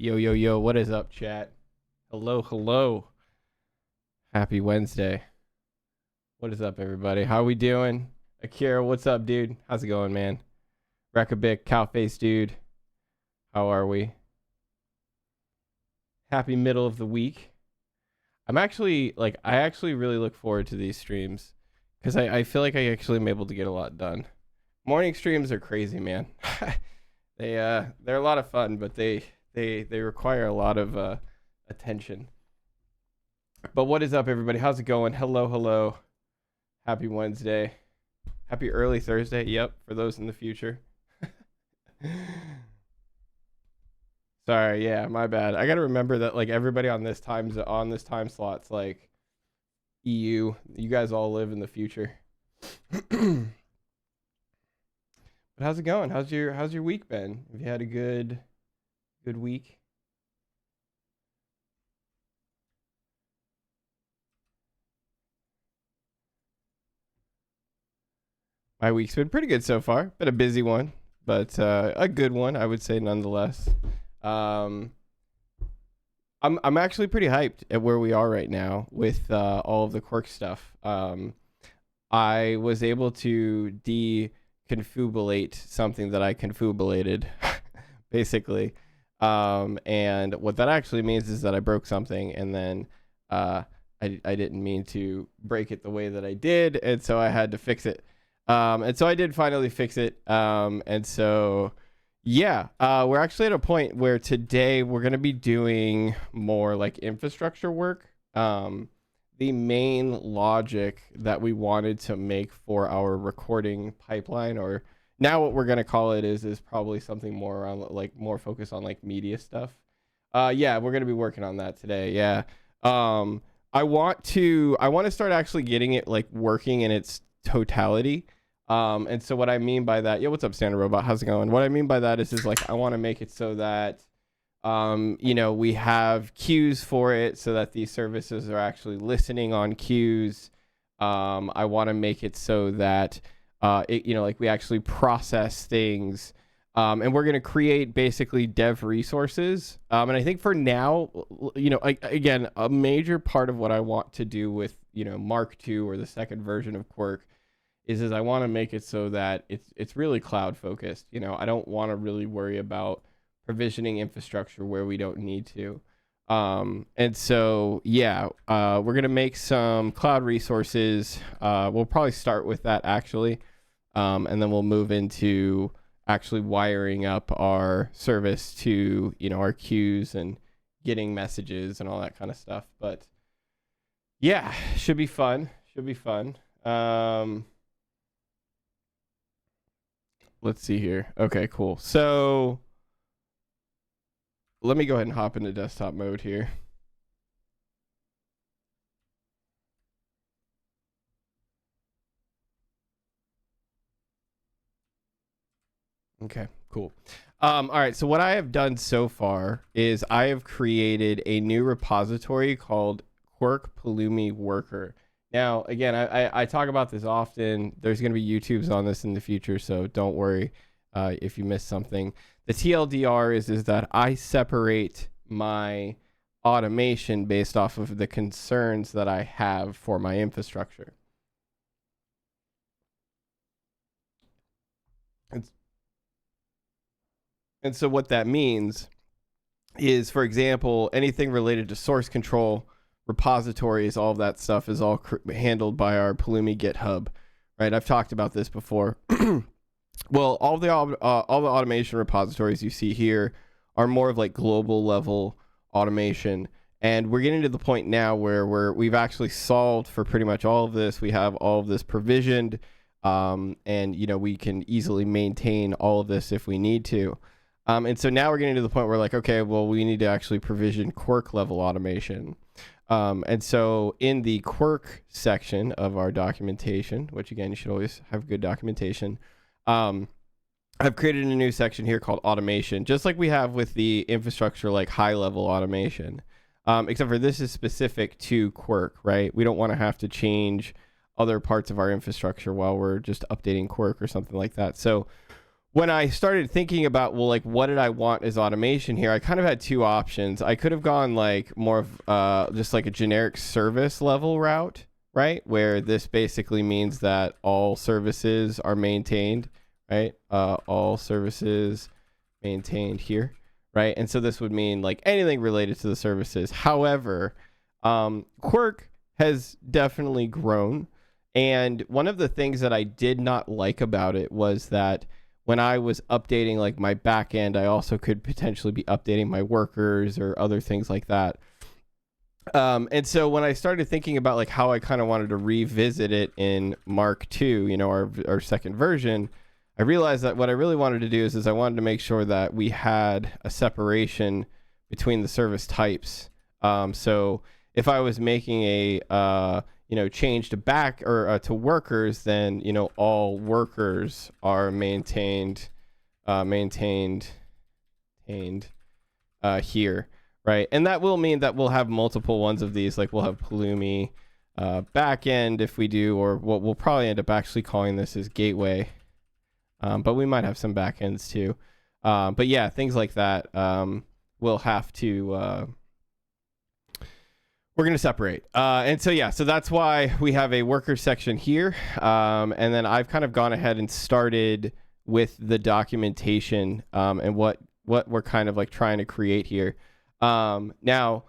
Yo, yo, yo, what is up, chat? Hello, hello. Happy Wednesday. What is up, everybody? How we doing? Akira, what's up, dude? How's it going, man? Rekabik, Cowface, dude. How are we? Happy middle of the week. I actually really look forward to these streams because I feel like I actually am able to get a lot done. Morning streams are crazy, man. They're a lot of fun, but they require a lot of attention. But what is up, everybody? How's it going? Hello, hello. Happy Wednesday. Happy early Thursday. Yep, for those in the future. Sorry, yeah, my bad. I gotta remember that like everybody on this time slot's like EU. You guys all live in the future. But how's it going? How's your week been? Have you had a good week? My week's been pretty good so far. Been a busy one, but a good one, I would say, nonetheless. I'm actually pretty hyped at where we are right now with all of the Quirk stuff. I was able to deconfubulate something that I confubulated, basically. And what that actually means is that I broke something, and then I didn't mean to break it the way that I did, and so I had to fix it. And so I did finally fix it. And so, yeah, we're actually at a point where today we're going to be doing more like infrastructure work. The main logic that we wanted to make for our recording pipeline, or now what we're going to call it, is probably something more around like more focused on like media stuff. Yeah, we're going to be working on that today. Yeah. I want to start actually getting it like working in its totality. And so what I mean by that, what's up, Standard Robot? How's it going? What I mean by that is like I want to make it so that we have queues for it so that these services are actually listening on queues. I want to make it so that like we actually process things. And we're going to create basically dev resources. And I think for now, again, a major part of what I want to do with, Mark II or the second version of Quirk is I want to make it so that it's really cloud focused. I don't want to really worry about provisioning infrastructure where we don't need to. And so, yeah, we're going to make some cloud resources. We'll probably start with that actually. And then we'll move into actually wiring up our service to, our queues and getting messages and all that kind of stuff. But yeah, should be fun. Let's see here. Okay, cool. So let me go ahead and hop into desktop mode here. Okay, cool. All right, so what I have done so far is I have created a new repository called Quirk Pulumi Worker. Now, again, I talk about this often. There's going to be YouTubes on this in the future, so don't worry if you miss something. The TLDR is that I separate my automation based off of the concerns that I have for my infrastructure. And so what that means is, for example, anything related to source control, repositories, all of that stuff is all handled by our Pulumi GitHub, right? I've talked about this before. Well, all the automation repositories you see here are more of like global level automation, and we're getting to the point now where we've actually solved for pretty much all of this. We have all of this provisioned, and we can easily maintain all of this if we need to. And so now we're getting to the point where like, okay, well, we need to actually provision Quirk level automation. And so in the Quirk section of our documentation, which again, you should always have good documentation, I've created a new section here called automation, just like we have with the infrastructure, like high level automation, except for this is specific to Quirk, right? We don't want to have to change other parts of our infrastructure while we're just updating Quirk or something like that. So when I started thinking about, well, like, what did I want as automation here, I kind of had two options. I could have gone like more of just like a generic service level route, right? Where this basically means that all services are maintained, right? All services maintained here, right? And so this would mean like anything related to the services. However, Quirk has definitely grown. And one of the things that I did not like about it was that when I was updating like my backend, I also could potentially be updating my workers or other things like that. And so when I started thinking about like how I kind of wanted to revisit it in Mark II, you know, our second version, I realized that what I really wanted to do is I wanted to make sure that we had a separation between the service types. So if I was making a change to back or to workers, then, you know, all workers are maintained here, right? And that will mean that we'll have multiple ones of these. Like we'll have Pulumi backend if we do, or what we'll probably end up actually calling this is gateway. But we might have some backends too. But yeah, things like that we'll have to. We're going to separate. And so, yeah, so that's why we have a worker section here. And then I've kind of gone ahead and started with the documentation and what we're kind of like trying to create here. Now,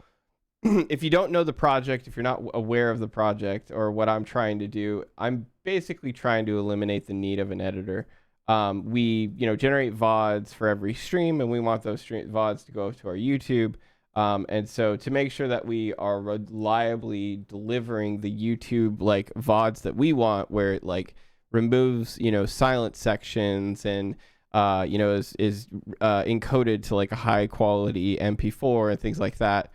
if you don't know the project, if you're not aware of the project or what I'm trying to do, I'm basically trying to eliminate the need of an editor. We, generate VODs for every stream, and we want those VODs to go to our YouTube. And so to make sure that we are reliably delivering the YouTube like VODs that we want, where it like removes, silent sections and, is encoded to like a high quality MP4 and things like that.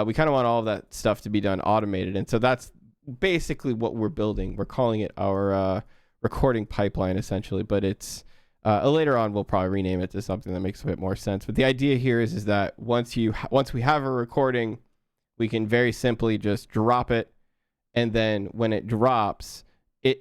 We kind of want all of that stuff to be done automated. And so that's basically what we're building. We're calling it our recording pipeline essentially, but it's later on we'll probably rename it to something that makes a bit more sense. But the idea here is that once we have a recording, we can very simply just drop it, and then when it drops,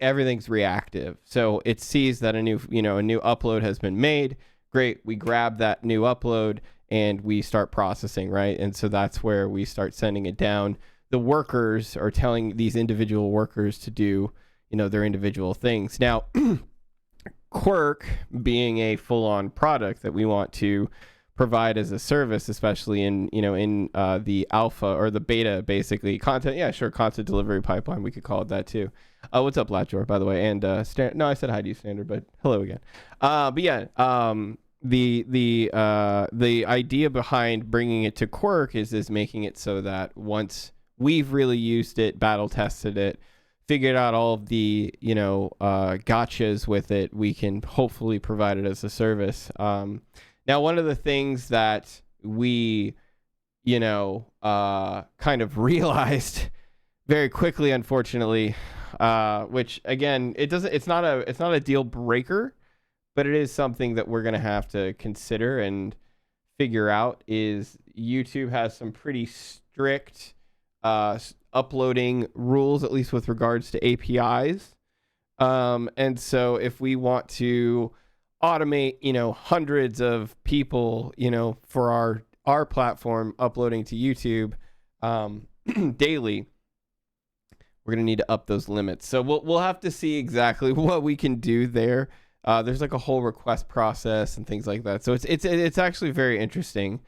everything's reactive. So it sees that a new upload has been made. Great, we grab that new upload and we start processing, right? And so that's where we start sending it down. The workers are telling these individual workers to do, their individual things. Now, Quirk being a full-on product that we want to provide as a service, especially in the alpha or the beta, basically content delivery pipeline, we could call it that too. What's up, Latjor, by the way? And I said hi to you, Standard, but hello again. But yeah, the idea behind bringing it to Quirk is making it so that once we've really used it, battle tested it, figured out all of the gotchas with it, we can hopefully provide it as a service. Now, one of the things that we kind of realized very quickly, unfortunately, which again, it's not a deal breaker, but it is something that we're going to have to consider and figure out, is YouTube has some pretty strict uploading rules, at least with regards to APIs. And so if we want to automate, hundreds of people, for our platform uploading to YouTube daily, we're going to need to up those limits. So we'll have to see exactly what we can do there. There's like a whole request process and things like that. So it's actually very interesting.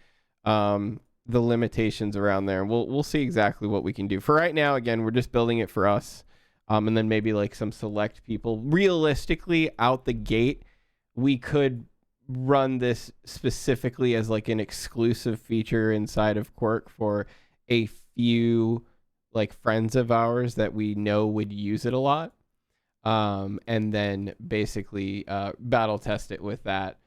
The limitations around there. We'll see exactly what we can do. For right now, again, we're just building it for us. And then maybe like some select people. Realistically, out the gate, we could run this specifically as like an exclusive feature inside of Quirk for a few like friends of ours that we know would use it a lot. And then basically battle test it with that.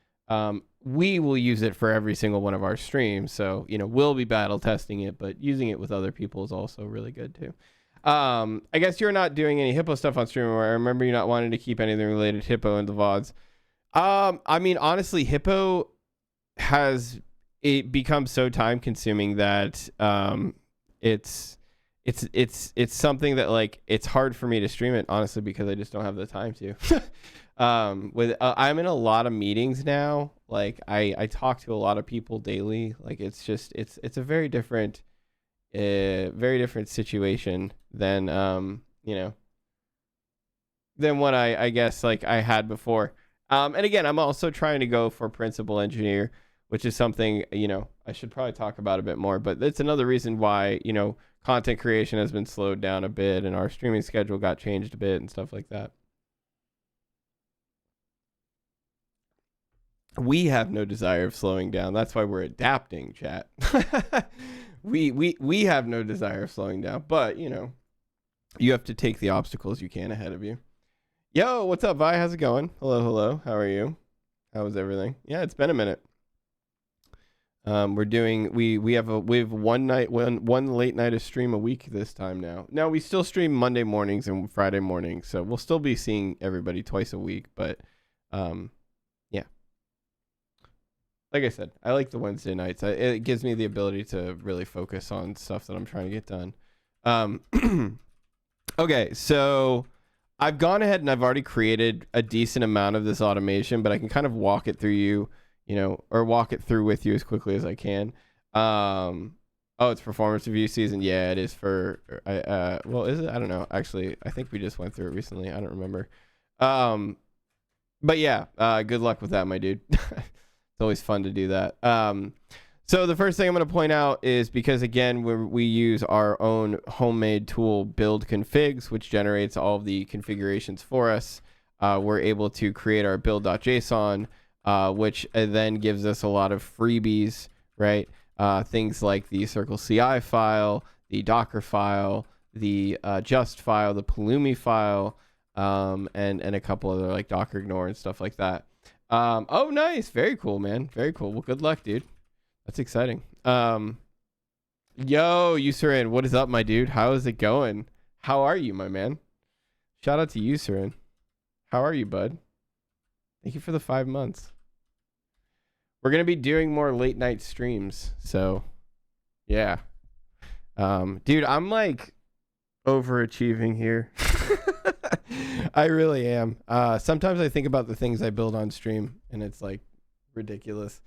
We will use it for every single one of our streams. So, we'll be battle testing it, but using it with other people is also really good too. I guess you're not doing any Hippo stuff on stream. I remember you not wanting to keep anything related to Hippo in the VODs. I mean, honestly, Hippo has become so time consuming that it's something that like it's hard for me to stream it, honestly, because I just don't have the time to. With I'm in a lot of meetings now. Like I talk to a lot of people daily. Like it's just it's a very different situation than than what I guess like I had before. And again, I'm also trying to go for principal engineer, which is something, I should probably talk about a bit more, but it's another reason why, content creation has been slowed down a bit and our streaming schedule got changed a bit and stuff like that. We have no desire of slowing down. That's why we're adapting, chat. We have no desire of slowing down, but you have to take the obstacles you can ahead of you. Yo, what's up, Vi? How's it going? Hello. How are you? How was everything? Yeah, it's been a minute. We have one late night of stream a week this time now. Now we still stream Monday mornings and Friday mornings, so we'll still be seeing everybody twice a week. But, yeah. Like I said, I like the Wednesday nights. It gives me the ability to really focus on stuff that I'm trying to get done. Okay, so I've gone ahead and I've already created a decent amount of this automation, but I can kind of walk it through or walk it through with you as quickly as I can. Oh, it's performance review season. Yeah, it is for, well, is it? I don't know. Actually, I think we just went through it recently. I don't remember. But yeah, good luck with that, my dude. It's always fun to do that. So the first thing I'm going to point out is because, again, we use our own homemade tool, build configs, which generates all of the configurations for us. We're able to create our build.json, which then gives us a lot of freebies, right? Things like the Circle CI file, the Docker file, the just file, the Pulumi file, and a couple other like Docker ignore and stuff like that. Oh, nice. Very cool, man. Very cool. Well, good luck, dude. That's exciting. Yo, Userin, what is up, my dude? How is it going? How are you, my man? Shout out to Userin. How are you, bud? Thank you for the 5 months. We're going to be doing more late night streams. So, yeah. Dude, I'm like overachieving here. I really am. Sometimes I think about the things I build on stream and it's like ridiculous.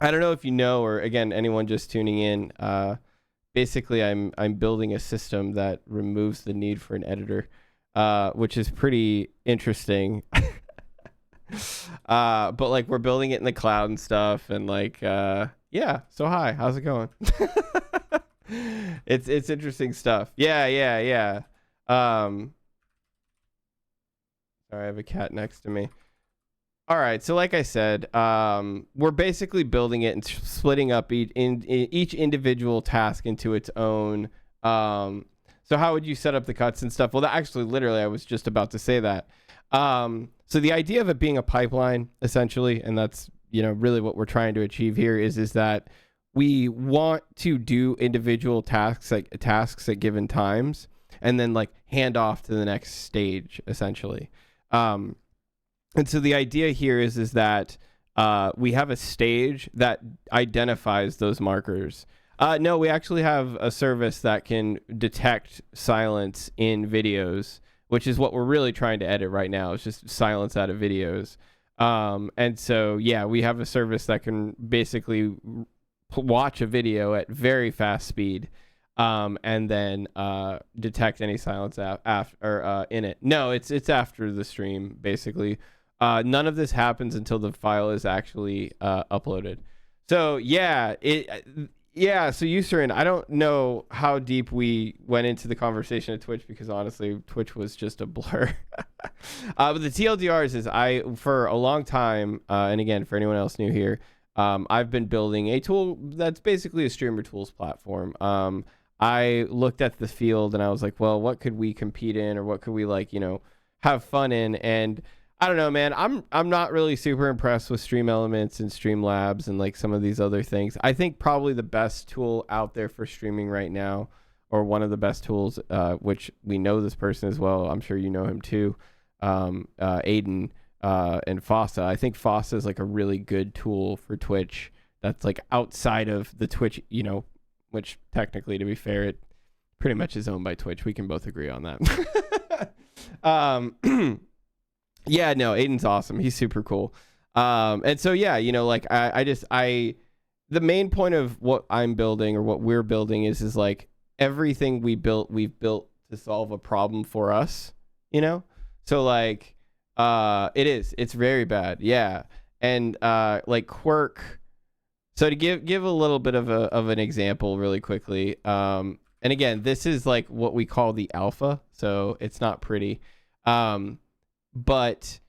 I don't know if you know, or again, anyone just tuning in. Basically, I'm building a system that removes the need for an editor, which is pretty interesting. But like we're building it in the cloud and stuff, and like yeah. So hi, how's it going? It's interesting stuff. Yeah. Sorry, I have a cat next to me. All right, so like I said, we're basically building it and splitting up each individual task into its own. So how would you set up the cuts and stuff? Well, actually, literally, I was just about to say that. So the idea of it being a pipeline, essentially, and that's really what we're trying to achieve here is that we want to do individual tasks at given times, and then like hand off to the next stage, essentially. And so the idea here is that we have a stage that identifies those markers. No, we actually have a service that can detect silence in videos, which is what we're really trying to edit right now. It's just silence out of videos. And so, yeah, we have a service that can basically watch a video at very fast speed and then detect any silence after in it. No, it's after the stream, basically. None of this happens until the file is actually uploaded. So yeah, so Userin, I don't know how deep we went into the conversation at Twitch because honestly, Twitch was just a blur. But the TLDRs is for a long time, and again, for anyone else new here, I've been building a tool that's basically a streamer tools platform. I looked at the field and I was like, well, what could we compete in, or what could we have fun in? And I don't know, man. I'm not really super impressed with Stream Elements and Streamlabs and like some of these other things. I think probably the best tool out there for streaming right now, or one of the best tools, which we know this person as well. I'm sure you know him too, Aiden and Fossa. I think Fossa is like a really good tool for Twitch. That's like outside of the Twitch, which technically, to be fair, it pretty much is owned by Twitch. We can both agree on that. Yeah, no, Aiden's awesome. He's super cool. And so yeah, like the main point of what I'm building or what we're building is like everything we've built to solve a problem for us, you know? So like it's very bad. Yeah. And like Quirk, so to give a little bit of an example really quickly. And again, this is like what we call the alpha, so it's not pretty. But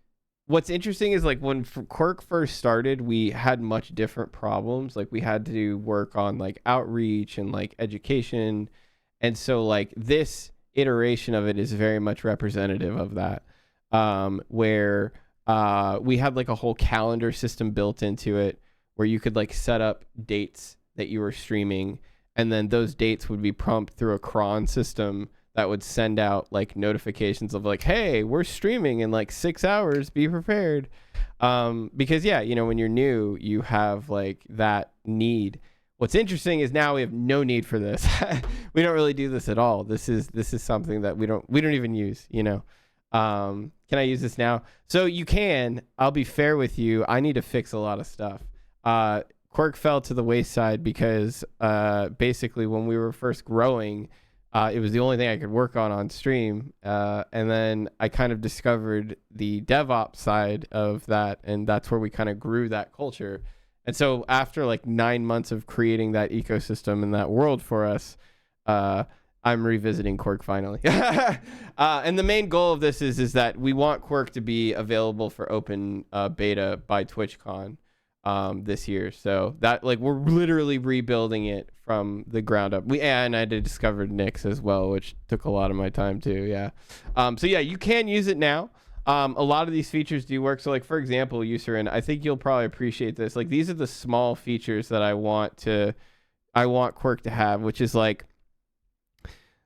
what's interesting is like when Quirk first started, we had much different problems. Like we had to work on like outreach and like education. And so like this iteration of it is very much representative of that. Where we had like a whole calendar system built into it where you could like set up dates that you were streaming, and then those dates would be pumped through a cron system that would send out like notifications of like, hey, we're streaming in like 6 hours, be prepared. Because yeah, when you're new, you have like that need. What's interesting is now we have no need for this. We don't really do this at all. This is something that we don't even use, Can I use this now? So you can. I'll be fair with you. I need to fix a lot of stuff. Quirk fell to the wayside because basically when we were first growing, it was the only thing I could work on stream. And then I kind of discovered the DevOps side of that, and that's where we kind of grew that culture. And so after like 9 months of creating that ecosystem and that world for us, I'm revisiting Quirk finally. And the main goal of this is that we want Quirk to be available for open beta by TwitchCon this year. So that like we're literally rebuilding it from the ground up. And I did discover Nix as well, which took a lot of my time too. Yeah. So yeah, you can use it now. A lot of these features do work. So like for example, Userin, I think you'll probably appreciate this. Like these are the small features that I want Quirk to have, which is like,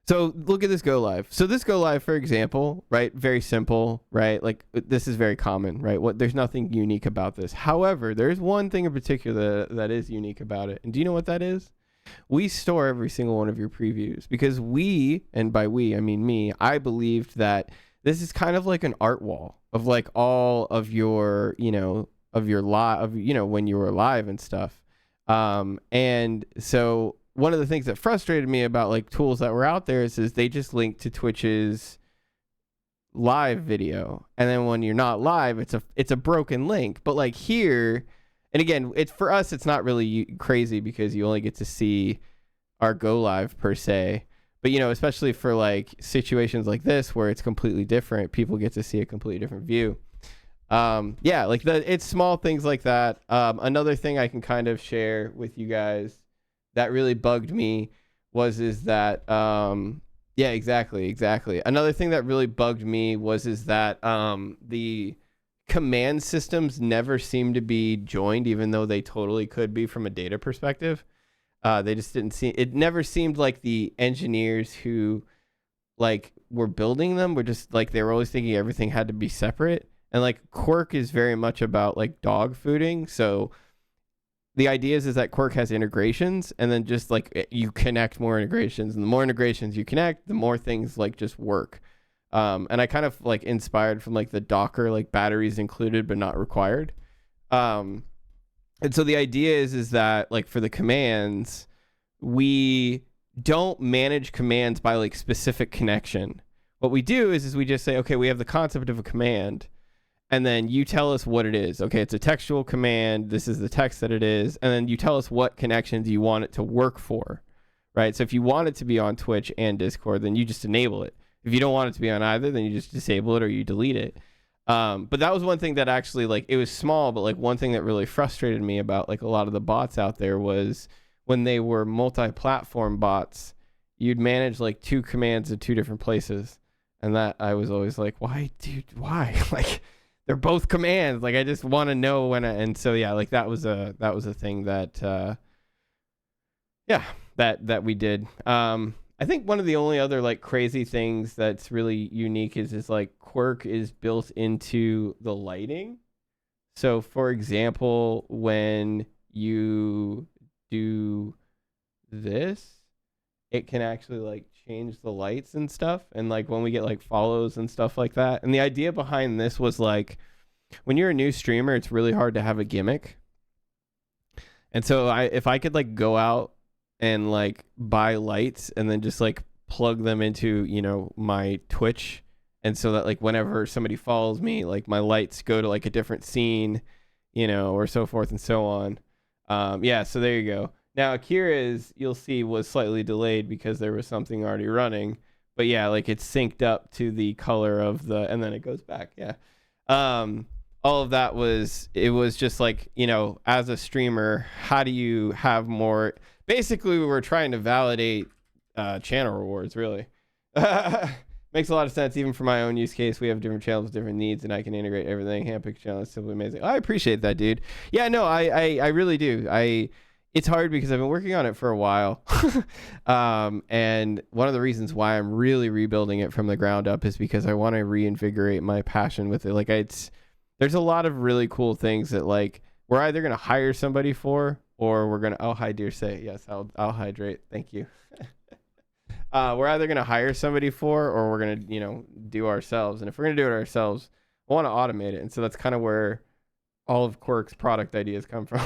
so look at this go live. So this go live, for example, right? Very simple, right? Like this is very common, right? There's nothing unique about this. However, there's one thing in particular that is unique about it. And do you know what that is? We store every single one of your previews because and by we, I mean me, I believed that this is kind of like an art wall of like all of your, of your when you were live and stuff. And so one of the things that frustrated me about like tools that were out there is they just link to Twitch's live video, and then when you're not live, it's a broken link. But like here, and again, it's for us, it's not really crazy because you only get to see our go live per se. But especially for like situations like this where it's completely different, people get to see a completely different view. Yeah, like it's small things like that. Another thing I can kind of share with you guys that really bugged me is that yeah, exactly. Another thing that really bugged me is that the command systems never seem to be joined, even though they totally could be from a data perspective. They just didn't see it. Never seemed like the engineers who like were building them were just like, they were always thinking everything had to be separate. And like Quirk is very much about like dog fooding, so the idea is that Quirk has integrations, and then just like you connect more integrations, and the more integrations you connect, the more things like just work. And I kind of like inspired from like the Docker, like batteries included but not required. And so the idea is that like for the commands, we don't manage commands by like specific connection. What we do is we just say, okay, we have the concept of a command, and then you tell us what it is. Okay, it's a textual command. This is the text that it is. And then you tell us what connections you want it to work for, right? So if you want it to be on Twitch and Discord, then you just enable it. If you don't want it to be on either, then you just disable it or you delete it. But that was one thing that actually, like, it was small, but like one thing that really frustrated me about like a lot of the bots out there was when they were multi-platform bots, you'd manage like 2 commands in 2 different places. And that I was always like, why, dude, why? Like, they're both commands. Like, I just want to know and so yeah, like that was a thing that that we did. I think one of the only other like crazy things that's really unique is like Quirk is built into the lighting. So for example, when you do this, it can actually like change the lights and stuff. And like when we get like follows and stuff like that. And the idea behind this was like, when you're a new streamer, it's really hard to have a gimmick. And so if I could like go out and like buy lights and then just like plug them into, you know, my Twitch, and so that like whenever somebody follows me, like my lights go to like a different scene, you know, or so forth and so on. Yeah, so there you go. Now Akira's, you'll see, was slightly delayed because there was something already running. But yeah, like it's synced up to the color of the, and then it goes back. Yeah. All of that was, it was just like, you know, as a streamer, how do you have more, basically we were trying to validate channel rewards, really. Makes a lot of sense. Even for my own use case, we have different channels with different needs, and I can integrate everything. Handpicked channel is simply amazing. I appreciate that, dude. Yeah, no, I really do. It's hard because I've been working on it for a while. And one of the reasons why I'm really rebuilding it from the ground up is because I want to reinvigorate my passion with it. Like there's a lot of really cool things that like we're either going to hire somebody for, or we're going to, oh, hi, dear say. Yes, I'll hydrate. Thank you. We're either going to hire somebody for, or we're going to, you know, do ourselves. And if we're going to do it ourselves, I want to automate it. And so that's kind of where all of Quirk's product ideas come from.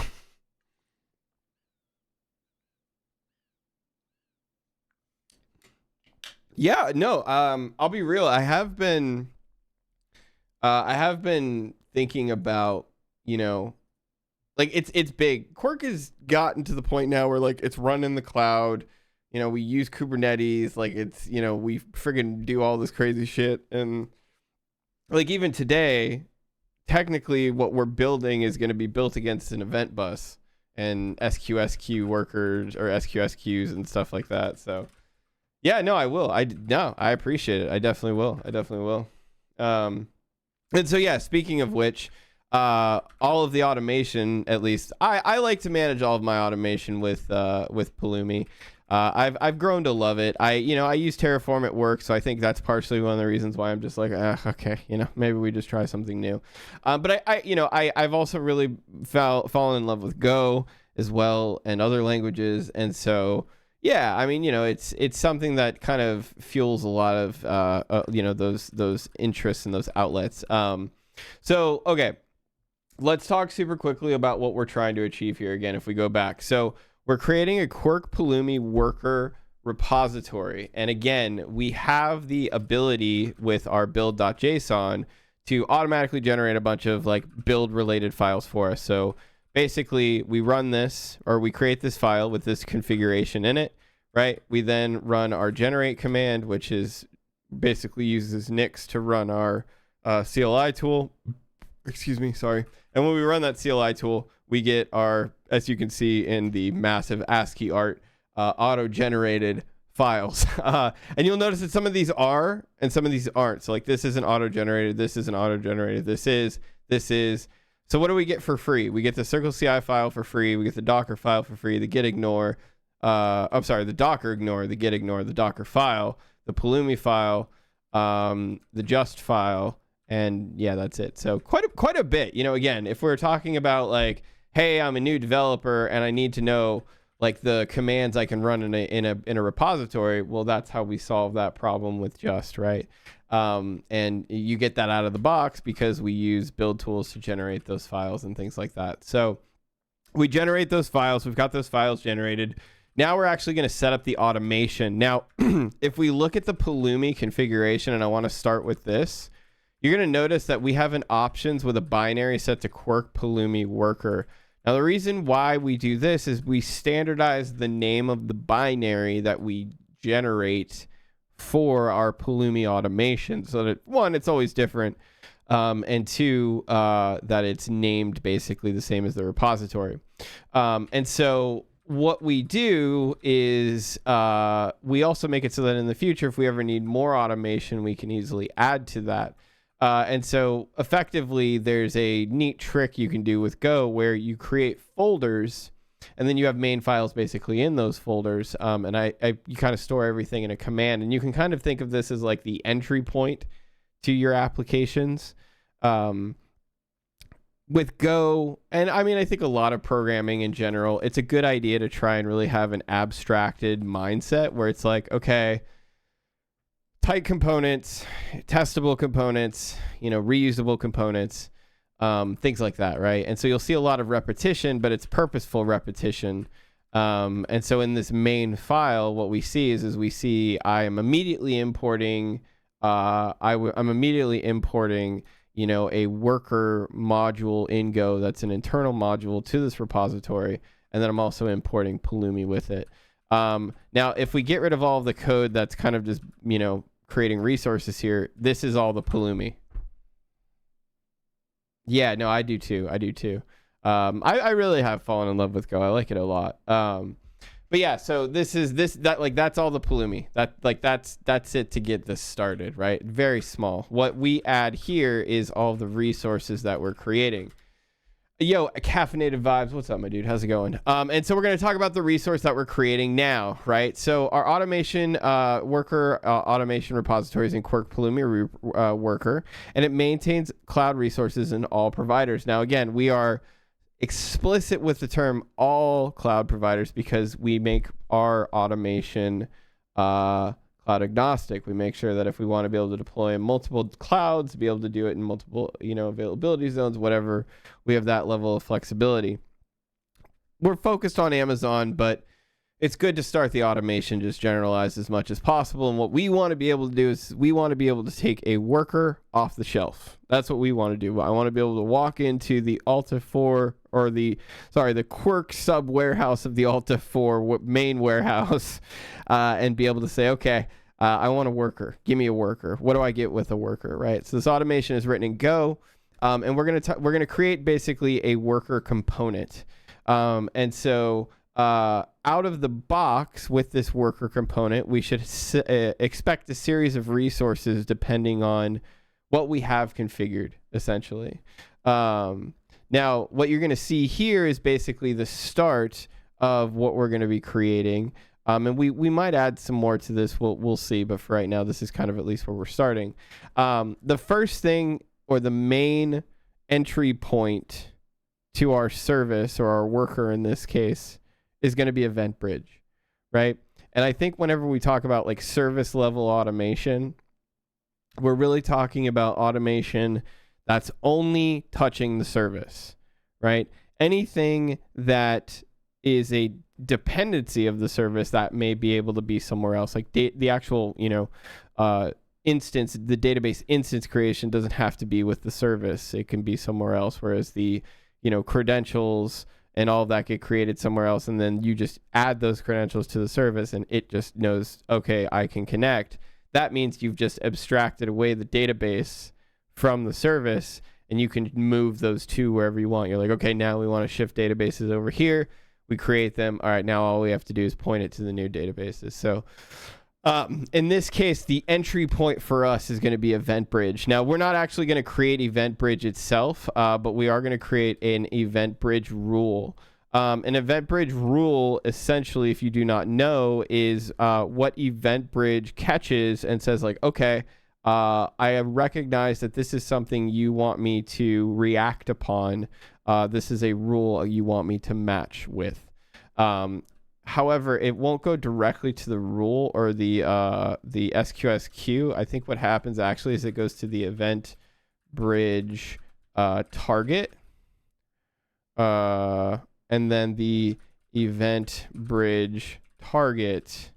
Yeah, no, I'll be real. I have been thinking about, you know, like it's big. Quirk has gotten to the point now where like it's run in the cloud. You know, we use Kubernetes, like it's, you know, we friggin' do all this crazy shit. And like even today, technically what we're building is going to be built against an event bus and SQS queue workers or SQS queues and stuff like that. So yeah, no, I will. I appreciate it. I definitely will. And so, yeah, speaking of which, all of the automation, at least I like to manage all of my automation with Pulumi. I've grown to love it. I use Terraform at work, so I think that's partially one of the reasons why I'm just like, okay, you know, maybe we just try something new. But I've also really fallen in love with Go as well and other languages, and so yeah, I mean, you know, it's something that kind of fuels a lot of you know, those interests and those outlets. So okay, let's talk super quickly about what we're trying to achieve here. Again, if we go back, so we're creating a Quirk Pulumi worker repository. And again, we have the ability with our build.json to automatically generate a bunch of like build related files for us. So basically we run this, or we create this file with this configuration in it, right? We then run our generate command, which is basically uses Nix to run our CLI tool. Excuse me, sorry. And when we run that CLI tool, we get our, as you can see in the massive ASCII art, auto-generated files. And you'll notice that some of these are, and some of these aren't. So like this isn't auto-generated, this isn't auto-generated, this is. So what do we get for free? We get the Circle CI file for free, we get the Docker file for free, the git ignore, the Docker ignore, the git ignore, the Docker file, the Pulumi file, the just file, and yeah, that's it. So quite a bit. You know, again, if we're talking about like, hey, I'm a new developer and I need to know like the commands I can run in a repository, well, that's how we solve that problem with just, right? And you get that out of the box because we use build tools to generate those files and things like that. So we generate those files. We've got those files generated. Now we're actually going to set up the automation. Now, if we look at the Pulumi configuration, and I want to start with this, you're going to notice that we have an options with a binary set to Quirk Pulumi worker. Now, the reason why we do this is we standardize the name of the binary that we generate for our Pulumi automation, so that one, it's always different, and two, that it's named basically the same as the repository. And so what we do is we also make it so that in the future, if we ever need more automation, we can easily add to that. And so effectively, there's a neat trick you can do with Go where you create folders, and then you have main files basically in those folders. And you kind of store everything in a command, and you can kind of think of this as like the entry point to your applications. with Go, and I mean, I think a lot of programming in general, it's a good idea to try and really have an abstracted mindset where it's like, okay, tight components, testable components, reusable components, things like that, right? And so you'll see a lot of repetition, but it's purposeful repetition. And so in this main file, what we see is we see I am immediately importing, I'm immediately importing, a worker module in Go that's an internal module to this repository, and then I'm also importing Pulumi with it. Now, if we get rid of all of the code that's kind of just, creating resources here, this is all the Pulumi. Yeah, no, I do too. I really have fallen in love with Go. I like it a lot. But yeah, so that's all the Pulumi. That's it to get this started, right? Very small. What we add here is all the resources that we're creating. Yo, caffeinated vibes. What's up, my dude? How's it going? And so we're going to talk about the resource that we're creating now, right? So our automation worker automation repositories in Quark Pulumi worker, and it maintains cloud resources in all providers. Now, again, we are explicit with the term all cloud providers because we make our automation cloud agnostic. We make sure that if we want to be able to deploy in multiple clouds, be able to do it in multiple, availability zones, whatever, we have that level of flexibility. We're focused on Amazon, but it's good to start the automation just generalized as much as possible. And what we want to be able to do is we want to be able to take a worker off the shelf. That's what we want to do. I want to be able to walk into the Alta 4 or the Quark sub warehouse of the Alta 4 main warehouse and be able to say, okay, I want a worker. Give me a worker. What do I get with a worker, right? So this automation is written in Go, and we're gonna create basically a worker component. And so out of the box with this worker component, we should expect a series of resources depending on what we have configured, essentially. Now, what you're going to see here is basically the start of what we're going to be creating. And we might add some more to this. We'll see. But for right now, this is kind of at least where we're starting. The first thing, or the main entry point to our service, or our worker in this case, is going to be EventBridge, right? And I think whenever we talk about like service level automation, we're really talking about automation that's only touching the service, right? Anything that is a dependency of the service that may be able to be somewhere else, like the actual, instance, the database instance creation doesn't have to be with the service. It can be somewhere else, whereas the, credentials and all of that get created somewhere else, and then you just add those credentials to the service and it just knows, okay, I can connect. That means you've just abstracted away the database from the service, and you can move those two wherever you want. You're like, okay, now we want to shift databases over here. We create them. All right, now all we have to do is point it to the new databases. So in this case, the entry point for us is going to be EventBridge. Now, we're not actually going to create EventBridge itself, but we are going to create an EventBridge rule. An EventBridge rule, essentially, if you do not know, is what EventBridge catches and says, like, okay, I have recognized that this is something you want me to react upon. This is a rule you want me to match with. However, it won't go directly to the rule or the SQS queue. I think what happens actually is it goes to the EventBridge target. And then the EventBridge target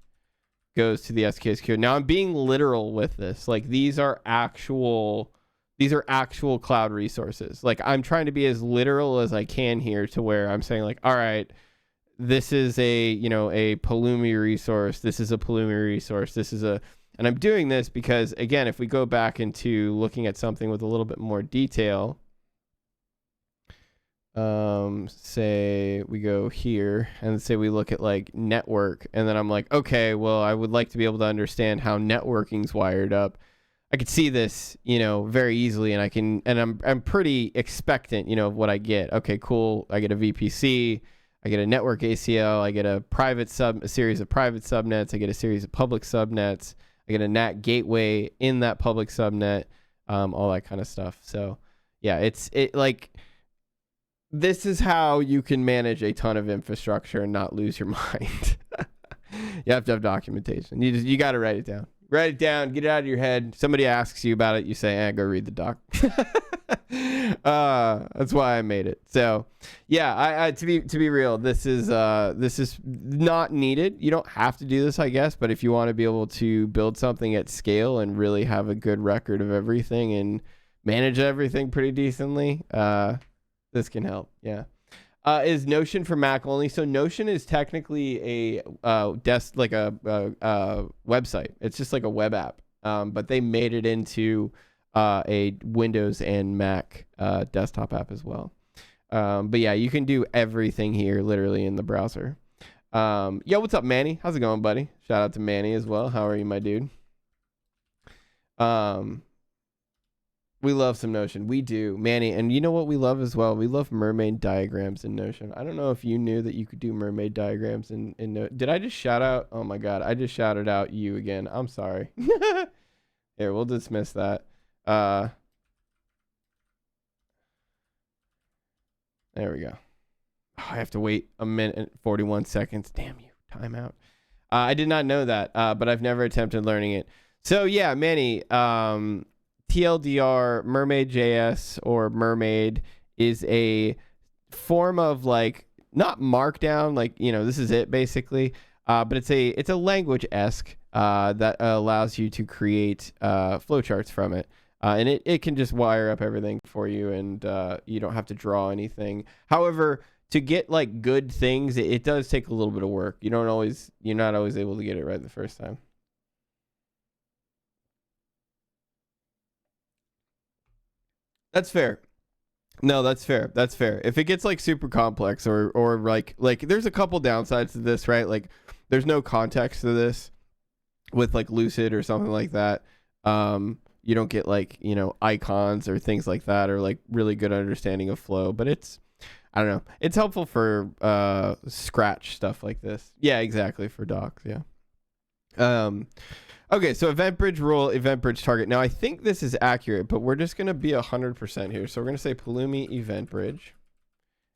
goes to the SQS queue. Now I'm being literal with this. Like these are actual cloud resources. Like I'm trying to be as literal as I can here to where I'm saying like, all right, this is a Pulumi resource. This is a Pulumi resource. And I'm doing this because again, if we go back into looking at something with a little bit more detail, say we go here and say we look at like network, and then I'm like, okay, well, I would like to be able to understand how networking's wired up. I could see this, very easily, and I'm pretty expectant, of what I get. Okay, cool. I get a VPC, I get a network ACL, I get a series of private subnets, I get a series of public subnets, I get a NAT gateway in that public subnet, all that kind of stuff. So yeah, this is how you can manage a ton of infrastructure and not lose your mind. You have to have documentation. You got to write it down. Write it down. Get it out of your head. Somebody asks you about it. You say, go read the doc. That's why I made it. So, yeah. I to be real, this is not needed. You don't have to do this, I guess. But if you want to be able to build something at scale and really have a good record of everything and manage everything pretty decently, this can help. Yeah. Is Notion for Mac only? So Notion is technically a website. It's just like a web app, but they made it into a Windows and Mac desktop app as well. But yeah, you can do everything here literally in the browser. Yo, what's up, Manny? How's it going, buddy? Shout out to Manny as well. How are you, my dude? We love some Notion. We do, Manny. And you know what we love as well? We love mermaid diagrams in Notion. I don't know if you knew that you could do mermaid diagrams in Notion. Did I just shout out? Oh my God. I just shouted out you again. I'm sorry. Here, we'll dismiss that. There we go. Oh, I have to wait a minute and 41 seconds. Damn you. Timeout. I did not know that, but I've never attempted learning it. So yeah, Manny, TLDR, Mermaid.js or Mermaid is a form of like, not markdown, like, this is it basically, but it's a language-esque that allows you to create flowcharts from it. And it can just wire up everything for you, and you don't have to draw anything. However, to get like good things, it does take a little bit of work. You're not always able to get it right the first time. That's fair. No, that's fair. That's fair. If it gets like super complex or like there's a couple downsides to this, right? Like there's no context to this with like Lucid or something like that. You don't get like, icons or things like that, or like really good understanding of flow, but I don't know. It's helpful for Scratch stuff like this. Yeah, exactly, for docs, yeah. Okay, so EventBridge rule, EventBridge target. Now, I think this is accurate, but we're just going to be 100% here. So we're going to say Pulumi EventBridge,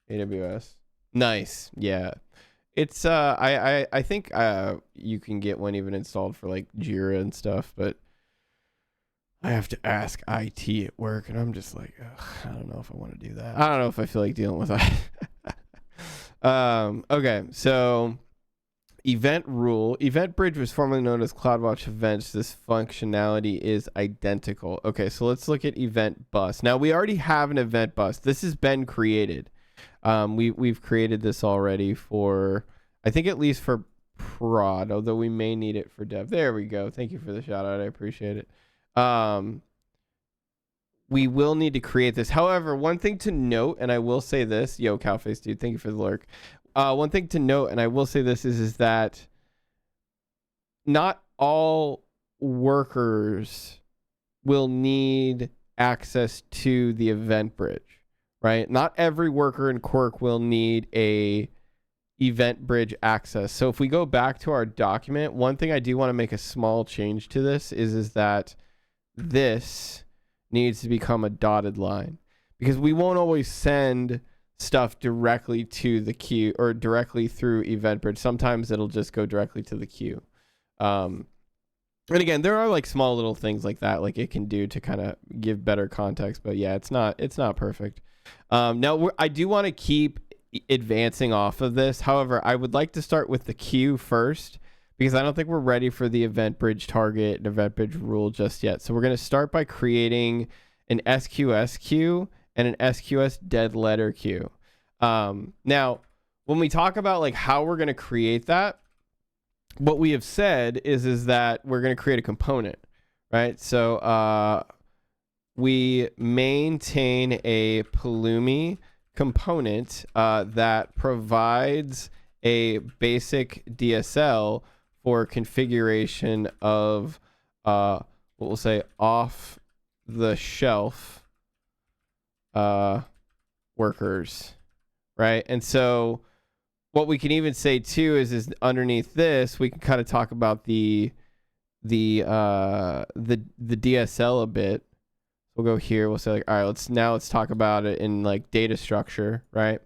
AWS. Nice, yeah. It's I think you can get one even installed for like Jira and stuff, but I have to ask IT at work, and I'm just like, I don't know if I want to do that. I don't know if I feel like dealing with that. Okay, so event rule. EventBridge was formerly known as CloudWatch Events. This functionality is identical. Okay, so let's look at Event Bus. Now, we already have an Event Bus. This has been created. We've created this already for, I think at least for prod, although we may need it for dev. There we go. Thank you for the shout out. I appreciate it. We will need to create this. However, one thing to note, and I will say this, yo, Cowface dude, thank you for the lurk. One thing to note, and I will say this, is that not all workers will need access to the EventBridge, right? Not every worker in Quirk will need a EventBridge access. So if we go back to our document, one thing I do want to make a small change to this is that this needs to become a dotted line, because we won't always send stuff directly to the queue or directly through EventBridge. Sometimes it'll just go directly to the queue. And again, there are like small little things like that, like it can do to kind of give better context, but yeah, it's not perfect. Now I do want to keep advancing off of this. However, I would like to start with the queue first, because I don't think we're ready for the EventBridge target and EventBridge rule just yet. So we're going to start by creating an SQS queue and an SQS dead letter queue. Now, when we talk about like how we're going to create that, what we have said is that we're going to create a component, right? So we maintain a Pulumi component that provides a basic DSL for configuration of what we'll say off the shelf workers, right? And so what we can even say too is underneath this we can kind of talk about the DSL a bit. So we'll go here. We'll say like, all right, let's talk about it in like data structure, right?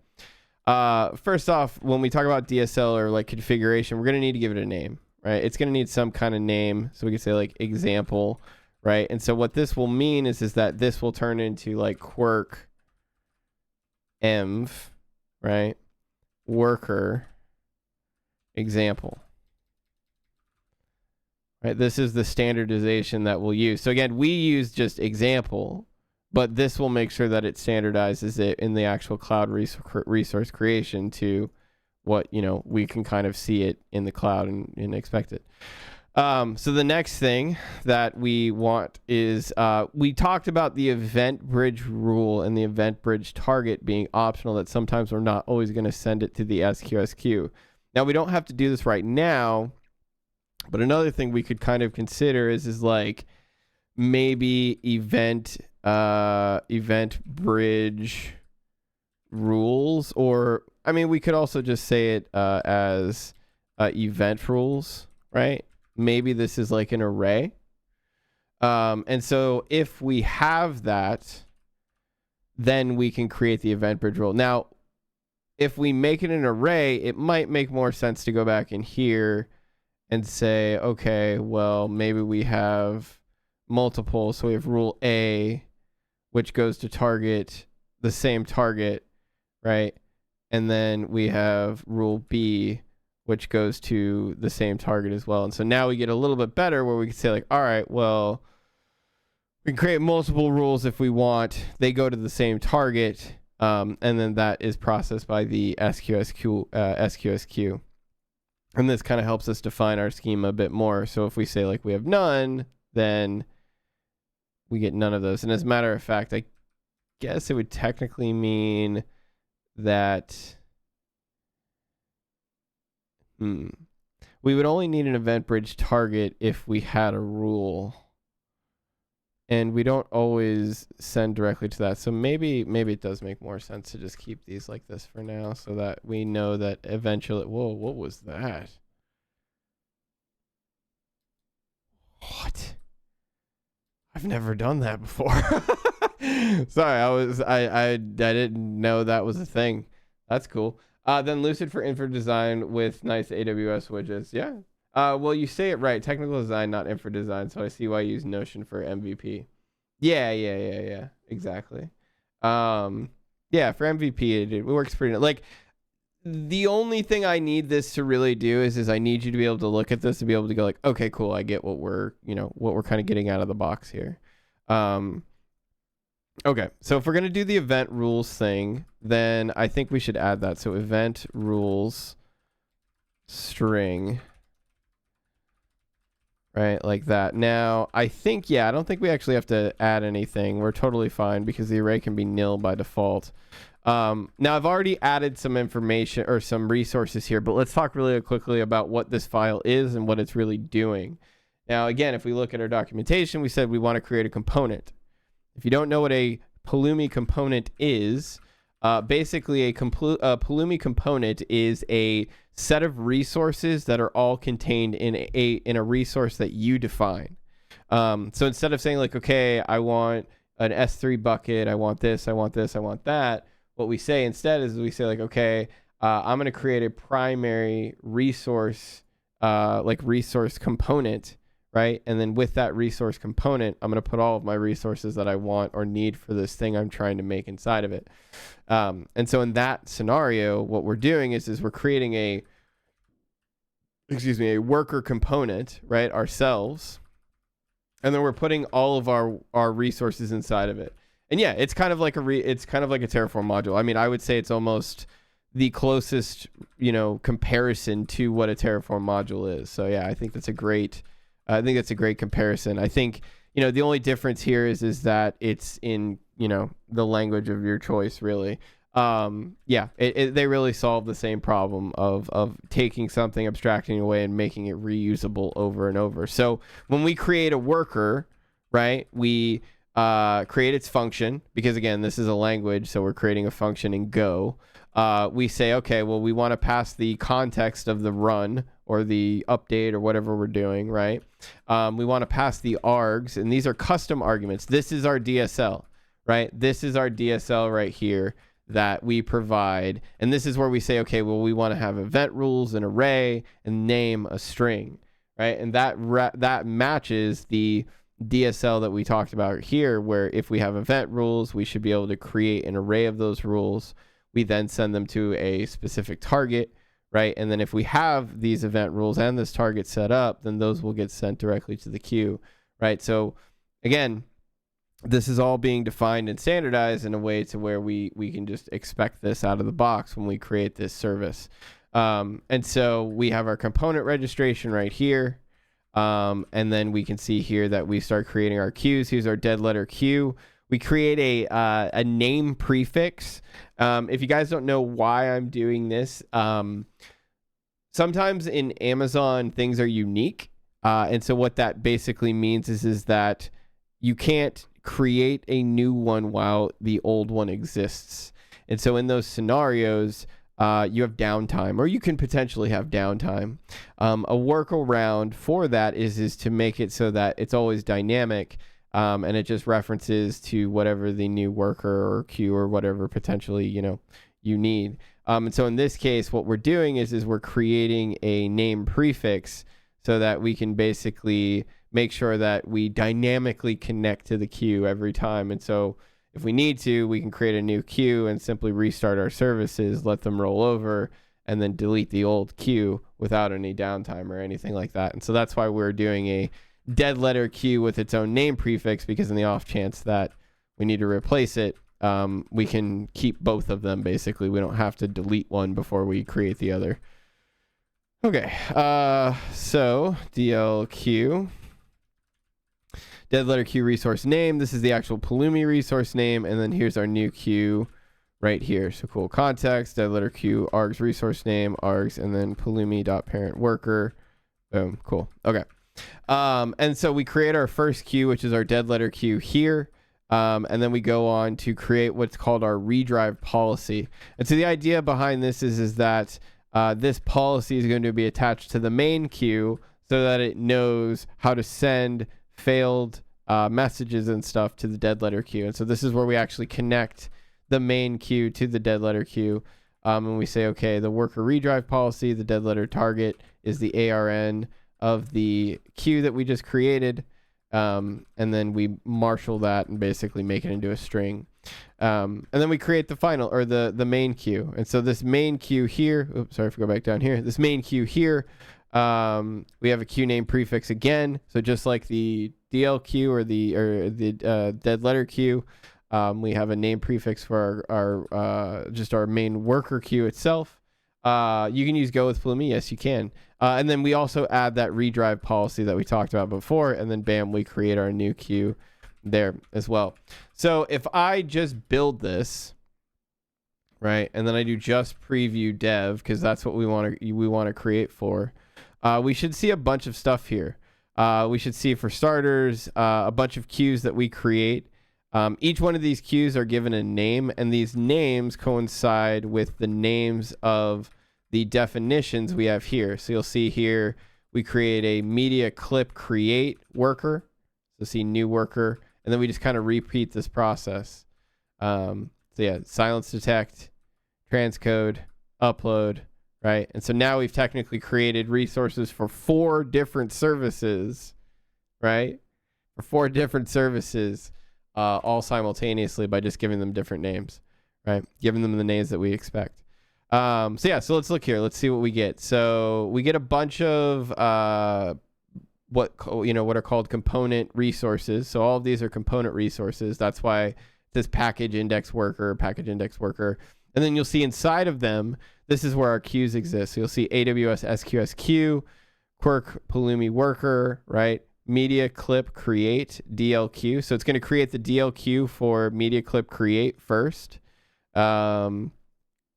First off, when we talk about DSL or like configuration, we're going to need to give it a name, right? It's going to need some kind of name. So we can say like example, right? And so what this will mean is that this will turn into like quirk env, right? Worker example. Right, this is the standardization that we'll use. So again, we use just example, but this will make sure that it standardizes it in the actual cloud resource creation to what, we can kind of see it in the cloud and expect it. So the next thing that we want is, we talked about the EventBridge rule and the EventBridge target being optional, that sometimes we're not always going to send it to the SQS queue. Now, we don't have to do this right now, but another thing we could kind of consider is like maybe EventBridge rules, or we could also just say it as event rules, right? Maybe this is like an array. And so if we have that, then we can create the EventBridge rule. Now, if we make it an array, it might make more sense to go back in here and say, okay, well, maybe we have multiple. So we have rule A, which goes to target the same target, right? And then we have rule B, which goes to the same target as well. And so now we get a little bit better where we can say like, all right, well, we can create multiple rules if we want. They go to the same target. And then that is processed by the SQS queue. And this kind of helps us define our schema a bit more. So if we say like we have none, then we get none of those. And as a matter of fact, I guess it would technically mean that we would only need an EventBridge target if we had a rule. And we don't always send directly to that. So maybe it does make more sense to just keep these like this for now, so that we know that eventually... Whoa, what was that? What? I've never done that before. Sorry, I didn't know that was a thing. That's cool. Then Lucid for infra design with nice AWS widgets. Yeah. Well, you say it right. Technical design, not infra design. So I see why you use Notion for MVP. Yeah. Exactly. Yeah, for MVP, it works pretty. Like, the only thing I need this to really do is I need you to be able to look at this and be able to go like, okay, cool. I get what we're kind of getting out of the box here. Okay. So if we're going to do the event rules thing, then I think we should add that. So event rules string. Right, like that. Now, I don't think we actually have to add anything. We're totally fine because the array can be nil by default. Now, I've already added some information or some resources here, but let's talk really quickly about what this file is and what it's really doing. Now, again, if we look at our documentation, we said we want to create a component. If you don't know what a Pulumi component is, basically a Pulumi component is a set of resources that are all contained in a resource that you define. So instead of saying like, okay, I want an S3 bucket, I want this, I want this, I want that, what we say instead is we say like, okay, I'm going to create a primary resource, like resource component, right? And then with that resource component, I'm going to put all of my resources that I want or need for this thing I'm trying to make inside of it. And so in that scenario, what we're doing is we're creating a worker component, right, ourselves. And then we're putting all of our resources inside of it. And yeah, it's kind of like a Terraform module. I mean, I would say it's almost the closest, comparison to what a Terraform module is. So yeah, I think that's a great comparison. I think, the only difference here is that it's in, the language of your choice, really. They really solve the same problem of taking something, abstracting away, and making it reusable over and over. So when we create a worker, right, we create its function, because again, this is a language, so we're creating a function in Go. We say, okay, well, we want to pass the context of the run or the update or whatever we're doing, right? We want to pass the args, and these are custom arguments. This is our DSL, right? This is our DSL right here that we provide. And this is where we say, okay, well, we want to have event rules, an array, and name a string, right? And that matches the DSL that we talked about here, where if we have event rules, we should be able to create an array of those rules. We then send them to a specific target, right? And then if we have these event rules and this target set up, then those will get sent directly to the queue, right? So again, this is all being defined and standardized in a way to where we can just expect this out of the box when we create this service. And so we have our component registration right here. And then we can see here that we start creating our queues. Here's our dead letter queue. We create a name prefix. If you guys don't know why I'm doing this, sometimes in Amazon things are unique. And so what that basically means is that you can't create a new one while the old one exists. And so in those scenarios, you have downtime, or you can potentially have downtime. A workaround for that is to make it so that it's always dynamic, and it just references to whatever the new worker or queue or whatever potentially you need. And so in this case, what we're doing is we're creating a name prefix so that we can basically make sure that we dynamically connect to the queue every time. And so if we need to, we can create a new queue and simply restart our services, let them roll over, and then delete the old queue without any downtime or anything like that. And so that's why we're doing a dead letter queue with its own name prefix, because in the off chance that we need to replace it, we can keep both of them, basically. We don't have to delete one before we create the other. Okay, so DLQ. Dead letter queue resource name. This is the actual Pulumi resource name. And then here's our new queue right here. So cool. Context, dead letter queue, args resource name, args, and then Pulumi.parent worker. Boom. Cool. Okay. And so we create our first queue, which is our dead letter queue here. And then we go on to create what's called our redrive policy. And so the idea behind this is that this policy is going to be attached to the main queue so that it knows how to send failed messages and stuff to the dead letter queue. And so this is where we actually connect the main queue to the dead letter queue. And we say, okay, the worker redrive policy, the dead letter target is the ARN of the queue that we just created. And then we marshal that and basically make it into a string. And then we create the final, or the main queue. And so this main queue here, oops, sorry if I go back down here, this main queue here, we have a queue name prefix again. So just like the DLQ or the dead letter queue, we have a name prefix for our just our main worker queue itself. You can use Go with Pulumi. Yes, you can. And then we also add that redrive policy that we talked about before, and then bam, we create our new queue there as well. So if I just build this, right, and then I do just preview dev, because that's what we want to create for, we should see a bunch of stuff here. We should see, for starters, a bunch of queues that we create. Each one of these queues are given a name, and these names coincide with the names of the definitions we have here. So you'll see here we create a media clip create worker. So see new worker, and then we just kind of repeat this process. So yeah, silence detect, transcode, upload, right? And so now we've technically created resources for 4 different services, right? For 4 different services, all simultaneously by just giving them different names, right? Giving them the names that we expect. So yeah, so let's look here. Let's see what we get. So we get a bunch of what are called component resources. So all of these are component resources. That's why it says package index worker. And then you'll see inside of them, this is where our queues exist. So you'll see AWS SQS queue, Quirk Pulumi worker, right? Media clip create DLQ. So it's going to create the DLQ for media clip create first.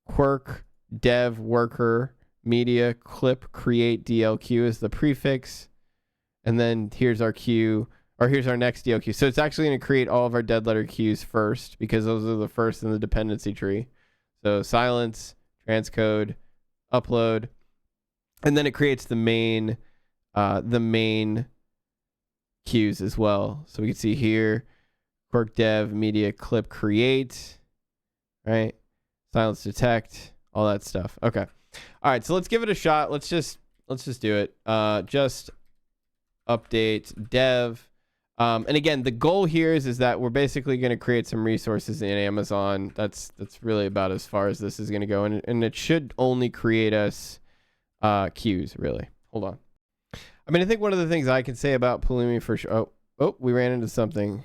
Quirk dev worker media clip create DLQ is the prefix. And then here's our queue, or here's our next DLQ. So it's actually going to create all of our dead letter queues first, because those are the first in the dependency tree. So silence, transcode, upload. And then it creates the main queues as well. So we can see here, Quirk dev, media clip create, right? Silence detect, all that stuff. Okay. All right, so let's give it a shot. Let's just do it. Just update dev. And again, the goal here is that we're basically going to create some resources in Amazon. That's really about as far as this is going to go. And it should only create us queues, really. Hold on. I mean, I think one of the things I can say about Pulumi for sure. Oh, we ran into something.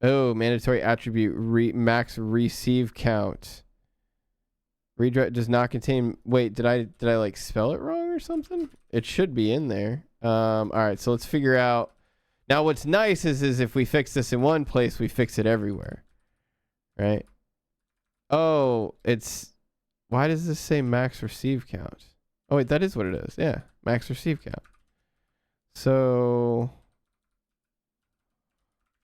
Oh, mandatory attribute max receive count. Redirect does not contain. Wait, did I like spell it wrong or something? It should be in there. All right, so let's figure out. Now, what's nice is if we fix this in one place, we fix it everywhere, right? Oh, it's. Why does this say max receive count? Oh wait, that is what it is. Yeah, max receive count. So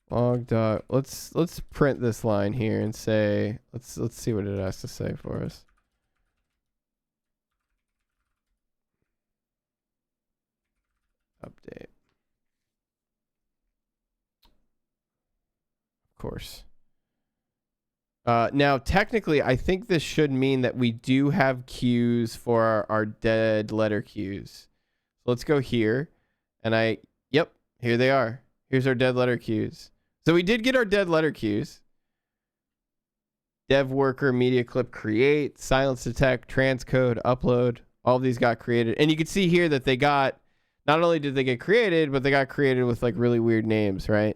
log dot. Let's print this line here and say let's see what it has to say for us. Update. Of course. Now, technically, I think this should mean that we do have queues for our dead letter queues. So let's go here. And yep, here they are. Here's our dead letter queues. So we did get our dead letter queues. Dev worker, media clip create, silence detect, transcode, upload. All of these got created. And you can see here that they got, not only did they get created, but they got created with like really weird names, right?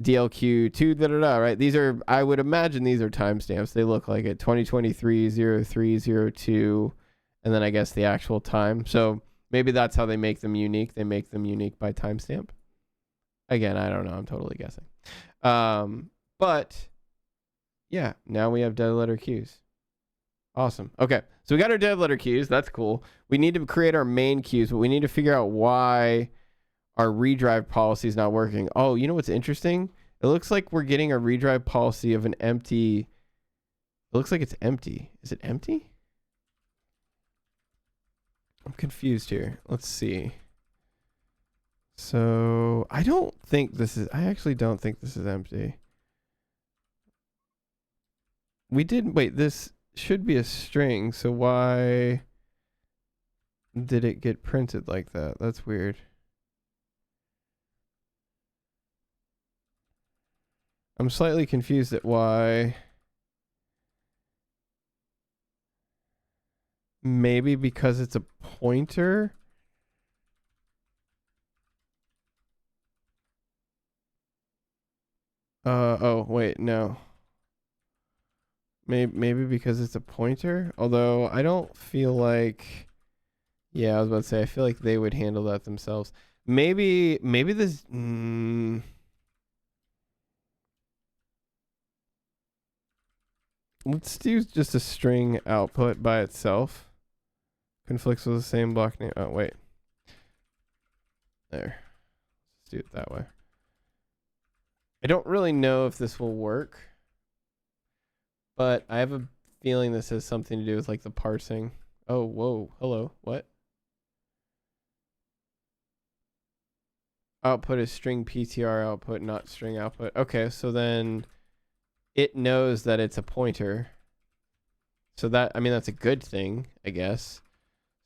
DLQ2, right? These are, I would imagine these are timestamps. They look like it. 2023-03-02, and then I guess the actual time. So maybe that's how they make them unique. They make them unique by timestamp. Again, I don't know. I'm totally guessing. But yeah, now we have dead letter queues. Awesome. Okay, so we got our dead letter queues. That's cool. We need to create our main queues, but we need to figure out why our redrive policy is not working. Oh, you know what's interesting? It looks like we're getting a redrive policy of an empty. It looks like it's empty. Is it empty? I'm confused here. Let's see. So I actually don't think this is empty. Wait, this should be a string. So why did it get printed like that? That's weird. I'm slightly confused at why. Maybe because it's a pointer. Oh, wait, no. Maybe because it's a pointer. Although I don't feel like. Yeah, I was about to say, I feel like they would handle that themselves. Maybe this. Let's do just a string output by itself. Conflicts with the same block name. Oh, wait. There. Let's do it that way. I don't really know if this will work, but I have a feeling this has something to do with like the parsing. Oh, whoa. Hello. What? Output is string PTR output, not string output. Okay, so then it knows that it's a pointer. So that, I mean, that's a good thing, I guess.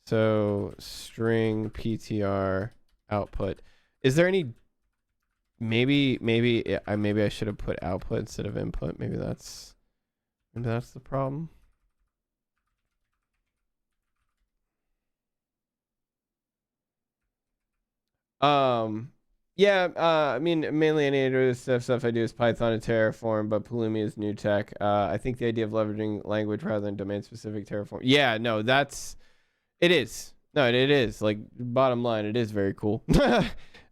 So string PTR output. Is there any, maybe I should have put output instead of input. Maybe that's the problem. Yeah, I mean, mainly any AWS stuff I do is Python and Terraform, but Pulumi is new tech. I think the idea of leveraging language rather than domain-specific Terraform. Yeah, no, it is. No, it is. Like, bottom line, it is very cool.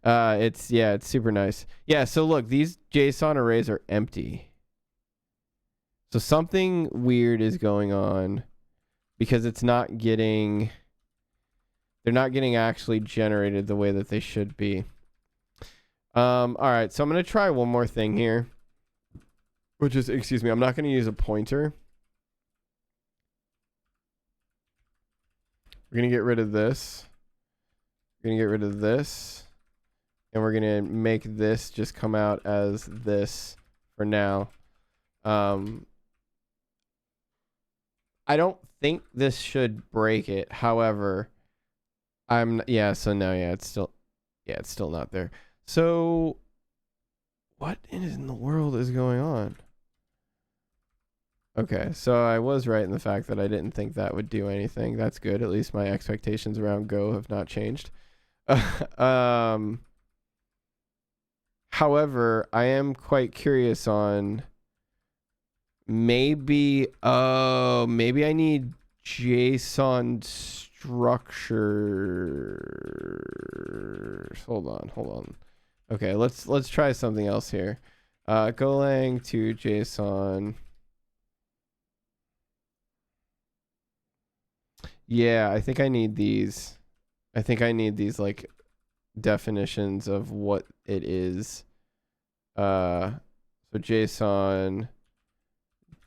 It's super nice. Yeah, so look, these JSON arrays are empty. So something weird is going on because they're not getting actually generated the way that they should be. All right, so I'm going to try one more thing here, which is, excuse me, I'm not going to use a pointer. We're going to get rid of this. We're going to get rid of this. And we're going to make this just come out as this for now. I don't think this should break it. However, so now, it's still not there. So what in the world is going on? Okay, so I was right in the fact that I didn't think that would do anything. That's good. At least my expectations around Go have not changed. However, I am quite curious on maybe I need JSON structures. Hold on. Okay, let's try something else here. Golang to JSON. Yeah, I think I need these. I think I need these like definitions of what it is. So JSON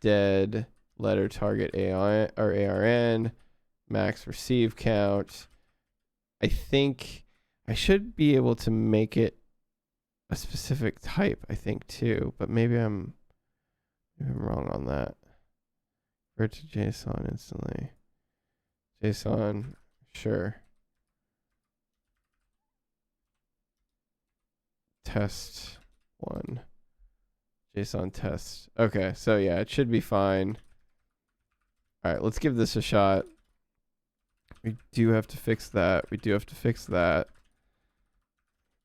dead letter target AI or ARN max receive count. I think I should be able to make it a specific type, I think too, but maybe I'm wrong on that. Convert to JSON instantly. JSON, sure. Test 1. JSON test. Okay, so yeah, it should be fine. All right, let's give this a shot. We do have to fix that.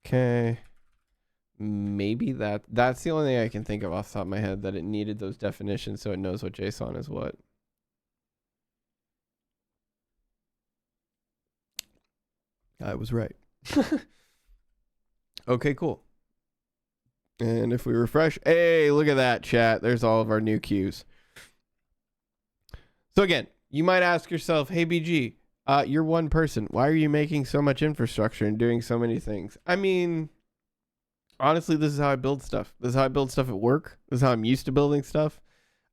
Okay. Maybe that's the only thing I can think of off the top of my head, that it needed those definitions so it knows what JSON is what. I was right. Okay, cool. And if we refresh, hey, look at that, chat. There's all of our new queues. So again, you might ask yourself, hey, BG, you're one person. Why are you making so much infrastructure and doing so many things? I mean, honestly, this is how I build stuff. This is how I build stuff at work. This is how I'm used to building stuff.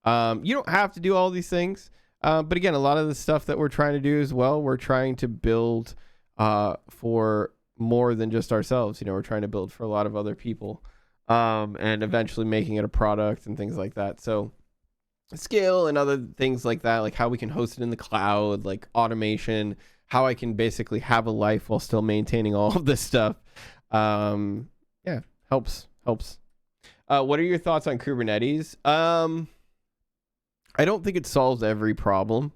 You don't have to do all these things. But again, a lot of the stuff that we're trying to do as well, we're trying to build for more than just ourselves. You know, we're trying to build for a lot of other people, and eventually making it a product and things like that. So scale and other things like that, like how we can host it in the cloud, like automation, how I can basically have a life while still maintaining all of this stuff. Yeah, helps. What are your thoughts on Kubernetes? I don't think it solves every problem,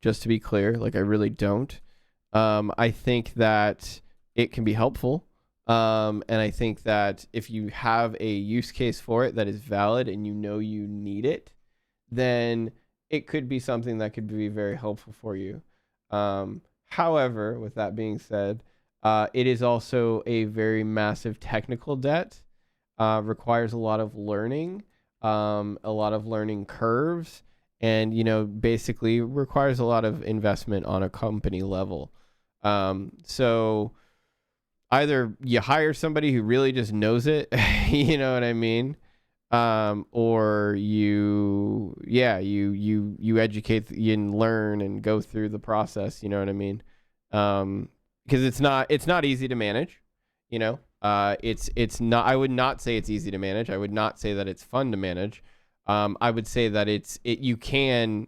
just to be clear. Like, I really don't. I think that it can be helpful. And I think that if you have a use case for it that is valid and you know you need it, then it could be something that could be very helpful for you. However, with that being said, it is also a very massive technical debt, requires a lot of learning, a lot of learning curves, and, you know, basically requires a lot of investment on a company level. So either you hire somebody who really just knows it, you know what I mean? Or you educate and learn and go through the process, you know what I mean? Because it's not easy to manage, you know? It's not, I would not say it's easy to manage. I would not say that it's fun to manage. I would say that you can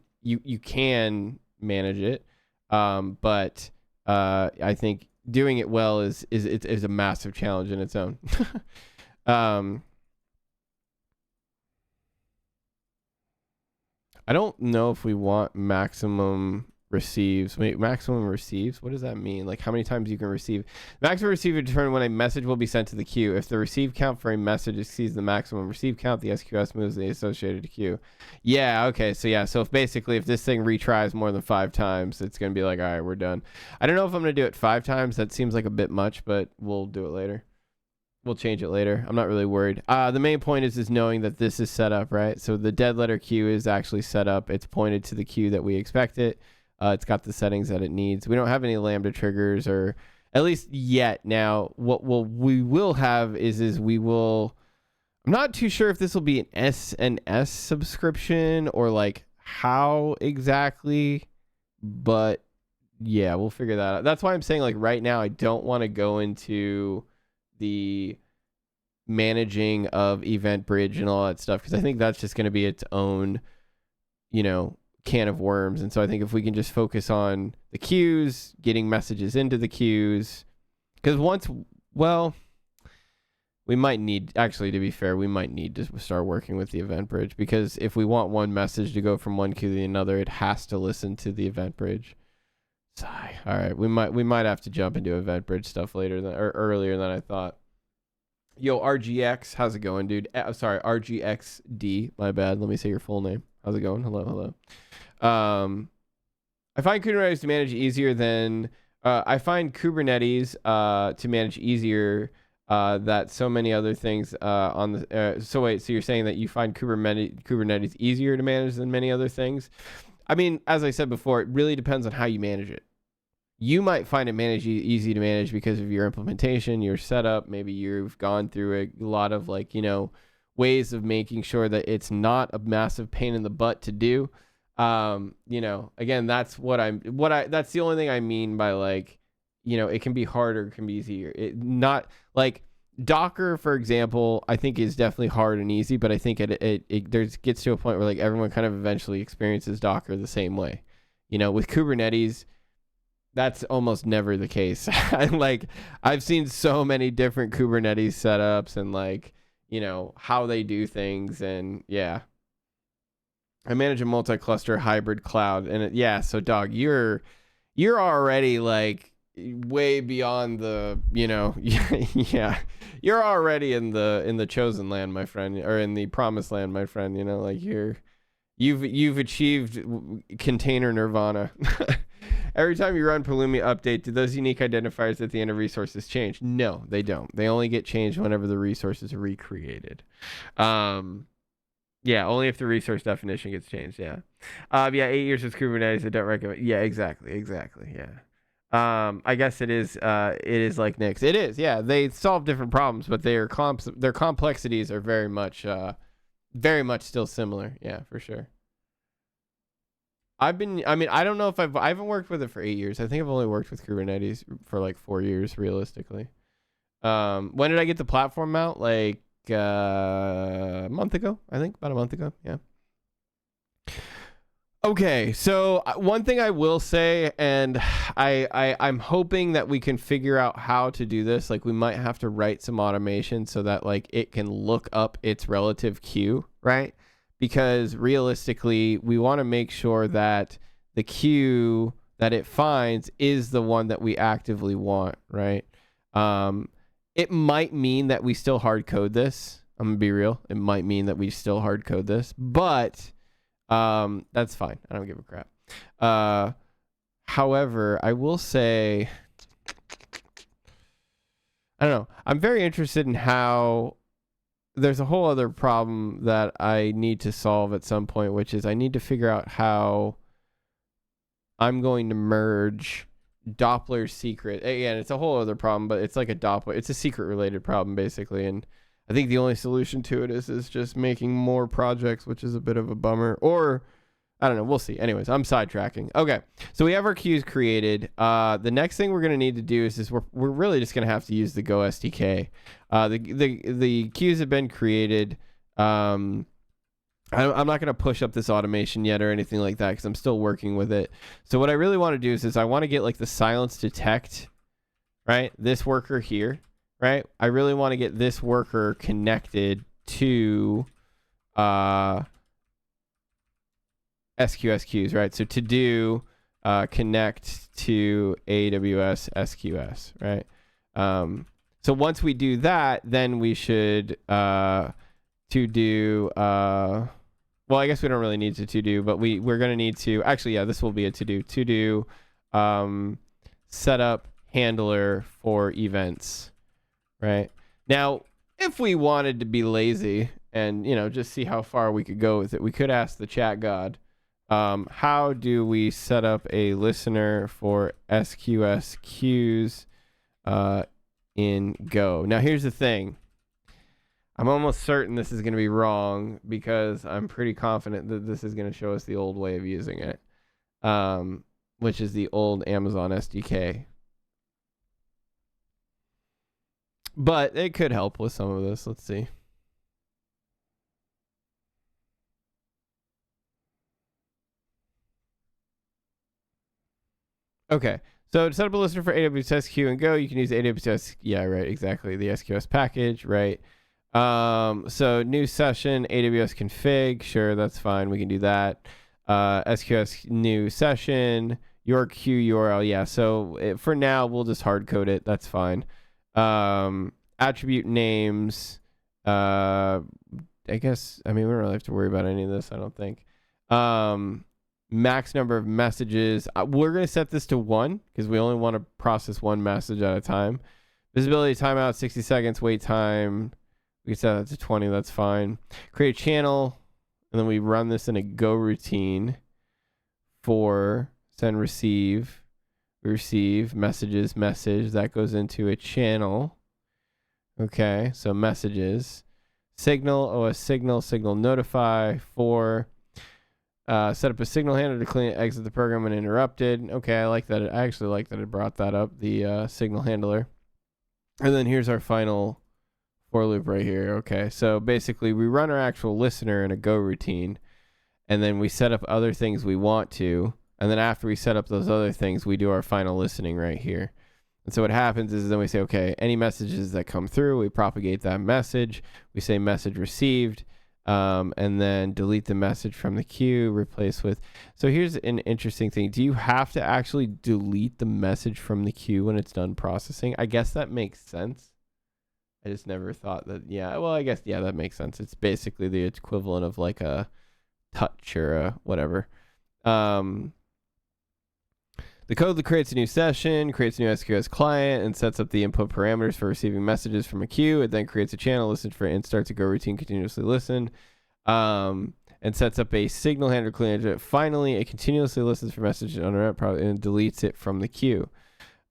manage it. But I think doing it well is a massive challenge in its own. I don't know if we want maximum receives. Wait, maximum receives? What does that mean? Like, how many times you can receive? Maximum receive will determine when a message will be sent to the queue. If the receive count for a message exceeds the maximum receive count, the SQS moves the associated queue. Yeah, okay. So if this thing retries more than 5 times, it's going to be like, all right, we're done. I don't know if I'm going to do it 5 times. That seems like a bit much, but we'll do it later. We'll change it later. I'm not really worried. The main point is knowing that this is set up, right? So the dead letter queue is actually set up. It's pointed to the queue that we expect it. It's got the settings that it needs. We don't have any Lambda triggers, or at least yet. Now, what we will have is we will. I'm not too sure if this will be an SNS subscription or like how exactly, but Yeah, we'll figure that out. That's why I'm saying, like, right now, I don't want to go into the managing of EventBridge and all that stuff, because I think that's just going to be its own, can of worms. And so I think if we can just focus on the queues, getting messages into the queues, because we might need, actually, to be fair, we might need to start working with the EventBridge, because if we want one message to go from one queue to another, it has to listen to the EventBridge. Sigh. All right, we might have to jump into EventBridge stuff earlier than I thought. Yo, RGX, how's it going, dude? Sorry, RGXD. My bad. Let me say your full name. How's it going? Hello. I find Kubernetes to manage easier than to manage easier that so many other things on the. So you're saying that you find Kubernetes easier to manage than many other things? I mean, as I said before, it really depends on how you manage it. You might find it easy to manage because of your implementation, your setup. Maybe you've gone through a lot of ways of making sure that it's not a massive pain in the butt to do. Again, that's that's the only thing I mean by it can be harder, it can be easier. It not like Docker, for example, I think is definitely hard and easy, but I think it gets to a point where everyone kind of eventually experiences Docker the same way. With Kubernetes, that's almost never the case. I've seen so many different Kubernetes setups and how they do things, and yeah. I manage a multi-cluster hybrid cloud, and so dog, you're already way beyond the yeah, you're already in the chosen land, my friend, or in the promised land, my friend. You've achieved container nirvana. Every time you run Pulumi update, do those unique identifiers at the end of resources change? No, they don't. They only get changed whenever the resource is recreated. Yeah, only if the resource definition gets changed. Yeah. 8 years with Kubernetes, I don't recommend. Yeah, exactly. Yeah. I guess it is like Nix. It is. Yeah, they solve different problems, but their complexities are very much still similar. Yeah, for sure. I don't know if I haven't worked with it for 8 years. I think I've only worked with Kubernetes for 4 years, realistically. When did I get the platform out? A month ago, I think, about a month ago. Yeah. Okay, so one thing I will say, and I'm hoping that we can figure out how to do this. We might have to write some automation so that it can look up its relative queue, right? Because realistically, we want to make sure that the queue that it finds is the one that we actively want, right? It might mean that we still hard code this. I'm gonna be real. It might mean that we still hard code this, but that's fine. I don't give a crap. However, I will say, I don't know. I'm very interested in how there's a whole other problem that I need to solve at some point, which is I need to figure out how I'm going to merge Doppler secret. Again, it's a whole other problem, but it's like a Doppler. It's a secret related problem, basically. And I think the only solution to it is just making more projects, which is a bit of a bummer. Or I don't know. We'll see. Anyways, I'm sidetracking. Okay, so we have our queues created. The next thing we're going to need to do is we're really just going to have to use the Go SDK. The queues have been created. I'm not going to push up this automation yet or anything like that because I'm still working with it. So what I really want to do is I want to get the silence detect, right? This worker here, right? I really want to get this worker connected to SQS queues, right? So to do connect to AWS SQS, right? So once we do that, then we should to do well, I guess we don't really need to do, but we're going to need to actually, yeah, this will be a to do setup handler for events, right? Now, if we wanted to be lazy and just see how far we could go with it, we could ask the chat god, how do we set up a listener for SQS queues in Go? Now, here's the thing. I'm almost certain this is going to be wrong because I'm pretty confident that this is going to show us the old way of using it. which is the old Amazon SDK. But it could help with some of this. Let's see. Okay. So to set up a listener for AWS SQ and Go, you can use AWS. Yeah, right. Exactly. The SQS package, right? So new session, AWS config. Sure, that's fine. We can do that. SQS new session, your queue URL. Yeah. So for now, we'll just hard code it. That's fine. Attribute names. I guess. I mean, we don't really have to worry about any of this. I don't think. Max number of messages. We're going to set this to 1 because we only want to process 1 message at a time. Visibility timeout 60 seconds. Wait time. We can set that to 20. That's fine. Create a channel. And then we run this in a Go routine for send, receive, messages, message. That goes into a channel. Okay. So messages. Signal, OS signal, signal notify. 4. Set up a signal handler to clean exit the program when interrupted. Okay, I like that. I actually like that it brought that up, the signal handler. And then here's our final for loop right here. Okay, so basically we run our actual listener in a Go routine, and then we set up other things we want to, and then after we set up those other things, we do our final listening right here. And so what happens is then we say, okay, any messages that come through, we propagate that message. We say message received. And then delete the message from the queue, replace with. So here's an interesting thing. Do you have to actually delete the message from the queue when it's done processing? I guess that makes sense. I just never thought that. Yeah, well, I guess, yeah, that makes sense. It's basically the equivalent of like a touch or a whatever. The code that creates a new session, creates a new SQS client, and sets up the input parameters for receiving messages from a queue. It then creates a channel, listens for, and starts a Go routine, continuously listen, and sets up a signal handler cleaner. Finally, it continuously listens for messages on the net and deletes it from the queue.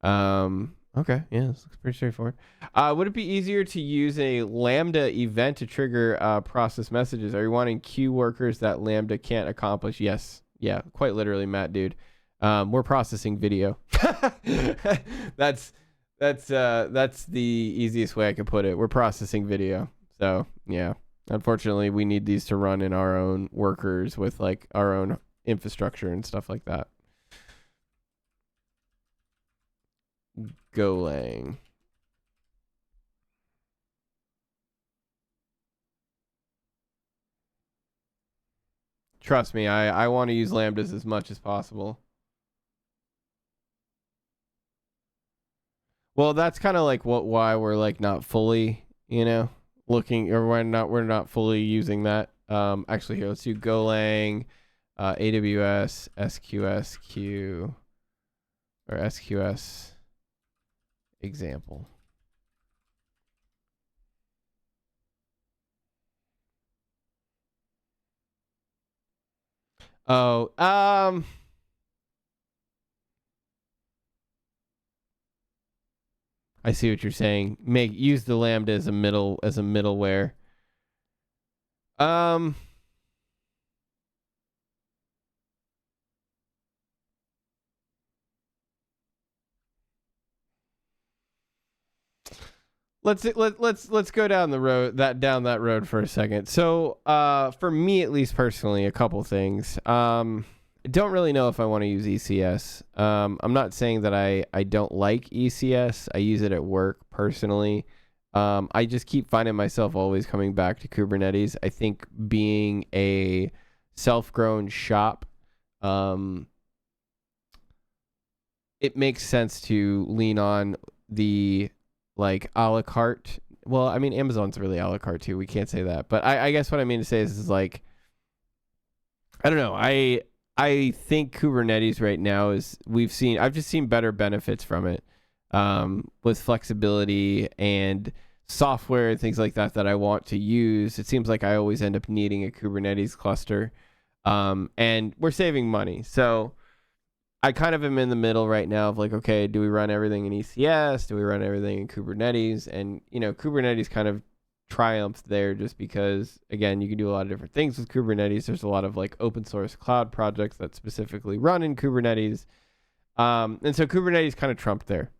Okay, yeah, this looks pretty straightforward. Would it be easier to use a Lambda event to trigger process messages? Are you wanting queue workers that Lambda can't accomplish? Yes. Yeah, quite literally, Matt, dude. We're processing video. That's the easiest way I could put it. We're processing video. So yeah, unfortunately, we need these to run in our own workers with like our own infrastructure and stuff like that. Golang. Trust me, I want to use Lambdas as much as possible. Well, that's kind of like why we're like not fully, looking, or we're not fully using that. Actually here, let's do Golang, AWS, SQSQ, or SQS example. Oh, I see what you're saying. Use the Lambda as a middleware. Let's go down that road for a second. So, for me at least personally, a couple things. Don't really know if I want to use ECS. I'm not saying that I don't like ECS. I use it at work personally. I just keep finding myself always coming back to Kubernetes. I think being a self-grown shop, it makes sense to lean on the like a la carte. Well, I mean, Amazon's really a la carte too. We can't say that. But I guess what I mean to say is like, I don't know. I think Kubernetes right now I've just seen better benefits from it, with flexibility and software and things like that I want to use. It seems like I always end up needing a Kubernetes cluster, and we're saving money. So I kind of am in the middle right now of like, okay, do we run everything in ECS? Do we run everything in Kubernetes? And, Kubernetes kind of triumphs there just because, again, you can do a lot of different things with Kubernetes. There's a lot of like open source cloud projects that specifically run in Kubernetes. And so Kubernetes kind of trumped there.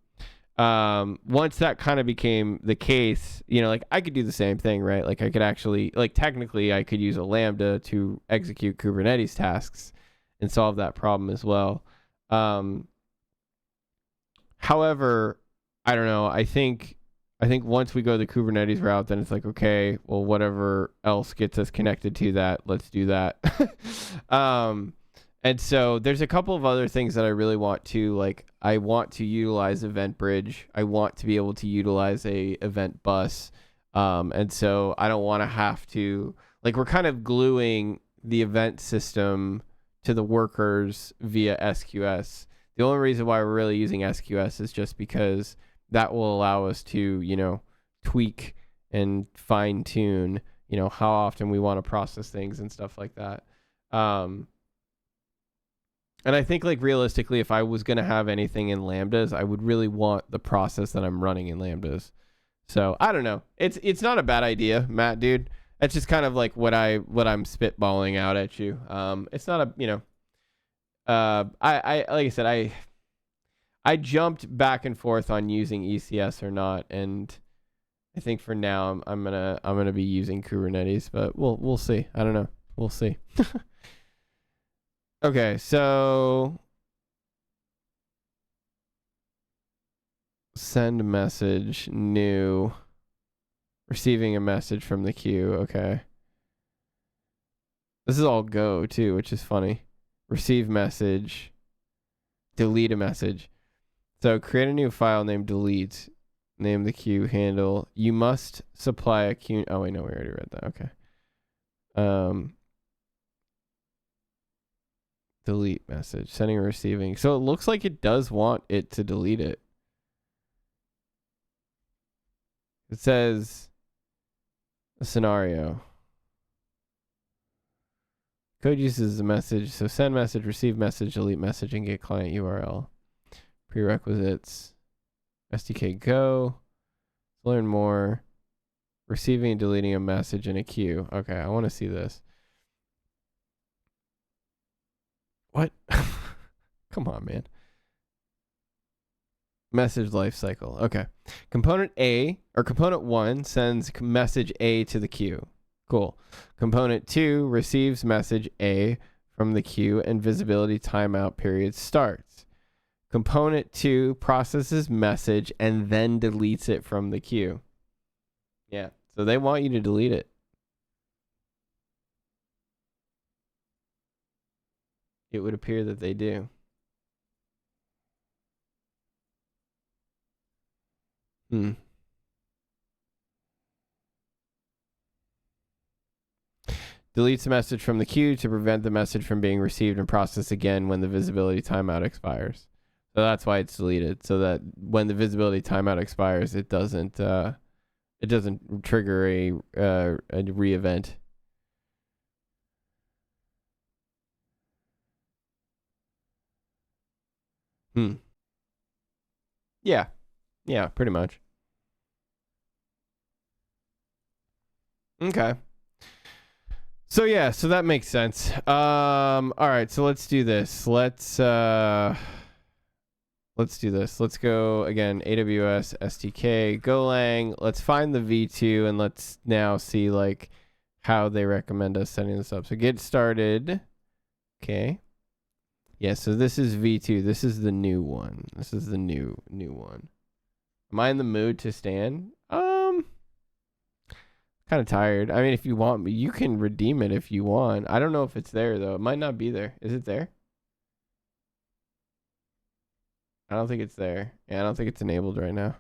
Once that kind of became the case, like I could do the same thing, right? Like I could actually, like technically I could use a Lambda to execute Kubernetes tasks and solve that problem as well. However, I don't know. I think once we go the Kubernetes route, then it's like, okay, well, whatever else gets us connected to that, let's do that. And so there's a couple of other things that I really want to, like, I want to utilize EventBridge. I want to be able to utilize a event bus. And so I don't want to have to, like, we're kind of gluing the event system to the workers via SQS. The only reason why we're really using SQS is just because that will allow us to, tweak and fine tune, how often we want to process things and stuff like that. And I think, like, realistically, if I was going to have anything in Lambdas, I would really want the process that I'm running in Lambdas. So I don't know. It's not a bad idea, Matt, dude. That's just kind of like what I'm spitballing out at you. It's not a, I like I said, I jumped back and forth on using ECS or not, and I think for now I'm gonna be using Kubernetes, but we'll see. I don't know. We'll see. Okay, so send message new, receiving a message from the queue. Okay, this is all Go too, which is funny. Receive message, delete a message. So create a new file named delete. Name the queue handle. You must supply a queue. Oh wait, no, we already read that. Okay. Delete message. Sending or receiving. So it looks like it does want it to delete it. It says a scenario. Code uses a message. So send message, receive message, delete message, and get client URL. Prerequisites. SDK Go. Learn more. Receiving and deleting a message in a queue. Okay, I want to see this. What? Come on, man. Message lifecycle. Okay. Component A, or component 1 sends message A to the queue. Cool. Component 2 receives message A from the queue and visibility timeout period starts. Component 2 processes message and then deletes it from the queue. Yeah. So they want you to delete it. It would appear that they do. Deletes a message from the queue to prevent the message from being received and processed again when the visibility timeout expires. So that's why it's deleted, so that when the visibility timeout expires, it doesn't trigger a re-event. Yeah. Yeah, pretty much. Okay. So yeah, so that makes sense. All right, so let's do this. Let's do this. Let's go again, AWS SDK, Golang. Let's find the V2 and let's now see like how they recommend us setting this up. So get started. Okay. Yeah, so this is V2. This is the new one. This is the new one. Am I in the mood to stand? Kind of tired. I mean, if you want, you can redeem it if you want. I don't know if it's there though. It might not be there. Is it there? I don't think it's there. Yeah, I don't think it's enabled right now.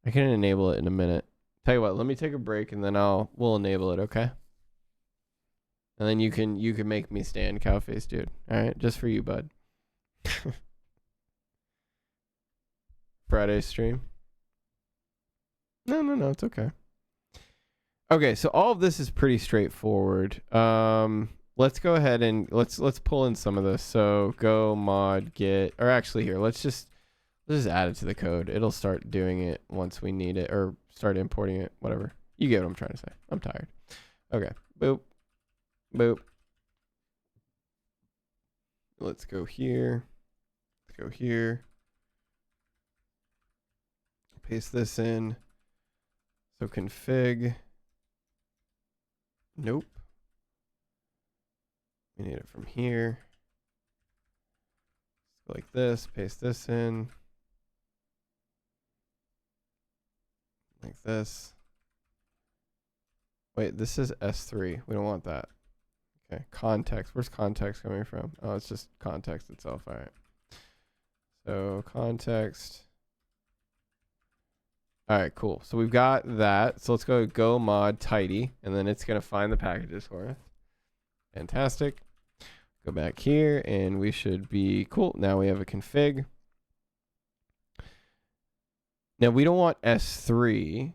I can enable it in a minute. Tell you what, let me take a break and then we'll enable it, okay? And then you can make me stand, Cowface dude. All right, just for you, bud. Friday stream. No, it's okay. Okay, so all of this is pretty straightforward. Let's go ahead and let's pull in some of this. So go mod git, or actually here, let's just add it to the code. It'll start doing it once we need it, or start importing it, whatever. You get what I'm trying to say. I'm tired. Okay, boop, boop. Let's go here. go here. Paste this in. So config. Nope. We need it from here. Go like this. Paste this in. Like this. Wait, this is S3. We don't want that. Okay, context. Where's context coming from? Oh, it's just context itself. All right. So context. All right, cool. So we've got that. So let's go mod tidy, and then it's going to find the packages for us. Fantastic. Go back here, and we should be cool. Now we have a config. Now we don't want S3.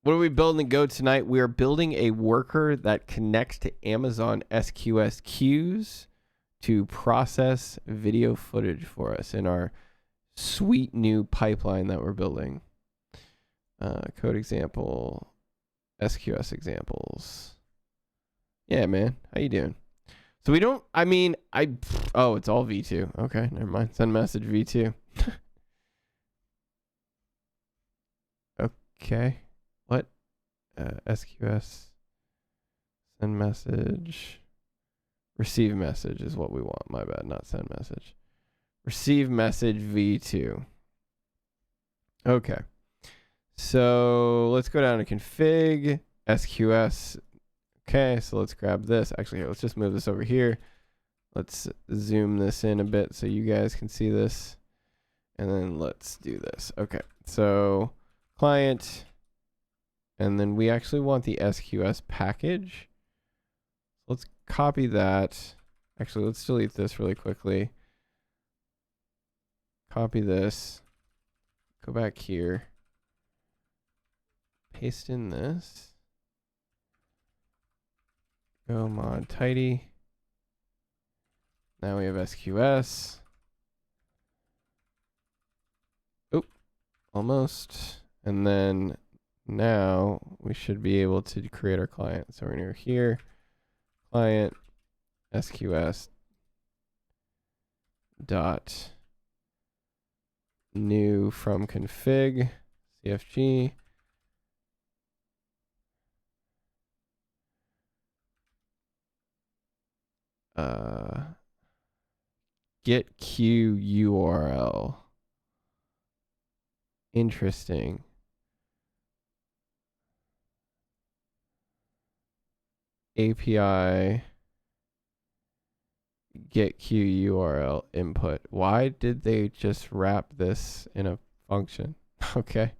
What are we building in Go tonight? We are building a worker that connects to Amazon SQS queues to process video footage for us in our sweet new pipeline that we're building. Code example, SQS examples. Yeah, man. How you doing? So we don't, oh, it's all V2. Okay, never mind. Send message V2. Okay. What? SQS. Send message. Receive message is what we want. My bad, not send message. Receive message V2. Okay. So let's go down to config, SQS. Okay, so let's grab this. Actually, here, let's just move this over here. Let's zoom this in a bit so you guys can see this. And then let's do this. Okay, so client. And then we actually want the SQS package. Let's copy that. Actually, let's delete this really quickly. Copy this. Go back here. Paste in this. Go mod tidy. Now we have SQS. Oop, almost. And then now we should be able to create our client. So we're near here. Client SQS dot new from config CFG. Get queue URL. Interesting. API get queue URL input. Why did they just wrap this in a function? Okay.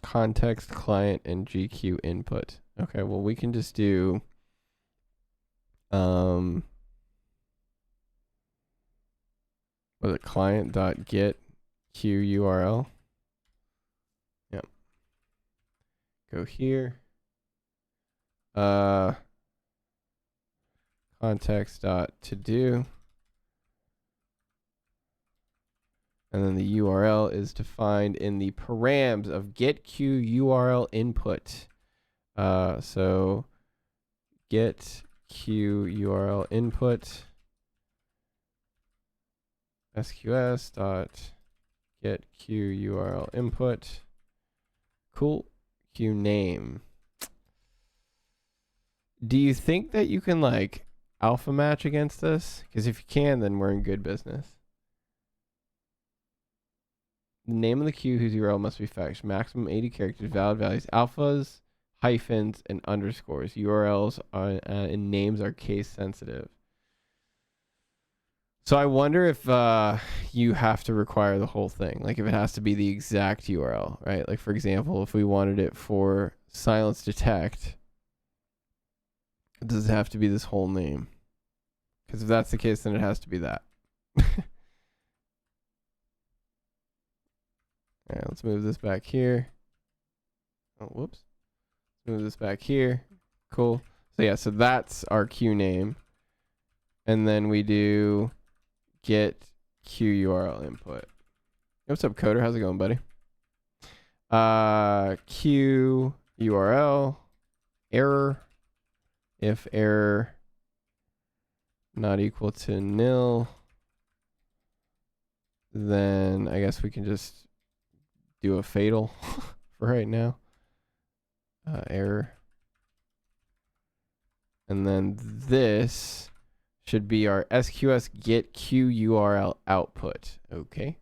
Context client and GQ input. Okay, well we can just do was it client dot get queue URL? Yep. Go here. Context dot to do. And then the URL is defined in the params of get queue URL input. So get queue URL input SQS dot get queue URL input. Cool. Queue name. Do you think that you can like alpha match against this? Because if you can, then we're in good business. The name of the queue whose URL must be fetched. Maximum 80 characters, valid values, alphas, hyphens, and underscores. URLs are, and names are case sensitive. So I wonder if you have to require the whole thing. Like if it has to be the exact URL, right? Like for example, if we wanted it for silence detect, does it have to be this whole name? Because if that's the case, then it has to be that. All right, let's move this back here. Oh, whoops. Move this back here. Cool. So yeah, so that's our queue name. And then we do get queue URL input. Hey, what's up, Coder? How's it going, buddy? Queue URL error. If error not equal to nil, then I guess we can just do a fatal for right now. Error. And then this should be our SQS get Q URL output. Okay.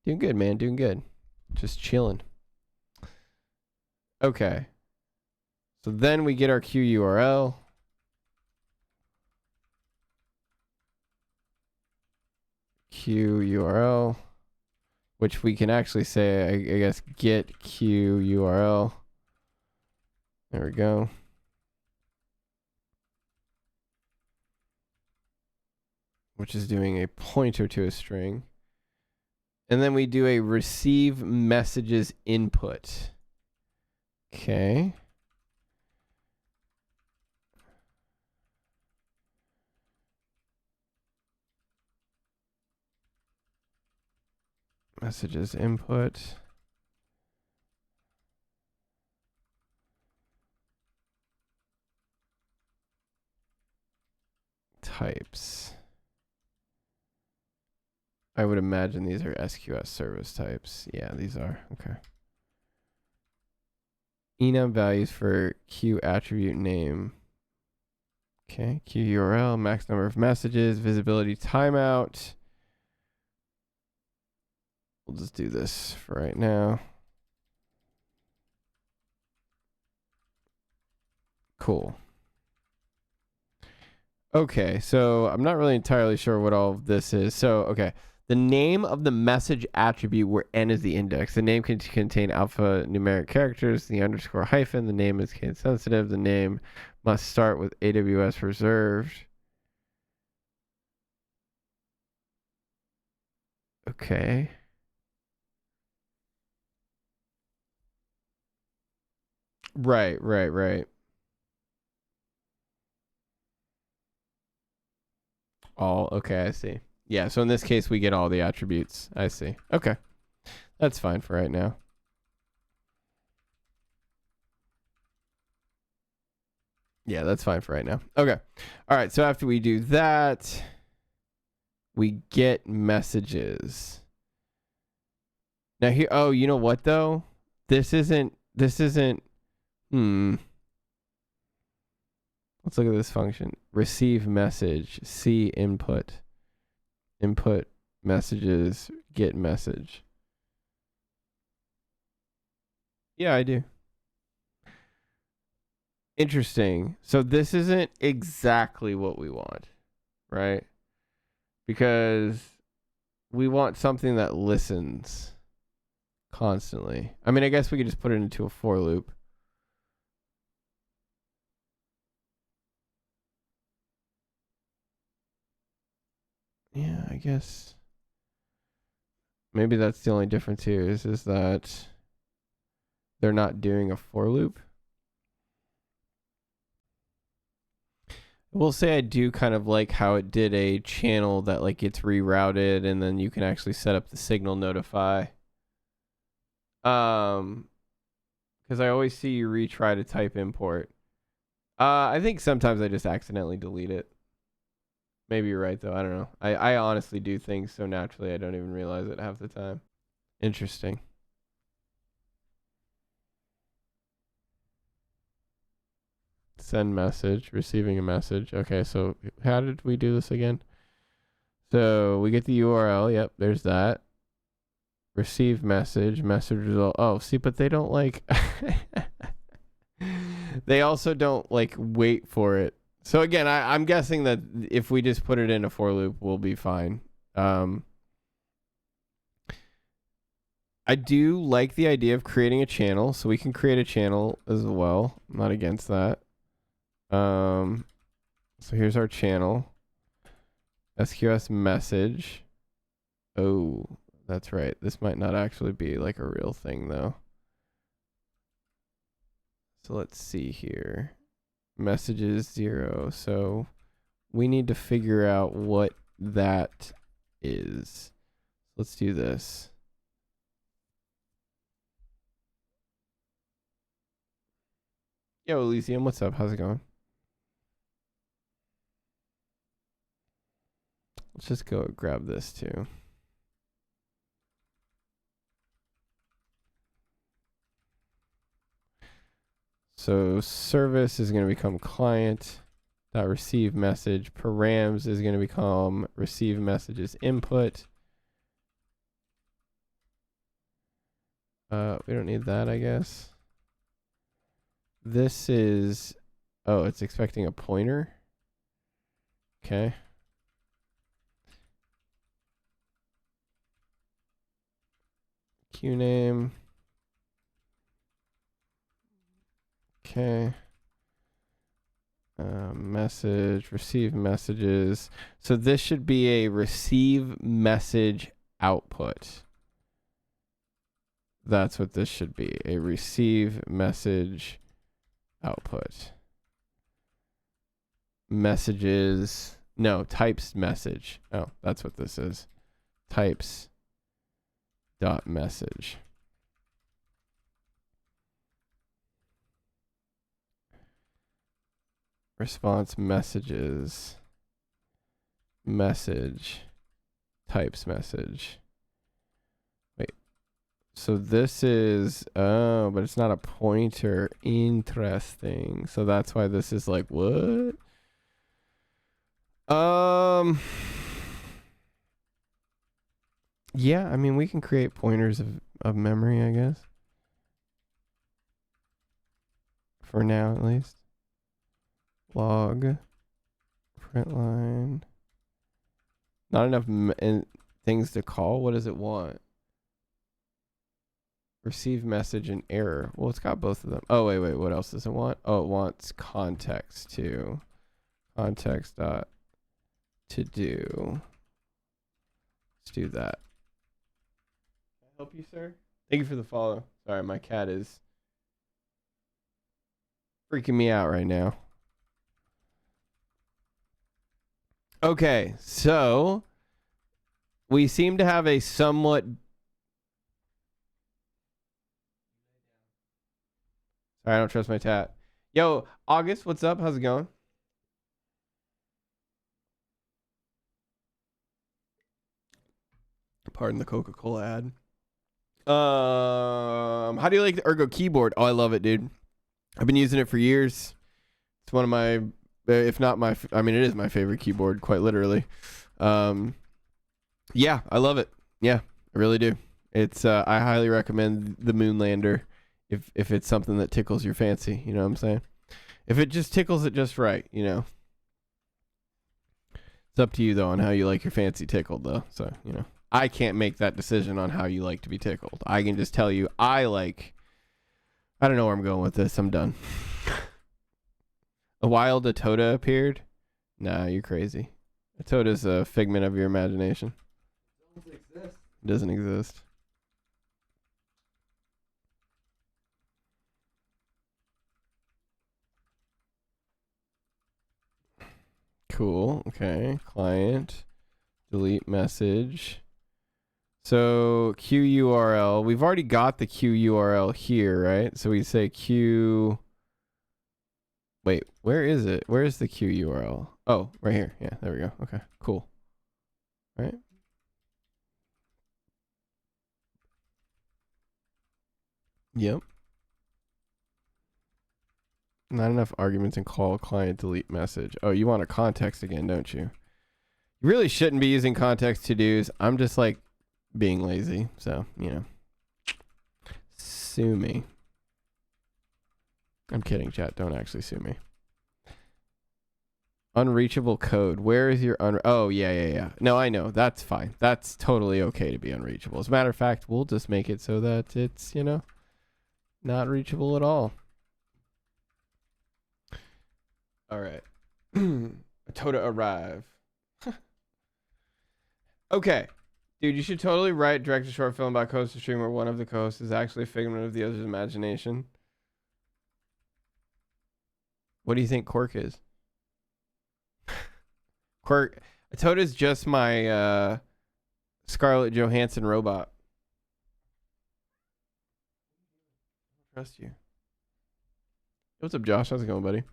Doing good, man. Doing good. Just chilling. Okay. So then we get our Q URL. Q URL, which we can actually say, I guess, get Q URL. There we go. Which is doing a pointer to a string. And then we do a receive messages input. Okay. Messages input. Types. I would imagine these are SQS service types. Yeah, these are. Okay. Enum values for Q attribute name. Okay. Q URL, max number of messages, visibility timeout. We'll just do this for right now. Cool. Okay, so I'm not really entirely sure what all of this is. So, okay. The name of the message attribute where n is the index. The name can contain alphanumeric characters. The underscore hyphen. The name is case sensitive. The name must start with AWS reserved. Okay. Right. All. Okay, I see. Yeah, so in this case, we get all the attributes. I see. Okay. That's fine for right now. Yeah, that's fine for right now. Okay. All right, so after we do that, we get messages. Now here, oh, you know what though? This isn't, let's look at this function. Receive message, see input. Input messages, get message. Yeah, I do. Interesting. So this isn't exactly what we want, right? Because we want something that listens constantly. I mean, I guess we could just put it into a for loop. Yeah, I guess maybe that's the only difference here is that they're not doing a for loop. We'll say I do kind of like how it did a channel that like gets rerouted and then you can actually set up the signal notify. Because I always see you retry to type import. I think sometimes I just accidentally delete it. Maybe you're right though. I don't know. I honestly do things so naturally I don't even realize it half the time. Interesting. Send message, receiving a message. Okay, so how did we do this again? So we get the URL. Yep, there's that. Receive message, message result. Oh, see, but they don't like. They also don't like wait for it. So again, I'm guessing that if we just put it in a for loop, we'll be fine. I do like the idea of creating a channel, so we can create a channel as well. I'm not against that. So here's our channel. SQS message. Oh, that's right. This might not actually be like a real thing though. So let's see here. Messages 0. So we need to figure out what that is. Let's do this. Yo, Elysium, what's up? How's it going? Let's just go grab this too. So service is going to become client dot receive message. Params is going to become receive messages input. We don't need that, I guess. This is, oh, it's expecting a pointer. Okay. Queue name. Okay. Message, receive messages. So this should be a receive message output. That's what this should be, a receive message output. Messages, no, types message. Oh, that's what this is. Types dot message. Response messages. Message. Types message. Wait. So this is, oh, but it's not a pointer. Interesting. So that's why this is like, what? Yeah, I mean, we can create pointers of memory, I guess. For now, at least. Log. Print line. Not enough things to call. What does it want? Receive message and error. Well, it's got both of them. Oh, wait. What else does it want? Oh, it wants context too. Context dot to do. Let's do that. Can I help you, sir? Thank you for the follow. Sorry, my cat is freaking me out right now. Okay, so we seem to have a somewhat... Sorry, I don't trust my tat. Yo, August, what's up? How's it going? Pardon the Coca-Cola ad. How do you like the Ergo keyboard? Oh, I love it, dude. I've been using it for years. It's one of my, if not my, I mean, it is my favorite keyboard, quite literally. Yeah, I love it. Yeah, I really do. It's, I highly recommend the Moonlander if it's something that tickles your fancy, you know what I'm saying? If it just tickles it just right, you know. It's up to you, though, on how you like your fancy tickled, though. So, you know, I can't make that decision on how you like to be tickled. I can just tell you I don't know where I'm going with this. I'm done. A wild Atoda appeared? Nah, you're crazy. Atoda's a figment of your imagination. It doesn't exist. Cool. Okay. Client. Delete message. So QURL. We've already got the QURL here, right? So we say Q. Wait, where is it? Where is the QURL? Oh, right here. Yeah, there we go. Okay, cool. All right. Yep. Not enough arguments in call client delete message. Oh, you want a context again, don't you? You really shouldn't be using context to-dos. I'm just like being lazy. So, you know. Sue me. I'm kidding, chat. Don't actually sue me. Unreachable code. Where is your oh, yeah. No, I know. That's fine. That's totally okay to be unreachable. As a matter of fact, we'll just make it so that it's, you know, not reachable at all. All right. Toda arrive. Okay. Dude, you should totally write, direct a short film about coast to stream where one of the coasts is actually a figment of the other's imagination. What do you think Quirk is? Quirk. Toda's just my Scarlett Johansson robot. I trust you. What's up, Josh? How's it going, buddy?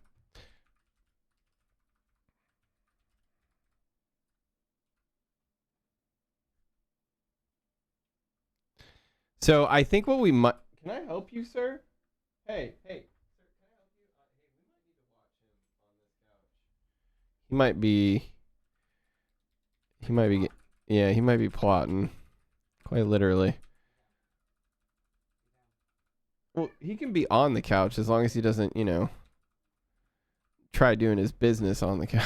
So I think what we might. Can I help you, sir? Hey. Sir, can I help you? Hey, we might need to watch him on this couch. He might be. Yeah, he might be plotting. Quite literally. Well, he can be on the couch as long as he doesn't, try doing his business on the couch.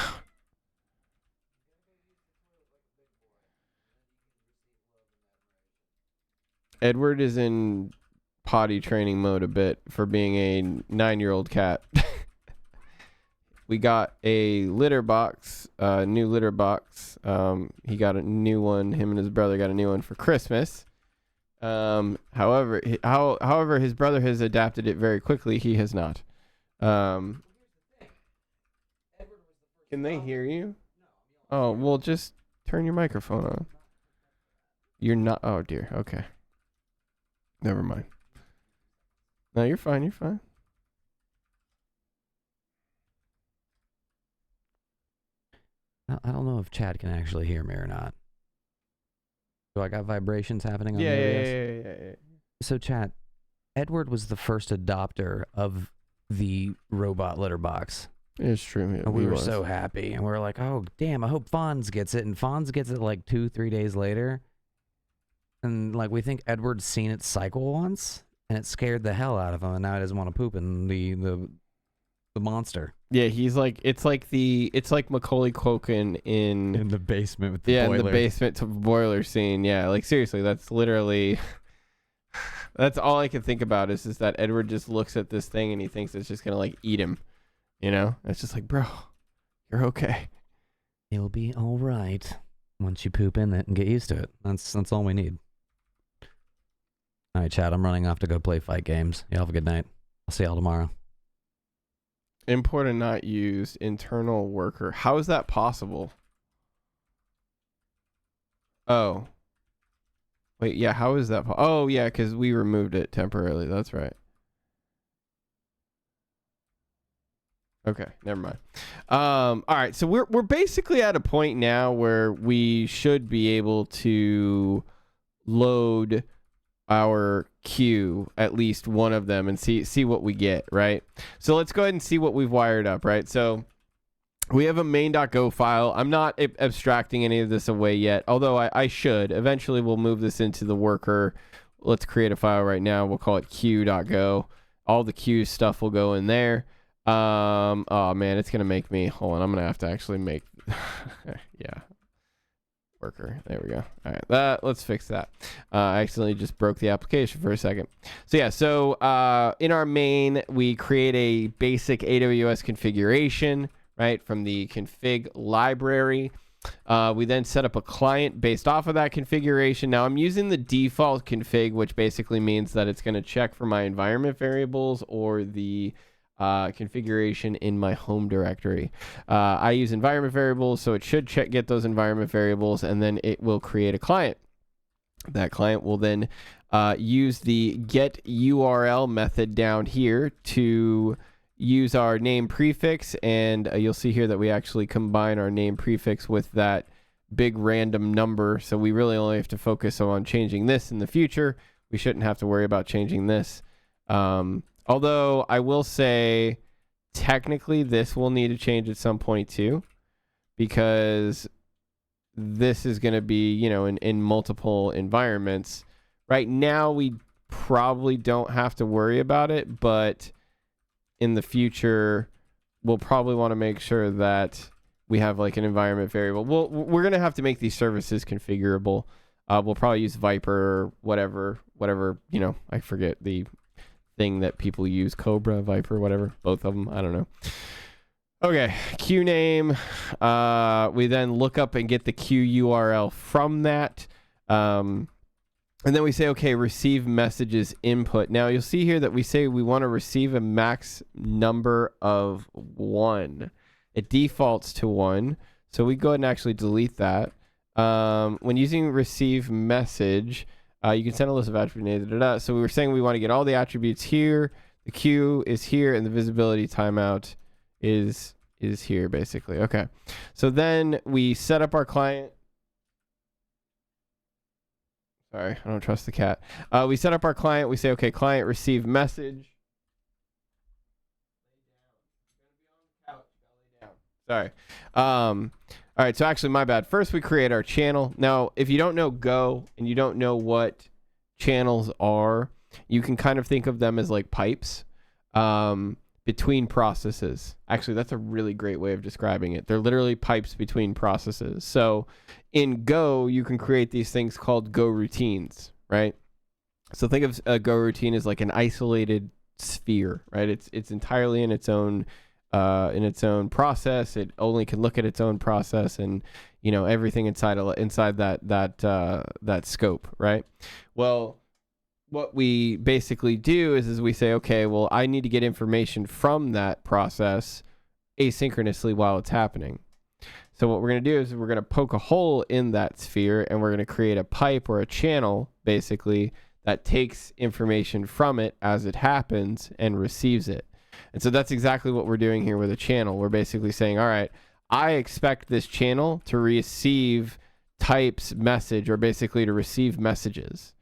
Edward is in potty training mode a bit for being a 9-year-old cat. We got a litter box, new litter box. He got a new one. Him and his brother got a new one for Christmas. However, his brother has adapted it very quickly. He has not. Can they hear you? Oh, well, just turn your microphone on. You're not. Oh, dear. Okay. Never mind. No, you're fine. You're fine. I don't know if Chad can actually hear me or not. So I got vibrations happening on the AWS? Yeah. So Chad, Edward was the first adopter of the robot litter box. It's true. Yeah, and we were so happy. And we were like, oh, damn, I hope Fonz gets it. And Fonz gets it like 2-3 days later. And like we think Edward's seen it cycle once. And it scared the hell out of him. And now he doesn't want to poop in the monster. Yeah, he's like, it's like Macaulay Culkin in the basement with the boiler. in the basement to boiler scene. Yeah, like seriously, that's literally, that's all I can think about is that Edward just looks at this thing and he thinks it's just gonna like eat him. It's just like, bro, you're okay. It'll be all right once you poop in it and get used to it. That's all we need. All right, Chad, I'm running off to go play fight games. Y'all have a good night. I'll see y'all tomorrow. Import and not used internal worker. How is that possible? Oh. Wait, yeah, how is that? Oh, yeah, because we removed it temporarily. That's right. Okay, never mind. All right, so we're basically at a point now where we should be able to load our queue, at least one of them, and see what we get, right? So let's go ahead and see what we've wired up, right? So we have a main.go file. I'm not abstracting any of this away yet, although I should. Eventually we'll move this into the worker. Let's create a file right now. We'll call it queue.go. All the queue stuff will go in there. Oh man, it's gonna make me, hold on, I'm gonna have to actually make yeah, worker, there we go. All right, let's fix that. I accidentally just broke the application for a second. So yeah, in our main we create a basic AWS configuration, right, from the config library. We then set up a client based off of that configuration. Now I'm using the default config, which basically means that it's going to check for my environment variables or the configuration in my home directory. I use environment variables, so it should get those environment variables, and then it will create a client. That client will then use the get URL method down here to use our name prefix, and you'll see here that we actually combine our name prefix with that big random number, so we really only have to focus on changing this in the future. We shouldn't have to worry about changing this. Although I will say, technically, this will need to change at some point too, because this is going to be, in multiple environments. Right now, we probably don't have to worry about it, but in the future, we'll probably want to make sure that we have like an environment variable. We're going to have to make these services configurable. We'll probably use Viper or whatever, I forget the thing that people use, Cobra, Viper, whatever, both of them, I don't know. Okay, queue name. We then look up and get the queue URL from that. And then we say, okay, receive messages input. Now you'll see here that we say we want to receive a max number of 1. It defaults to 1. So we go ahead and actually delete that. When using receive message, you can send a list of attributes. So we were saying we want to get all the attributes here. The queue is here, and the visibility timeout is here, basically. Okay. So then we set up our client. Sorry, I don't trust the cat. We set up our client. We say, okay, client receive message. Sorry. All right, so actually, my bad. First, we create our channel. Now, if you don't know Go and you don't know what channels are, you can kind of think of them as like pipes between processes. Actually, that's a really great way of describing it. They're literally pipes between processes. So in Go, you can create these things called Go routines, right? So think of a Go routine as like an isolated sphere, right? It's entirely in its own process. It only can look at its own process, and you know everything inside that scope, right? Well, what we basically do is we say, okay, well, I need to get information from that process asynchronously while it's happening. So what we're going to do is we're going to poke a hole in that sphere, and we're going to create a pipe or a channel, basically, that takes information from it as it happens and receives it. And so that's exactly what we're doing here with a channel. We're basically saying, all right, I expect this channel to receive types message, or basically to receive messages,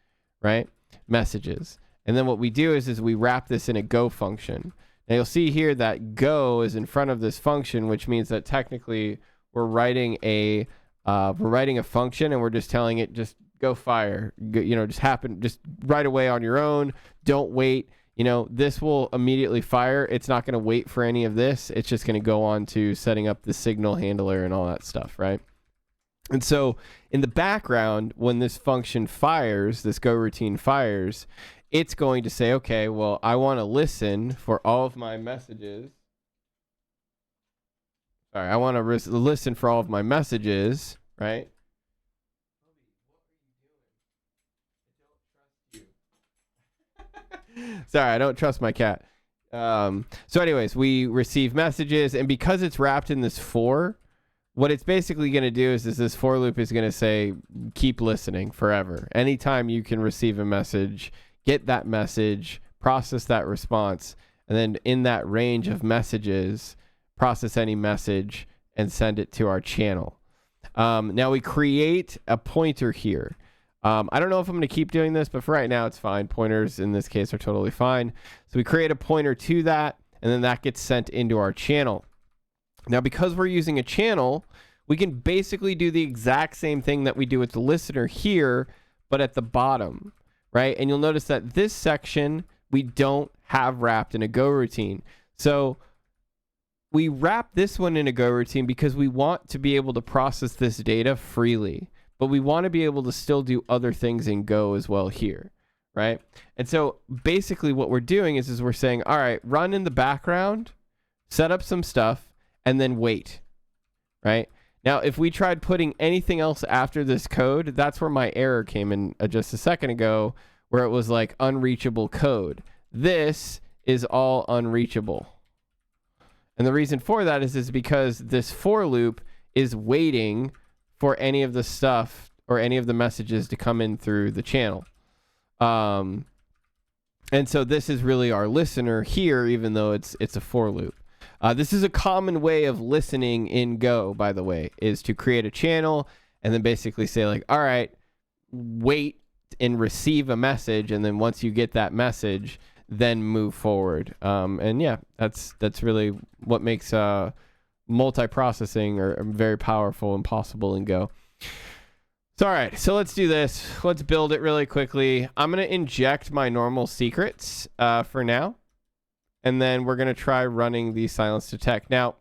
right? Messages. And then what we do is we wrap this in a Go function. Now you'll see here that Go is in front of this function, which means that technically we're writing a function, and we're just telling it, just go fire, just right away on your own. Don't wait. You know, this will immediately fire. It's not going to wait for any of this. It's just going to go on to setting up the signal handler and all that stuff, right? And so in the background, when this function fires, this Go routine fires, it's going to say, okay, well, I want to listen for all of my messages. Sorry, I want to listen for all of my messages, right? Sorry, I don't trust my cat. So anyways, we receive messages, and because it's wrapped in this for, what it's basically going to do is this for loop is going to say, keep listening forever. Anytime you can receive a message, get that message, process that response, and then in that range of messages, process any message and send it to our channel. Now we create a pointer here. I don't know if I'm going to keep doing this, but for right now, it's fine. Pointers in this case are totally fine. So we create a pointer to that, and then that gets sent into our channel. Now, because we're using a channel, we can basically do the exact same thing that we do with the listener here, but at the bottom, right? And you'll notice that this section, we don't have wrapped in a Go routine. So we wrap this one in a Go routine because we want to be able to process this data freely. But we want to be able to still do other things in Go as well here, right? And so basically what we're doing is we're saying, all right, run in the background, set up some stuff, and then wait, right? Now, if we tried putting anything else after this code, that's where my error came in just a second ago, where it was like unreachable code. This is all unreachable. And the reason for that is because this for loop is waiting for any of the stuff or any of the messages to come in through the channel. And so this is really our listener here, even though it's a for loop. This is a common way of listening in Go, by the way, is to create a channel and then basically say like, all right, wait and receive a message. And then once you get that message, then move forward. And yeah, that's really what makes multiprocessing or very powerful and possible in Go. So, all right, so let's do this. Let's build it really quickly. I'm going to inject my normal secrets for now, and then we're going to try running the silence detect. Now,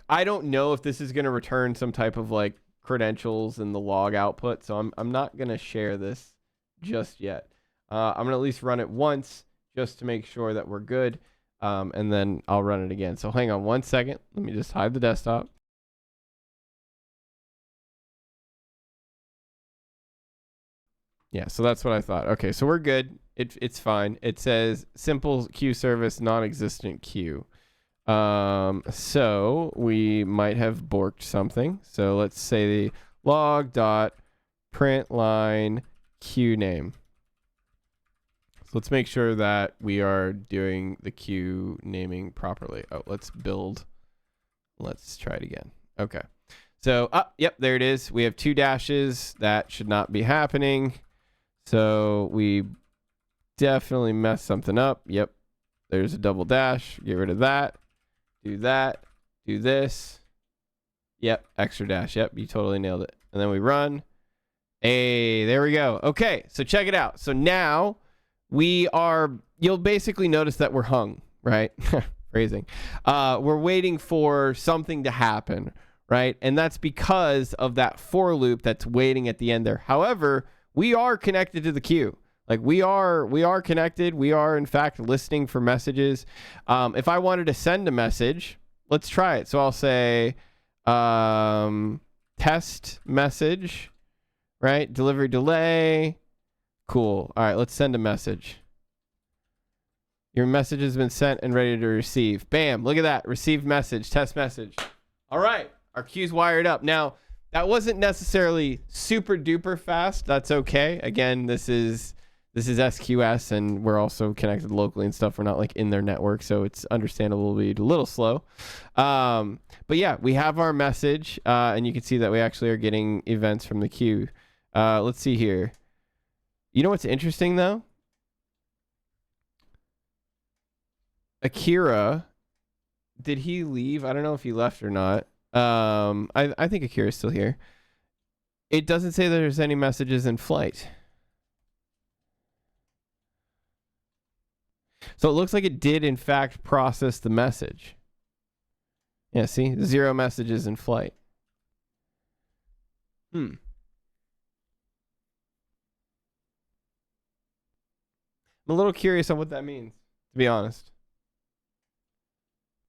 I don't know if this is going to return some type of like credentials in the log output, so I'm not going to share this just yet. I'm going to at least run it once just to make sure that we're good. And then I'll run it again. So hang on 1 second. Let me just hide the desktop. Yeah, so that's what I thought. Okay, so we're good. It's fine. It says simple queue service, non-existent queue. So we might have borked something. So let's say the log dot print line queue name. Let's make sure that we are doing the queue naming properly. Oh, let's build. Let's try it again. Okay. So, yep, there it is. We have 2 dashes. That should not be happening. So we definitely messed something up. Yep. There's a double dash. Get rid of that. Do that. Do this. Yep. Extra dash. Yep. You totally nailed it. And then we run. Hey, there we go. Okay. So check it out. So now you'll basically notice that we're hung, right? Phrasing. We're waiting for something to happen, right? And that's because of that for loop that's waiting at the end there. However, we are connected to the queue. Like we are connected. We are in fact listening for messages. If I wanted to send a message, let's try it. So I'll say test message, right? Delivery delay. Cool. All right, let's send a message. Your message has been sent and ready to receive. Bam, look at that. Received message, test message. All right, our queue's wired up. Now, that wasn't necessarily super duper fast. That's okay. Again, this is SQS, and we're also connected locally and stuff. We're not like in their network, so it's understandable to be a little slow. But yeah, we have our message, and you can see that we actually are getting events from the queue. Let's see here. You know what's interesting though? Akira, did he leave? I don't know if he left or not. I think Akira's still here. It doesn't say that there's any messages in flight. So it looks like it did in fact process the message. Yeah, see? 0 messages in flight. I'm a little curious on what that means, to be honest.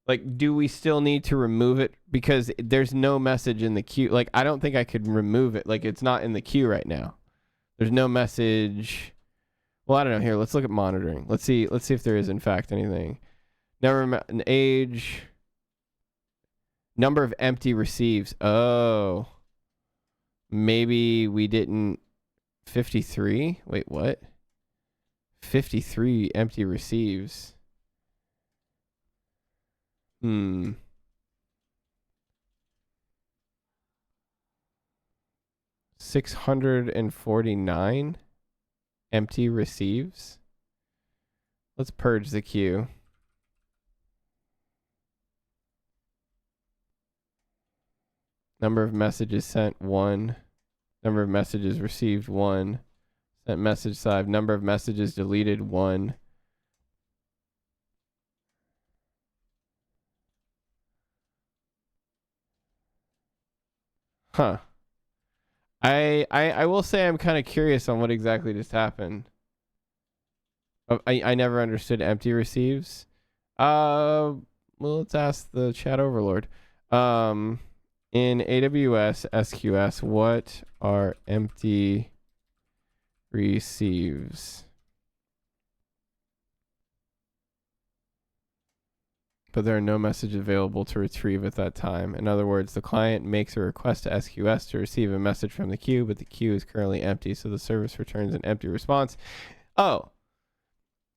Like, do we still need to remove it? Because there's no message in the queue. Like, I don't think I could remove it. Like, it's not in the queue right now. There's no message. Well, I don't know. Here, let's look at monitoring. Let's see if there is, in fact, anything. An age. Number of empty receives. Oh. Maybe we didn't. 53? Wait, what? 53 empty receives. 649 empty receives. Let's purge the queue. Number of messages sent 1. Number of messages received 1. Sent message saved. Number of messages deleted 1. Huh. I will say I'm kind of curious on what exactly just happened. I never understood empty receives. Well, let's ask the chat overlord. In AWS SQS, what are empty receives? But there are no messages available to retrieve at that time. In other words, the client makes a request to SQS to receive a message from the queue, but the queue is currently empty, so the service returns an empty response. Oh.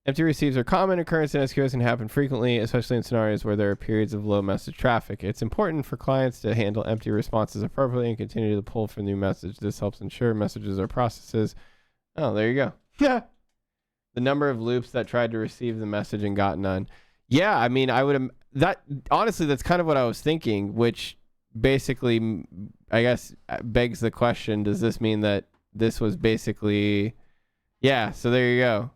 Empty receives are common occurrence in SQS and happen frequently, especially in scenarios where there are periods of low message traffic. It's important for clients to handle empty responses appropriately and continue to pull for new message. This helps ensure messages are processes. Oh, there you go. Yeah. The number of loops that tried to receive the message and got none. Yeah, I mean, honestly, that's kind of what I was thinking, which basically, I guess, begs the question, does this mean that this was basically, yeah, so there you go.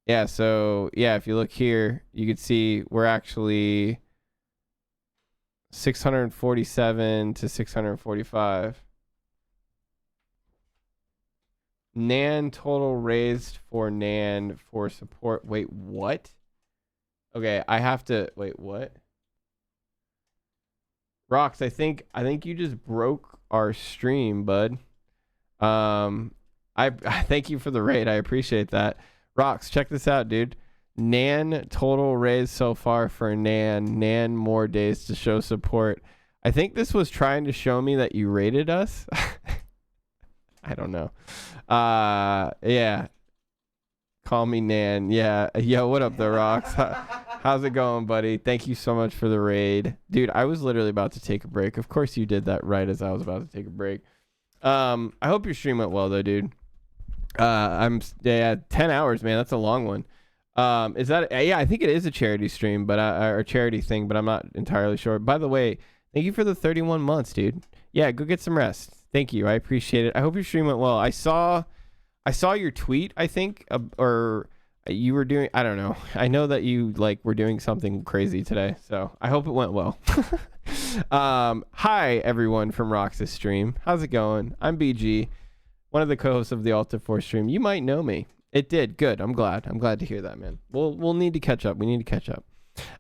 Yeah, so, yeah, if you look here, you can see we're actually 647 to 645. NAN total raised for NAN for support. Wait, what? Okay, I have to wait, what? Rox, I think you just broke our stream, bud. I thank you for the raid. I appreciate that. Rox, check this out, dude. NAN total raised so far for NAN more days to show support. I think this was trying to show me that you rated us. I don't know. Yeah. Call me Nan. Yeah. Yo, what up, The Rocks? How's it going, buddy? Thank you so much for the raid. Dude, I was literally about to take a break. Of course you did that right as I was about to take a break. I hope your stream went well though, dude. 10 hours, man. That's a long one. Is that yeah, I think it is a charity stream, but or charity thing, but I'm not entirely sure. By the way, thank you for the 31 months, dude. Yeah, go get some rest. Thank you. I appreciate it. I hope your stream went well. I saw your tweet, I think, or you were doing, I don't know. I know that you like were doing something crazy today, so I hope it went well. Hi everyone from Rox's stream. How's it going? I'm BG, one of the co-hosts of the Alta 4 stream. You might know me. It did. Good. I'm glad to hear that, man. We'll need to catch up. We need to catch up.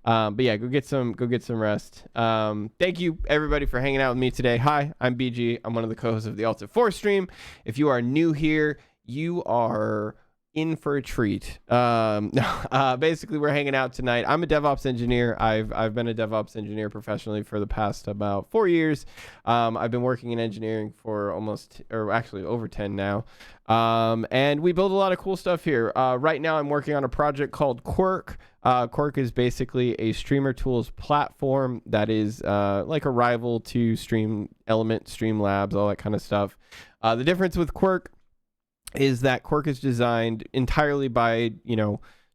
But yeah, go get some rest. Thank you everybody for hanging out with me today. Hi, I'm BG. I'm one of the co-hosts of the Alta 4 stream. If you are new here, you are in for a treat. Basically we're hanging out tonight. I'm a DevOps engineer. I've been a DevOps engineer professionally for the past about 4 years. I've been working in engineering for actually over 10 now. And we build a lot of cool stuff here. Right now I'm working on a project called Quirk. Quirk is basically a streamer tools platform that is like a rival to Stream Element, Streamlabs, all that kind of stuff. The difference with Quirk is that Quirk is designed entirely by,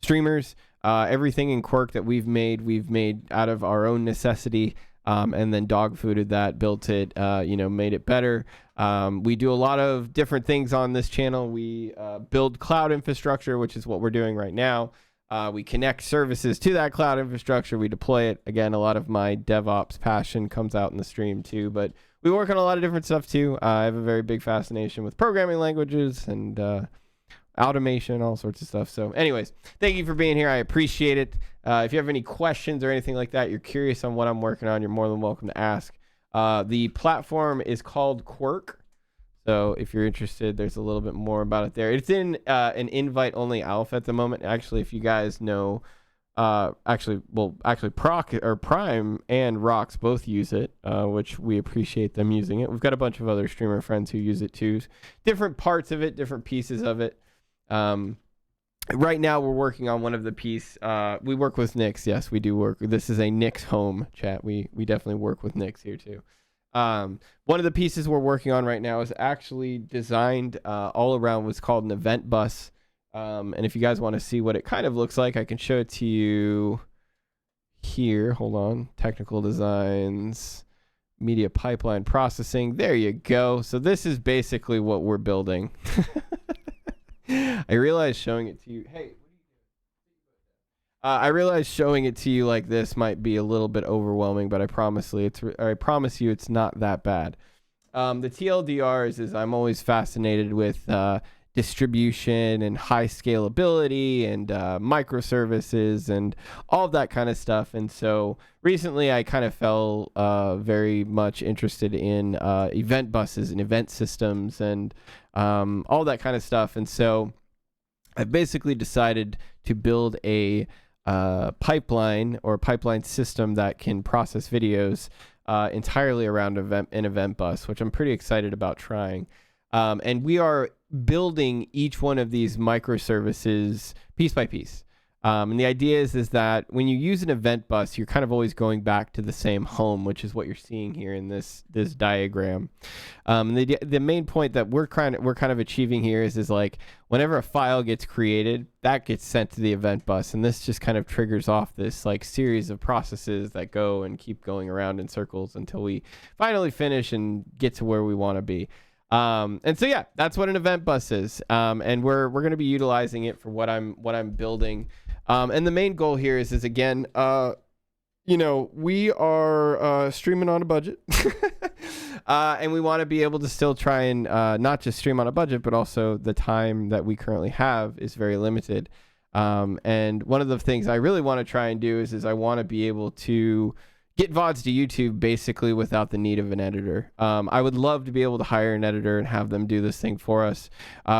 streamers. Everything in Quirk that we've made out of our own necessity, and then dog fooded that, built it, made it better. We do a lot of different things on this channel. We build cloud infrastructure, which is what we're doing right now. We connect services to that cloud infrastructure. We deploy it. Again, a lot of my DevOps passion comes out in the stream too, but we work on a lot of different stuff too. I have a very big fascination with programming languages and automation, all sorts of stuff. So anyways, thank you for being here. I appreciate it. If you have any questions or anything like that, you're curious on what I'm working on, you're more than welcome to ask. The platform is called Quirk. So if you're interested, there's a little bit more about it there. It's in an invite-only alpha at the moment. Actually, if you guys know, Proc or Prime and Rox both use it, which we appreciate them using it. We've got a bunch of other streamer friends who use it too. Different parts of it, different pieces of it. Right now, we're working on one of the piece. We work with Nix. Yes, we do work. This is a Nix home chat. We definitely work with Nix here too. One of the pieces we're working on right now is actually designed all around what's called an event bus. And if you guys want to see what it kind of looks like, I can show it to you here. Hold on. Technical designs, media pipeline processing. There you go. So this is basically what we're building. I realize showing it to you. Hey. I realize showing it to you like this might be a little bit overwhelming, but I promise you it's not that bad. The TLDRs is I'm always fascinated with distribution and high scalability and microservices and all of that kind of stuff. And so recently I kind of fell very much interested in event buses and event systems and all that kind of stuff. And so I've basically decided to build a pipeline or pipeline system that can process videos entirely around an event bus, which I'm pretty excited about trying. And we are building each one of these microservices piece by piece. And the idea is that when you use an event bus, you're kind of always going back to the same home, which is what you're seeing here in this diagram. The main point that we're kind of achieving here is like whenever a file gets created, that gets sent to the event bus, and this just kind of triggers off this like series of processes that go and keep going around in circles until we finally finish and get to where we want to be. And so yeah, that's what an event bus is. And we're going to be utilizing it for what I'm building. And the main goal here is again, we are streaming on a budget, and we want to be able to still try and not just stream on a budget, but also the time that we currently have is very limited. And one of the things I really want to try and do is I want to be able to get VODs to YouTube basically without the need of an editor. I would love to be able to hire an editor and have them do this thing for us.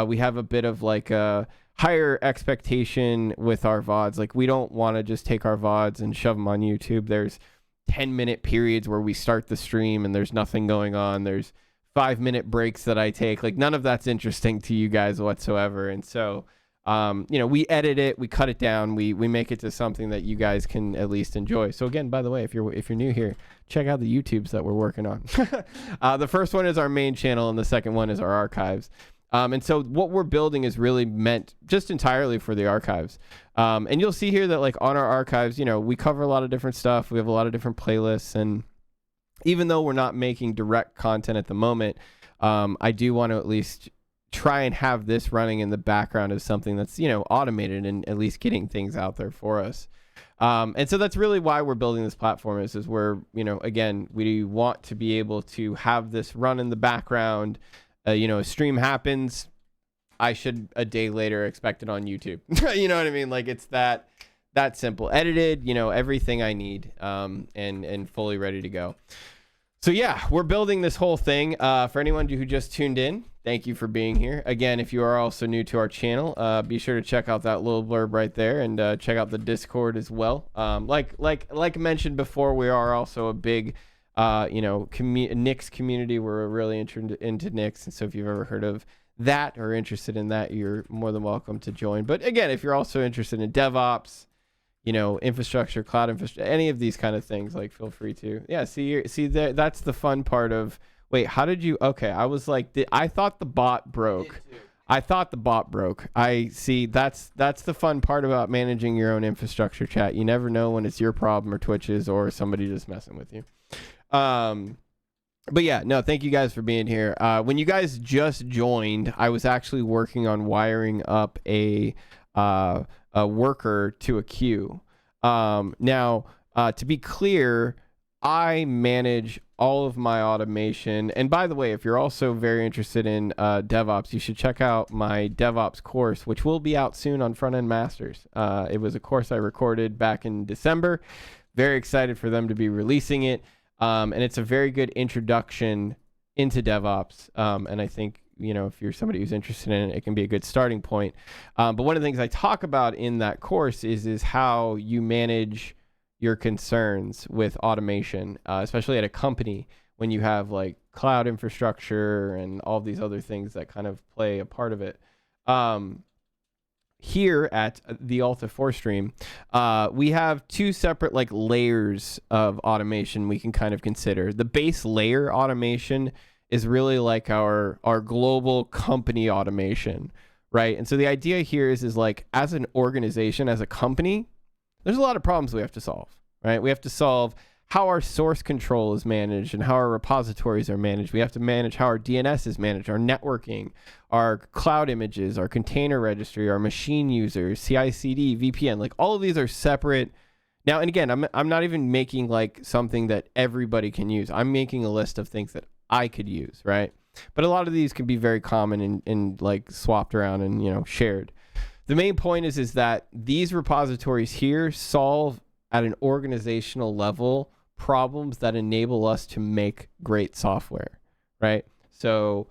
We have a bit of like a higher expectation with our VODs. Like we don't want to just take our VODs and shove them on YouTube. There's 10-minute periods where we start the stream and there's nothing going on. There's 5-minute breaks that I take. Like none of that's interesting to you guys whatsoever. And so we edit it, we cut it down, we make it to something that you guys can at least enjoy. So again, by the way, if you're new here, check out the YouTubes that we're working on. The first one is our main channel, and the second one is our archives. And so what we're building is really meant just entirely for the archives. And you'll see here that like on our archives, we cover a lot of different stuff. We have a lot of different playlists. And even though we're not making direct content at the moment, I do want to at least try and have this running in the background as something that's, automated and at least getting things out there for us. And so that's really why we're building this platform is we're, again, we want to be able to have this run in the background. A stream happens, I should a day later expect it on YouTube. You know what I mean? Like it's that simple, edited, everything I need, and fully ready to go. So yeah, we're building this whole thing. For anyone who just tuned in, thank you for being here. Again, if you are also new to our channel, be sure to check out that little blurb right there and check out the Discord as well. Like mentioned before, we are also a big Nix community. We're really into Nix, and so if you've ever heard of that or interested in that, you're more than welcome to join. But again, if you're also interested in DevOps, infrastructure, cloud infrastructure, any of these kind of things, like feel free to. Yeah, see there. That's the fun part of. Wait, how did you? Okay, I was like, I thought the bot broke. I thought the bot broke. I see. That's the fun part about managing your own infrastructure, chat. You never know when it's your problem or Twitch's or somebody just messing with you. But yeah, no, thank you guys for being here. When you guys just joined, I was actually working on wiring up a worker to a queue. Now, to be clear, I manage all of my automation. And by the way, if you're also very interested in DevOps, you should check out my DevOps course, which will be out soon on Front End Masters. It was a course I recorded back in December. Very excited for them to be releasing it. And it's a very good introduction into DevOps. And I think, if you're somebody who's interested in it, it can be a good starting point. But one of the things I talk about in that course is how you manage your concerns with automation, especially at a company when you have like cloud infrastructure and all these other things that kind of play a part of it. Here at the Alta 4 stream, we have two separate like layers of automation we can kind of consider. The base layer automation is really like our global company automation, right? And so the idea here is like as an organization, as a company, there's a lot of problems we have to solve, right? We have to solve how our source control is managed and how our repositories are managed. We have to manage how our DNS is managed, our networking, our cloud images, our container registry, our machine users, CI/CD, VPN. Like all of these are separate. Now, and again, I'm not even making like something that everybody can use. I'm making a list of things that I could use, right? But a lot of these can be very common and like swapped around and, shared. The main point is that these repositories here solve at an organizational level problems that enable us to make great software, right? So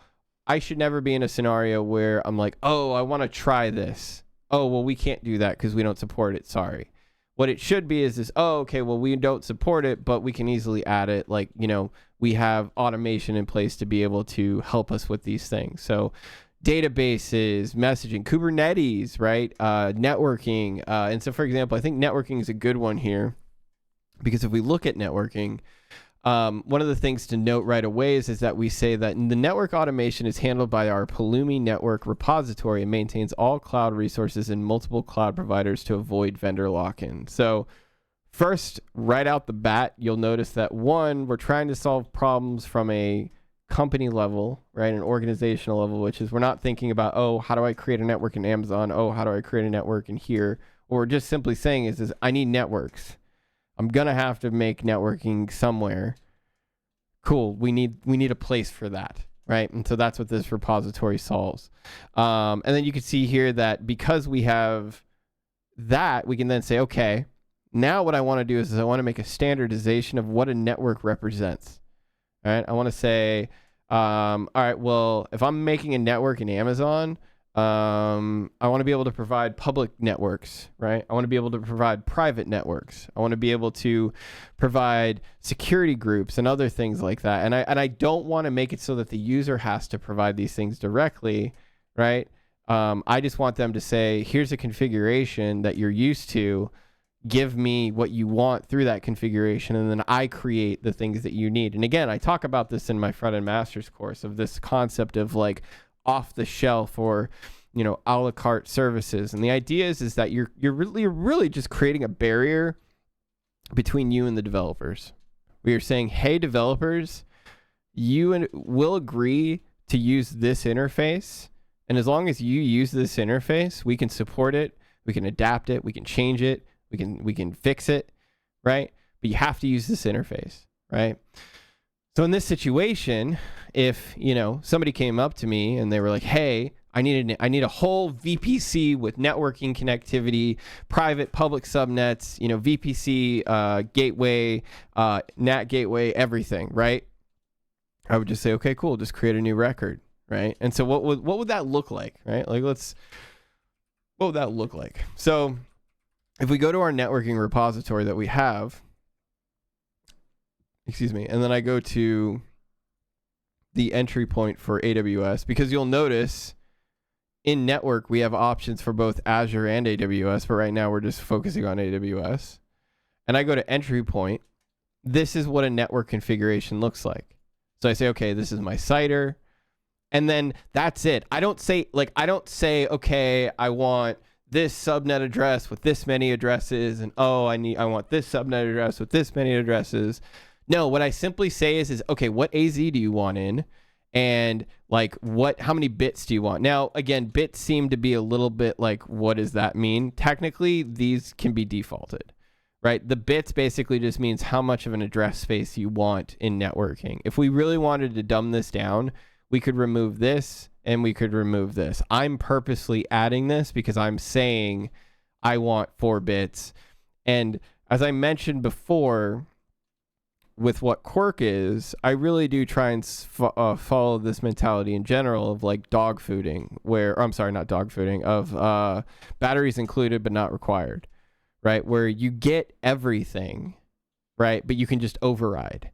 I should never be in a scenario where I'm like, oh, I want to try this. Oh, well, we can't do that because we don't support it. Sorry. What it should be is this, oh, okay, well, we don't support it, but we can easily add it. Like, we have automation in place to be able to help us with these things. So databases, messaging, Kubernetes, right? Networking. And so, for example, I think networking is a good one here because if we look at networking, one of the things to note right away is that we say that the network automation is handled by our Pulumi network repository and maintains all cloud resources in multiple cloud providers to avoid vendor lock-in. So first, right out the bat, you'll notice that one, we're trying to solve problems from a company level, right? An organizational level, which is we're not thinking about, oh, how do I create a network in Amazon? Oh, how do I create a network in here? What we're just simply saying is I need networks. I'm going to have to make networking somewhere. Cool. We need a place for that, right? And so that's what this repository solves. And then you can see here that because we have that, we can then say, okay, now what I want to do is I want to make a standardization of what a network represents. All right. I want to say, all right, well, if I'm making a network in Amazon, I want to be able to provide public networks, right? I want to be able to provide private networks. I want to be able to provide security groups and other things like that. And I don't want to make it so that the user has to provide these things directly, right? I just want them to say, here's a configuration that you're used to. Give me what you want through that configuration, and then I create the things that you need. And again, I talk about this in my front-end master's course of this concept of like off the shelf or, you know, a la carte services. And the idea is that you're really just creating a barrier between you and the developers. We are saying, hey, developers, you will agree to use this interface. And as long as you use this interface, we can support it, we can adapt it, we can change it, we can fix it, right? But you have to use this interface, right? So in this situation, if, you know, somebody came up to me and they were like, hey, I need a whole VPC with networking connectivity, private, public subnets, you know, VPC, gateway, NAT gateway, everything, right? I would just say, okay, cool, just create a new record, right? And so what would that look like, right? Like what would that look like? So if we go to our networking repository that we have, and then I go to the entry point for AWS, because you'll notice in network, we have options for both Azure and AWS, but right now we're just focusing on AWS. And I go to entry point. This is what a network configuration looks like. So I say, okay, this is my CIDR. And then that's it. I don't say, okay, I want this subnet address with this many addresses, and I want this subnet address with this many addresses. No, what I simply say is okay, what AZ do you want in? And like how many bits do you want? Now, again, bits seem to be a little bit like, what does that mean? Technically, these can be defaulted, right? The bits basically just means how much of an address space you want in networking. If we really wanted to dumb this down, we could remove this and we could remove this. I'm purposely adding this because I'm saying I want 4 bits. And as I mentioned before, with what Quark is, I really do try and follow this mentality in general of like dog fooding, of batteries included but not required, right? Where you get everything, right? But you can just override,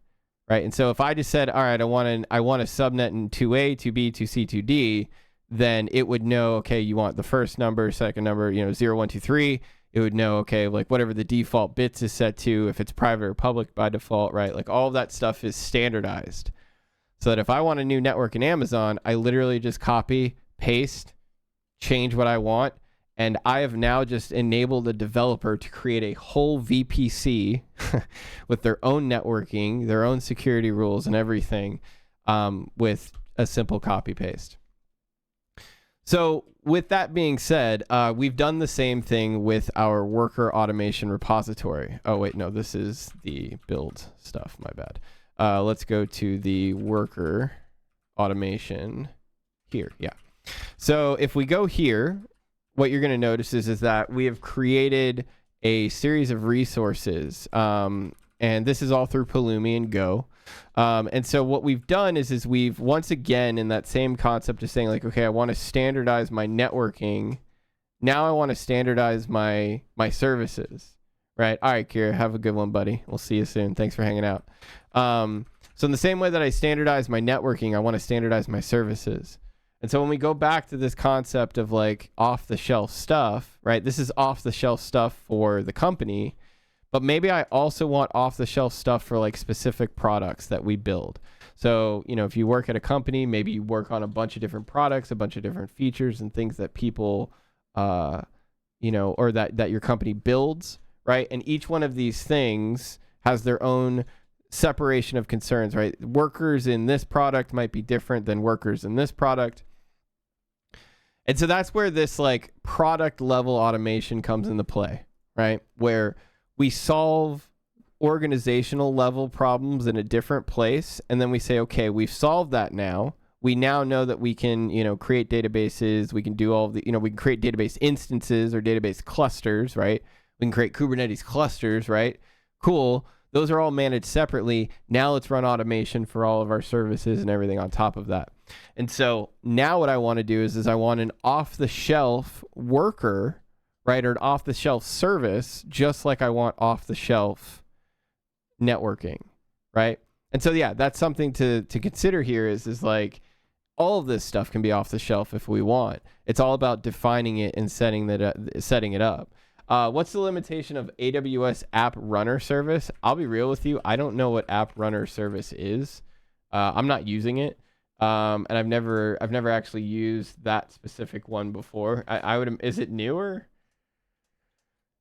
right? And so if I just said, all right, I want a subnet in 2A, 2B, 2C, 2D, then it would know, okay, you want the first number, second number, 0, 1, 2, 3. It would know, okay, like whatever the default bits is set to, if it's private or public by default, right? Like all of that stuff is standardized. So that if I want a new network in Amazon, I literally just copy, paste, change what I want. And I have now just enabled a developer to create a whole VPC with their own networking, their own security rules and everything, with a simple copy paste. So with that being said, we've done the same thing with our worker automation repository. Oh, wait, no, this is the build stuff. My bad. Let's go to the worker automation here. Yeah. So if we go here, what you're going to notice is that we have created a series of resources. And this is all through Pulumi and Go. And so what we've done is we've, once again, in that same concept of saying like, okay, I want to standardize my networking. Now I want to standardize my services, right? All right, Kira, have a good one, buddy. We'll see you soon. Thanks for hanging out. So in the same way that I standardize my networking, I want to standardize my services. And so when we go back to this concept of like off-the-shelf stuff, right? This is off-the-shelf stuff for the company. But maybe I also want off-the-shelf stuff for like specific products that we build. So, if you work at a company, maybe you work on a bunch of different products, a bunch of different features and things that people, or that your company builds, right? And each one of these things has their own separation of concerns, right? Workers in this product might be different than workers in this product. And so that's where this like product level automation comes into play, right? Where we solve organizational level problems in a different place. And then we say, okay, we've solved that now. We now know that we can, create databases. We can do all of the, we can create database instances or database clusters, right? We can create Kubernetes clusters, right? Cool. Those are all managed separately. Now let's run automation for all of our services and everything on top of that. And so now what I want to do is I want an off-the-shelf worker, right, or an off-the-shelf service, just like I want off-the-shelf networking, right? And so, yeah, that's something to consider here is like all of this stuff can be off the shelf if we want. It's all about defining it and setting it up. What's the limitation of AWS App Runner Service? I'll be real with you. I don't know what App Runner Service is. I'm not using it, and I've never actually used that specific one before. I would. Is it newer?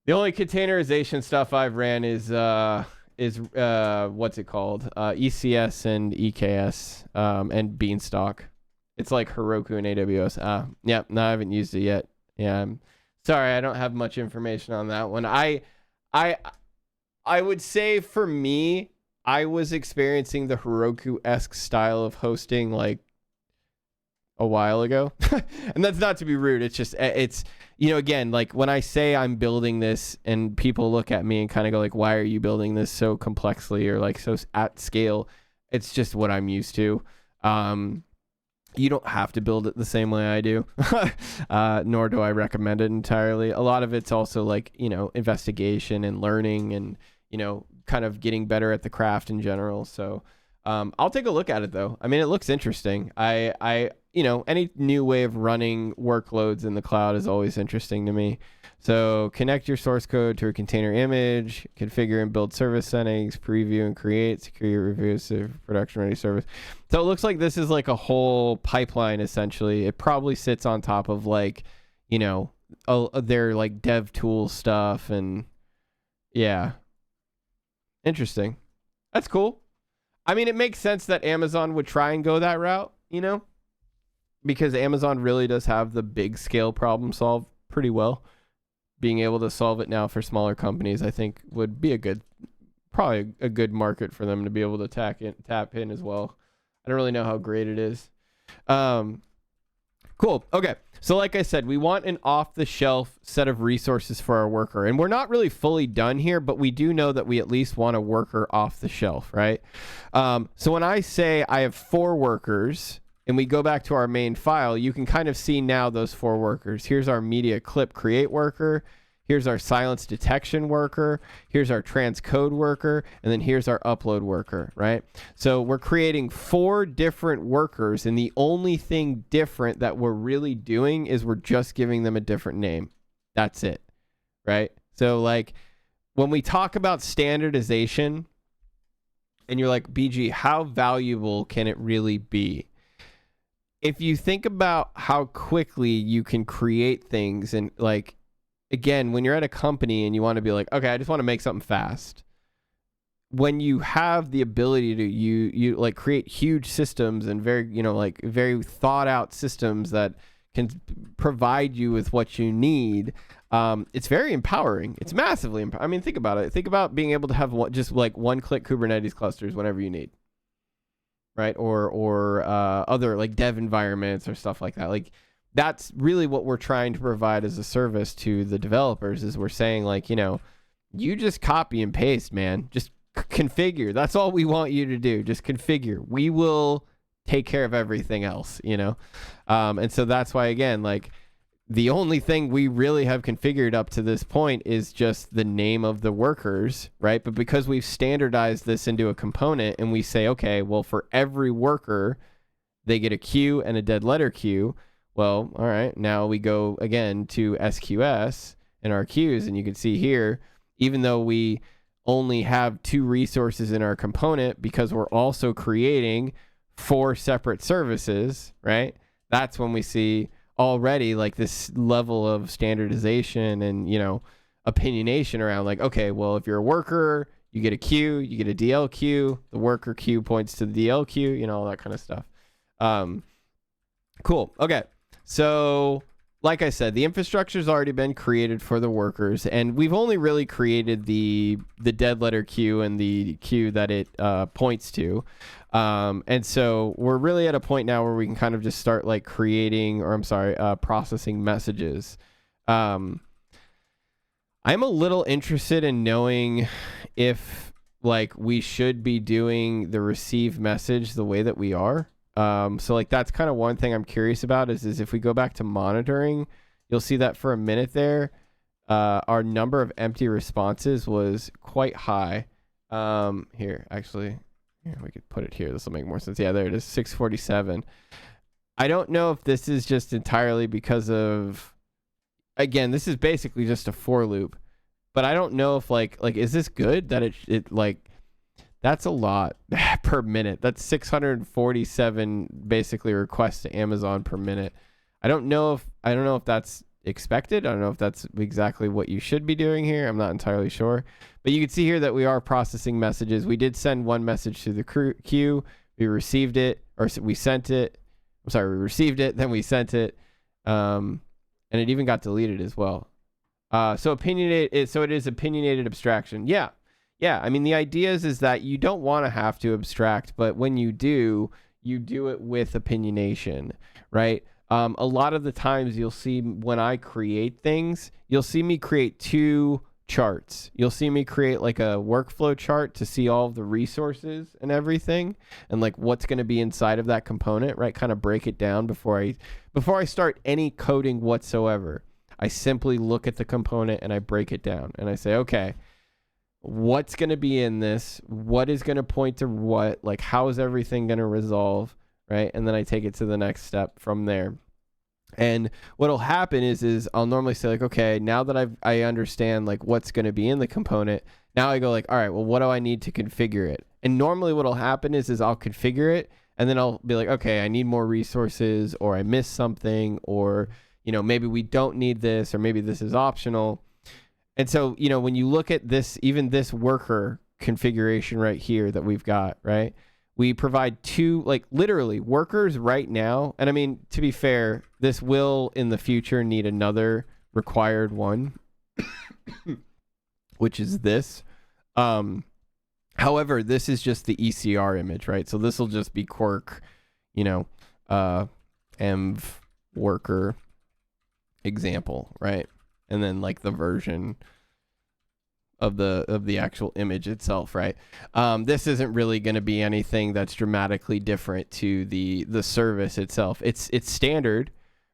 The only containerization stuff I've ran is what's it called? ECS and EKS and Beanstalk. It's like Heroku and AWS. Yeah, no, I haven't used it yet. Yeah, I'm sorry, I don't have much information on that one. I would say for me, I was experiencing the Heroku-esque style of hosting like a while ago. And that's not to be rude. It's just, it's, again, like when I say I'm building this and people look at me and kind of go like, why are you building this so complexly or like so at scale? It's just what I'm used to. You don't have to build it the same way I do, nor do I recommend it entirely. A lot of it's also like, investigation and learning and, kind of getting better at the craft in general. So I'll take a look at it though. I mean, it looks interesting. Any new way of running workloads in the cloud is always interesting to me. So connect your source code to a container image, configure and build service settings, preview and create security reviews of production ready service. So it looks like this is like a whole pipeline essentially. It probably sits on top of like, their like dev tool stuff and yeah. Interesting. That's cool. I mean, it makes sense that Amazon would try and go that route, because Amazon really does have the big scale problem solved pretty well. Being able to solve it now for smaller companies, I think would be probably a good market for them to be able to tap in as well. I don't really know how great it is. Cool. Okay. So like I said, we want an off-the-shelf set of resources for our worker. And we're not really fully done here, but we do know that we at least want a worker off the shelf, right? So when I say I have 4 workers and we go back to our main file, you can kind of see now those 4 workers. Here's our media clip create worker. Here's our silence detection worker. Here's our transcode worker. And then here's our upload worker, right? So we're creating 4 different workers. And the only thing different that we're really doing is we're just giving them a different name. That's it, right? So like when we talk about standardization and you're like, BG, how valuable can it really be? If you think about how quickly you can create things and like, again, when you're at a company and you want to be like, okay, I just want to make something fast. When you have the ability to you like create huge systems and very, like very thought out systems that can provide you with what you need, it's very empowering. It's massively empowering. I mean, think about it. Think about being able to have just like one-click Kubernetes clusters whenever you need, right? Or other like dev environments or stuff like that. Like, that's really what we're trying to provide as a service to the developers is we're saying like, you just copy and paste, man. Just configure. That's all we want you to do. Just configure. We will take care of everything else, And so that's why, again, like the only thing we really have configured up to this point is just the name of the workers, right? But because we've standardized this into a component and we say, okay, well, for every worker, they get a queue and a dead letter queue. Well, all right, now we go again to SQS and our queues, and you can see here, even though we only have 2 resources in our component because we're also creating 4 separate services, right? That's when we see already like this level of standardization and, opinionation around like, okay, well, if you're a worker, you get a queue, you get a DL queue, the worker queue points to the DL queue, all that kind of stuff. Cool. Okay. So like I said, the infrastructure's already been created for the workers, and we've only really created the dead letter queue and the queue that it points to. And so we're really at a point now where we can kind of just start like processing messages. I'm a little interested in knowing if like we should be doing the receive message the way that we are. So like that's kind of one thing I'm curious about is if we go back to monitoring, you'll see that for a minute there, our number of empty responses was quite high. Here, we could put it here. This will make more sense. Yeah, there it is, 647. I don't know if this is just entirely because of, again, this is basically just a for loop, but I don't know if like is this good that it like, that's a lot per minute. That's 647 basically requests to Amazon per minute. I don't know if that's expected. I don't know if that's exactly what you should be doing here. I'm not entirely sure. But you can see here that we are processing messages. We did send one message to the queue. We received it, or we sent it. I'm sorry, we received it, then we sent it. And it even got deleted as well. So it is opinionated abstraction. Yeah. I mean, the idea is that you don't want to have to abstract, but when you do it with opinionation, right? A lot of the times you'll see when I create things, you'll see me create two charts. You'll see me create like a workflow chart to see all of the resources and everything and like what's going to be inside of that component, right? Kind of break it down before I start any coding whatsoever. I simply look at the component and I break it down and I say, okay, what's going to be in this? What is going to point to what? Like, how is everything going to resolve? Right. And then I take it to the next step from there. And what'll happen is I'll normally say like, okay, now that I understand like what's going to be in the component, now I go like, all right, well, what do I need to configure it? And normally what'll happen is I'll configure it and then I'll be like, okay, I need more resources, or I missed something, or, you know, maybe we don't need this, or maybe this is optional. And so, you know, when you look at this, even this worker configuration right here that we've got, right? We provide two, like literally workers right now. And I mean, to be fair, this will in the future need another required one, which is this. However, this is just the ECR image, right? So this will just be quirk, you know, env worker example, right? And then like the version of the actual image itself, right? This isn't really going to be anything that's dramatically different to the service itself. It's standard,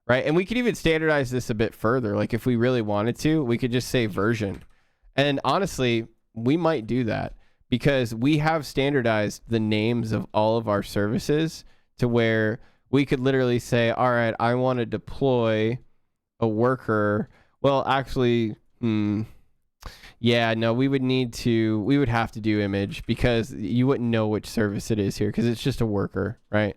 right? And we could even standardize this a bit further. Like if we really wanted to, we could just say version. And honestly, we might do that because we have standardized the names of all of our services to where we could literally say, all right, I want to deploy a worker. Well, actually, yeah, no, we would have to do image because you wouldn't know which service it is here because it's just a worker, right?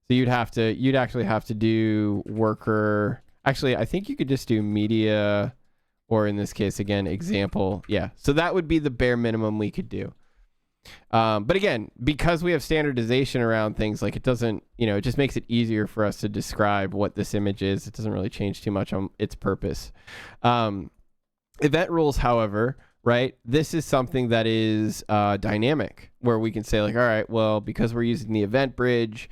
So you'd actually have to do worker. Actually, I think you could just do media, or in this case, again, example. Yeah, so that would be the bare minimum we could do. But again, because we have standardization around things, like it doesn't, you know, it just makes it easier for us to describe what this image is. It doesn't really change too much on its purpose. Event rules, however, right? This is something that is dynamic, where we can say like, all right, well, because we're using the EventBridge,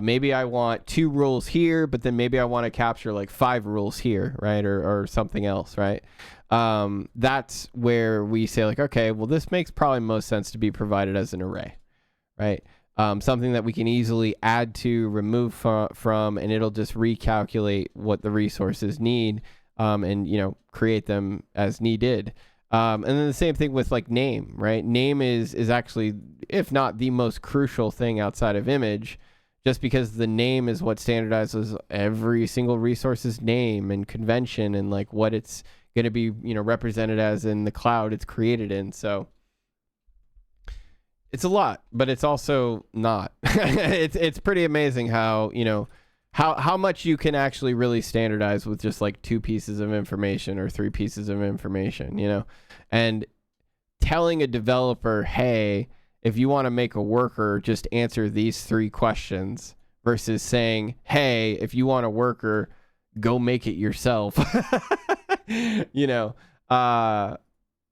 maybe I want 2 rules here, but then maybe I want to capture like 5 rules here, right? Or something else, right? That's where we say like, okay, well, this makes probably most sense to be provided as an array, right? Something that we can easily add to, remove from, and it'll just recalculate what the resources need, and, you know, create them as needed. And then the same thing with like name, right? Name is actually, if not the most crucial thing outside of image, just because the name is what standardizes every single resource's name and convention and like what it's going to be, you know, represented as in the cloud it's created in. So it's a lot, but it's also not. It's pretty amazing how, you know, how much you can actually really standardize with just like 2 pieces of information or 3 pieces of information, you know. And telling a developer, hey, if you want to make a worker, just answer these 3 questions, versus saying, hey, if you want a worker, go make it yourself. You know,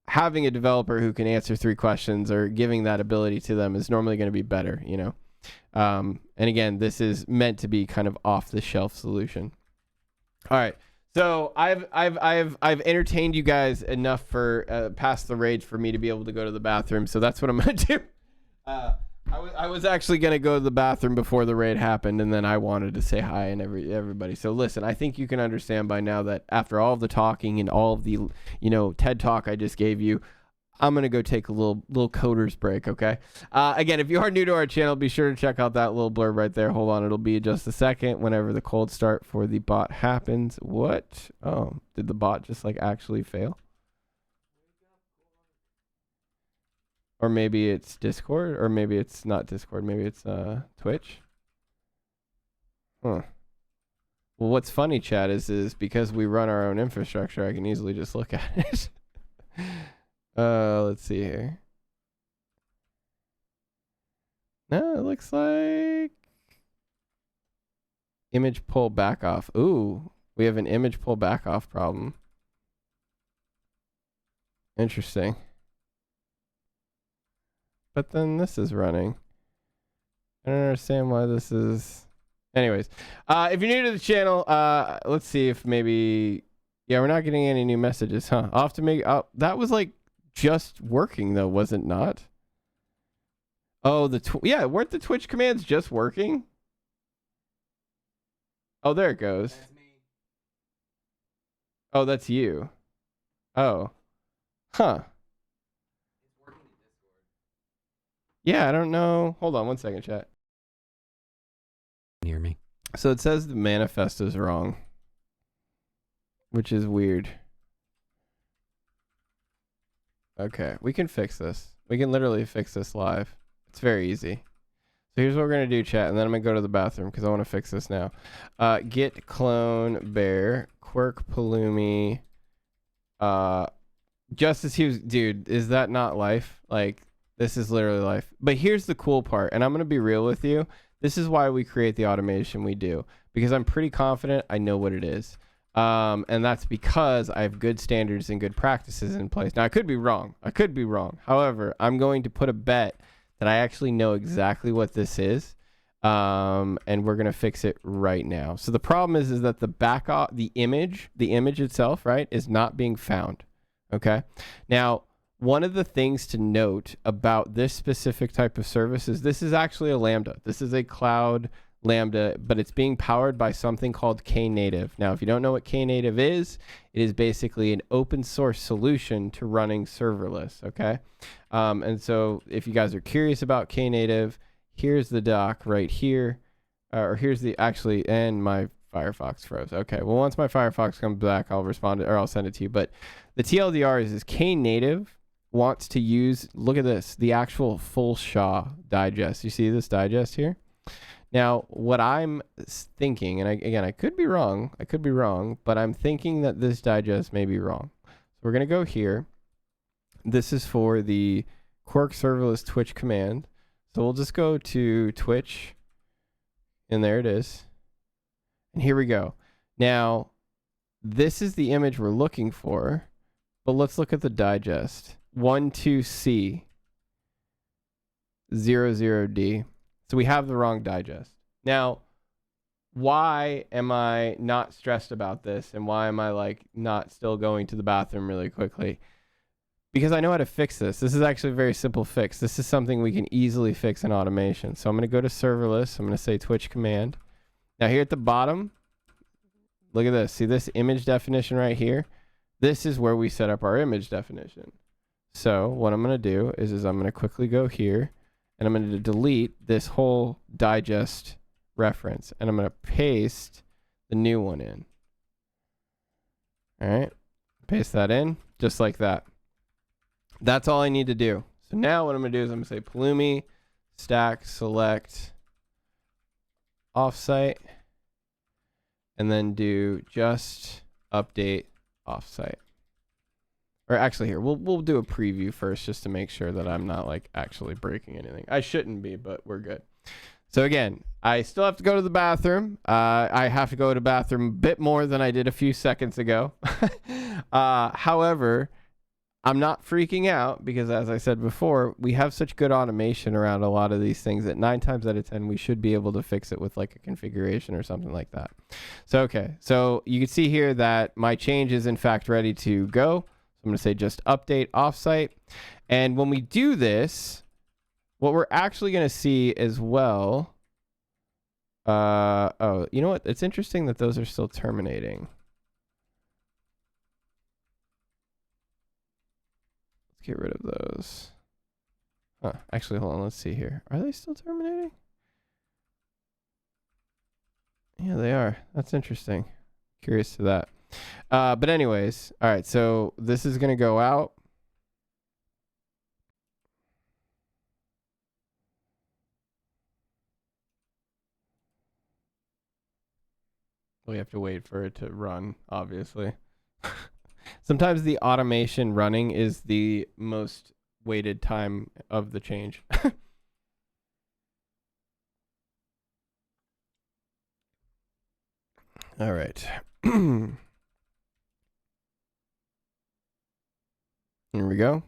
having a developer who can answer 3 questions or giving that ability to them is normally going to be better, you know. And again, this is meant to be kind of off the shelf solution. All right. So I've entertained you guys enough for past the rage for me to be able to go to the bathroom. So that's what I'm going to do. I was actually going to go to the bathroom before the raid happened, and then I wanted to say hi and everybody. So listen, I think you can understand by now that after all of the talking and all of the, you know, TED Talk I just gave you, I'm gonna go take a little coders break, okay? Again, if you are new to our channel, be sure to check out that little blurb right there. Hold on, it'll be just a second whenever the cold start for the bot happens. What? Oh, did the bot just like actually fail? Or maybe it's Discord, or maybe it's not Discord, maybe it's Twitch. Huh. Well, what's funny, chat, is because we run our own infrastructure, I can easily just look at it. Let's see here. No, it looks like image pull back off. Ooh, we have an image pull back off problem. Interesting. But then this is running. I don't understand why this is. Anyways, if you're new to the channel, let's see if maybe. Yeah, we're not getting any new messages, huh? I'll have to make. That was like just working though, was it not? Oh, yeah, weren't the Twitch commands just working? Oh, there it goes. That's me. Oh, that's you. Oh. Huh. It's working in Discord. Yeah, I don't know. Hold on one second, chat. Can you hear me? So it says the manifest is wrong, which is weird. Okay, we can fix this. We can literally fix this live. It's very easy. So here's what we're going to do, chat, and then I'm going to go to the bathroom because I want to fix this now. Git clone bear quirk Pulumi. Just as he was, dude, is that not life? Like, this is literally life. But here's the cool part, and I'm going to be real with you. This is why we create the automation we do, because I'm pretty confident I know what it is. And that's because I have good standards and good practices in place. Now, I could be wrong. However, I'm going to put a bet that I actually know exactly what this is. And we're going to fix it right now. So the problem is that the image itself, right, is not being found. Okay. Now, one of the things to note about this specific type of service is this is actually a Lambda. This is a cloud Lambda, but it's being powered by something called Knative. Now, if you don't know what Knative is, it is basically an open source solution to running serverless, okay? And so if you guys are curious about Knative, here's the doc right here, or here's the, actually, and my Firefox froze. Okay, well, once my Firefox comes back, I'll respond, or I'll send it to you. But the TLDR is Knative wants to use, look at this, the actual full SHA digest. You see this digest here? Now, what I'm thinking, and I could be wrong, but I'm thinking that this digest may be wrong. So we're going to go here. This is for the Quark serverless Twitch command. So we'll just go to Twitch, and there it is. And here we go. Now, this is the image we're looking for, but let's look at the digest. 12C 00D. So we have the wrong digest. Now, why am I not stressed about this? And why am I like not still going to the bathroom really quickly? Because I know how to fix this. This is actually a very simple fix. This is something we can easily fix in automation. So I'm going to go to serverless. I'm going to say Twitch command. Now here at the bottom, look at this. See this image definition right here? This is where we set up our image definition. So what I'm going to do is I'm going to quickly go here. And I'm going to delete this whole digest reference. And I'm going to paste the new one in. All right. Paste that in just like that. That's all I need to do. So now what I'm going to do is I'm going to say Pulumi stack select offsite. And then do just update offsite. Or actually here, we'll do a preview first just to make sure that I'm not like actually breaking anything. I shouldn't be, but we're good. So again, I still have to go to the bathroom. I have to go to the bathroom a bit more than I did a few seconds ago. However, I'm not freaking out because as I said before, we have such good automation around a lot of these things that 9 times out of 10, we should be able to fix it with like a configuration or something like that. So, okay. So you can see here that my change is in fact ready to go. I'm going to say just update offsite. And when we do this, what we're actually going to see as well. Oh, you know what? It's interesting that those are still terminating. Let's get rid of those. Huh. Actually, hold on. Let's see here. Are they still terminating? Yeah, they are. That's interesting. Curious to that. But anyways, all right. So this is going to go out. We have to wait for it to run, obviously. Sometimes the automation running is the most waited time of the change. All right. Here we go.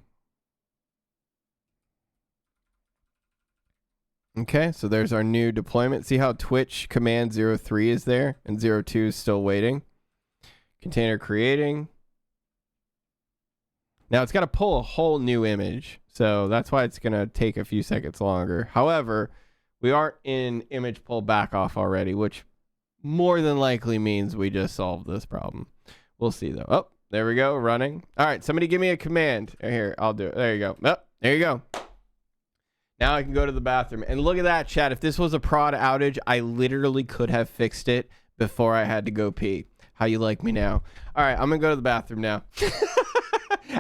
Okay, so there's our new deployment. See how Twitch command 03 is there and 02 is still waiting. Container creating. Now it's got to pull a whole new image, so that's why it's going to take a few seconds longer. However, we aren't in image pull back off already, which more than likely means we just solved this problem. We'll see though. Oh, there we go, running. All right, somebody give me a command. Here, I'll do it. There you go. Oh, there you go. Now I can go to the bathroom. And look at that, chat. If this was a prod outage, I literally could have fixed it before I had to go pee. How you like me now? All right, I'm going to go to the bathroom now.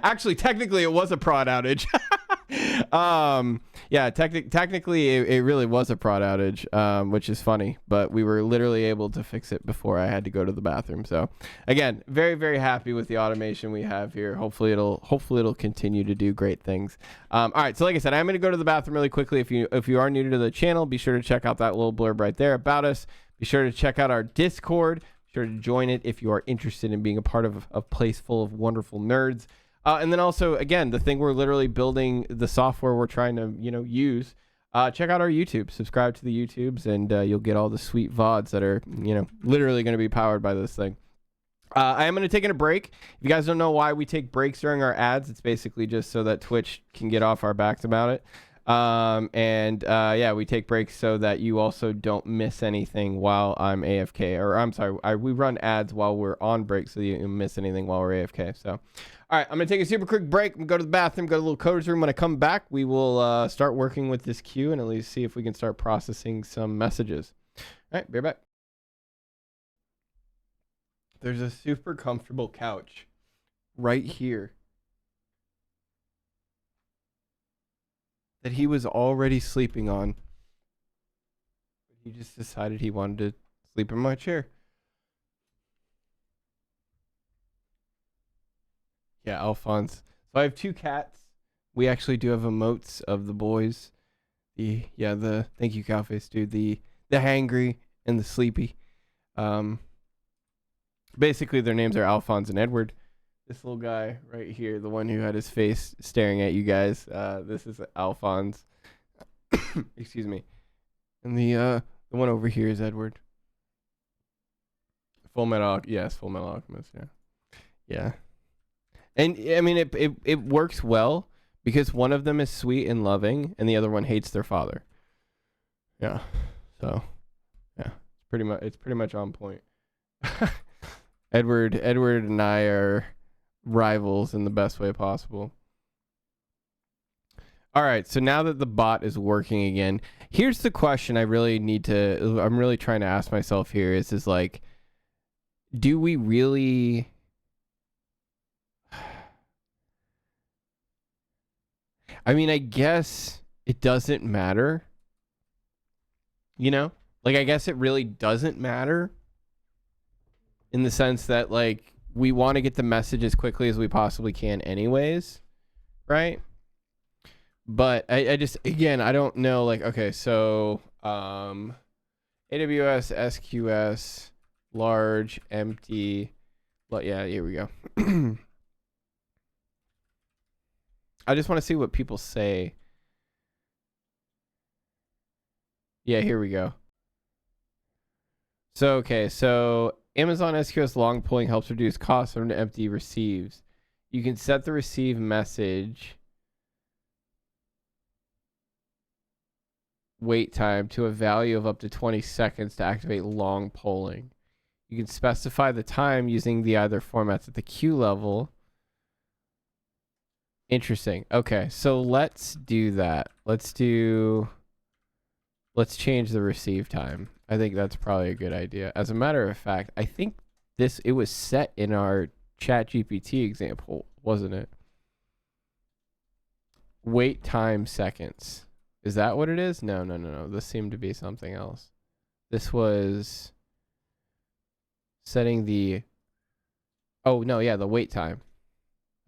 Actually, technically, it was a prod outage. Yeah, technically, it really was a prod outage, which is funny. But we were literally able to fix it before I had to go to the bathroom. So, again, very, very happy with the automation we have here. Hopefully, it'll continue to do great things. All right, so like I said, I'm going to go to the bathroom really quickly. If you are new to the channel, be sure to check out that little blurb right there about us. Be sure to check out our Discord. Be sure to join it if you are interested in being a part of a place full of wonderful nerds. And then also, again, the thing we're literally building, the software we're trying to, use. Check out our YouTube. Subscribe to the YouTubes, and you'll get all the sweet VODs that are, literally going to be powered by this thing. I am going to take a break. If you guys don't know why we take breaks during our ads, it's basically just so that Twitch can get off our backs about it. Yeah, we take breaks so that you also don't miss anything while I'm AFK. Or I'm sorry, we run ads while we're on break so you don't miss anything while we're AFK. So, all right, I'm going to take a super quick break. I'm going to go to the bathroom, go to the little coder's room. When I come back, we will start working with this queue and at least see if we can start processing some messages. All right, be right back. There's a super comfortable couch right here that he was already sleeping on. He just decided he wanted to sleep in my chair. Yeah, Alphonse. So I have two cats. We actually do have emotes of the boys. Thank you, Cowface dude. The hangry and the sleepy. Basically their names are Alphonse and Edward. This little guy right here, the one who had his face staring at you guys. This is Alphonse. Excuse me. And the one over here is Edward. Full Metal Alchemist, yeah. Yeah. And I mean it works well because one of them is sweet and loving and the other one hates their father. Yeah. So, yeah. It's pretty much on point. Edward and I are rivals in the best way possible. All right, so now that the bot is working again, here's the question I'm really trying to ask myself here is like, do we really... I mean, I guess it doesn't matter. Like, I guess it really doesn't matter in the sense that, like, we want to get the message as quickly as we possibly can anyways, right? But I just, again, I don't know, like, okay, so AWS, SQS, large, empty, but yeah, here we go. I just want to see what people say. Yeah, here we go. So, okay, so Amazon SQS long pulling helps reduce costs from empty receives. You can set the receive message wait time to a value of up to 20 seconds to activate long polling. You can specify the time using the either formats at the queue level. Interesting. Okay, so let's do that. Let's change the receive time. I think that's probably a good idea. As a matter of fact, I think it was set in our chat GPT example, wasn't it? Wait time seconds. Is that what it is? No. This seemed to be something else. This was setting the... Oh, no, yeah, the wait time.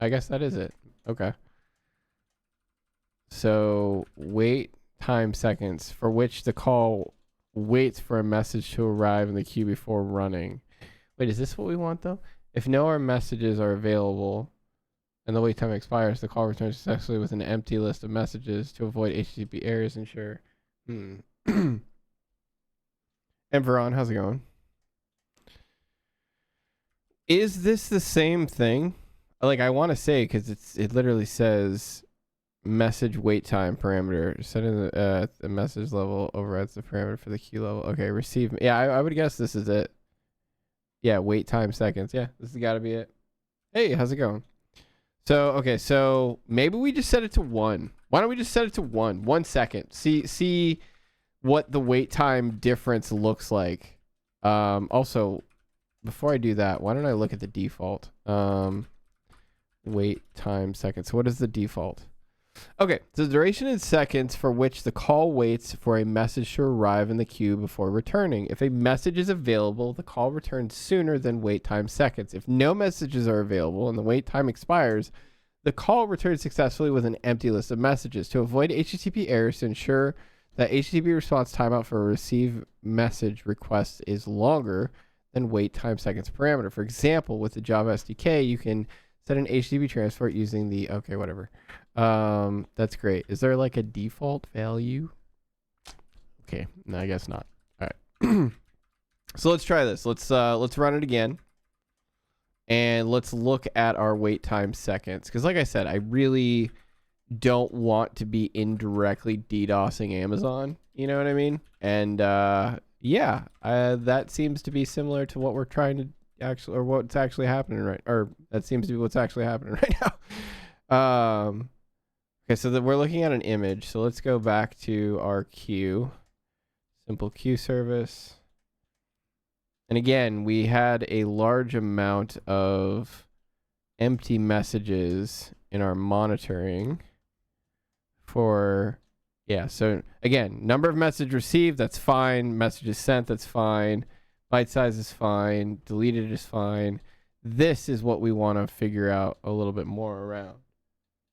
I guess that is it. Okay. So, wait time seconds for which the call waits for a message to arrive in the queue before running. Wait, is this what we want, though? If no more messages are available and the wait time expires, the call returns successfully with an empty list of messages to avoid HTTP errors. Ensure. And Veron, how's it going? Is this the same thing? Like, I want to say, because it literally says message wait time parameter. Setting the message level overrides the parameter for the queue level. Okay, receive. Yeah, I would guess this is it. Yeah, wait time seconds. Yeah, this has got to be it. Hey, how's it going? So, okay, so maybe we just set it to 1. Why don't we just set it to 1? 1 second. See what the wait time difference looks like. Also, before I do that, why don't I look at the default? Wait time seconds. So what is the default? Okay, so the duration in seconds for which the call waits for a message to arrive in the queue before returning. If a message is available, the call returns sooner than wait time seconds. If no messages are available and the wait time expires, the call returns successfully with an empty list of messages. To avoid HTTP errors, to ensure that HTTP response timeout for a receive message request is longer than wait time seconds parameter. For example, with the Java SDK, you can set an HTTP transport using the... Okay, whatever. That's great. Is there like a default value? Okay, no, I guess not. All right. So let's try this. Let's run it again. And let's look at our wait time seconds. Because like I said, I really don't want to be indirectly DDoSing Amazon. You know what I mean? And yeah, that seems to be similar to what we're trying to actually, or what's actually happening or that seems to be what's actually happening right now. Okay, so we're looking at an image. So let's go back to our queue. Simple queue service. And again, we had a large amount of empty messages in our monitoring for, yeah, so again, number of messages received, that's fine. Messages sent, that's fine. Byte size is fine. Deleted is fine. This is what we want to figure out a little bit more around.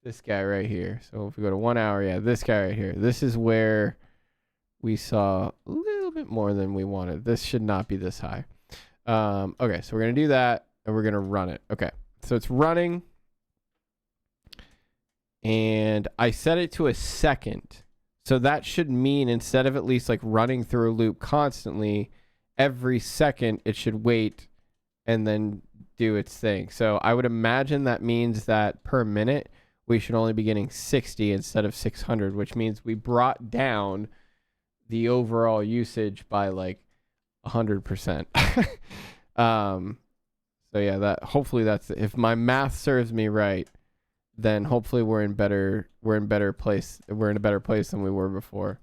This guy right here. So if we go to 1 hour, yeah, this guy right here. This is where we saw a little bit more than we wanted. This should not be this high. Okay, so we're going to do that, and we're going to run it. Okay, so it's running, and I set it to a second. So that should mean instead of at least like running through a loop constantly, every second it should wait and then do its thing. So I would imagine that means that per minute, we should only be getting 60 instead of 600, which means we brought down the overall usage by like 100%. So yeah, that hopefully that's, if my math serves me right, then hopefully we're in a better place than we were before.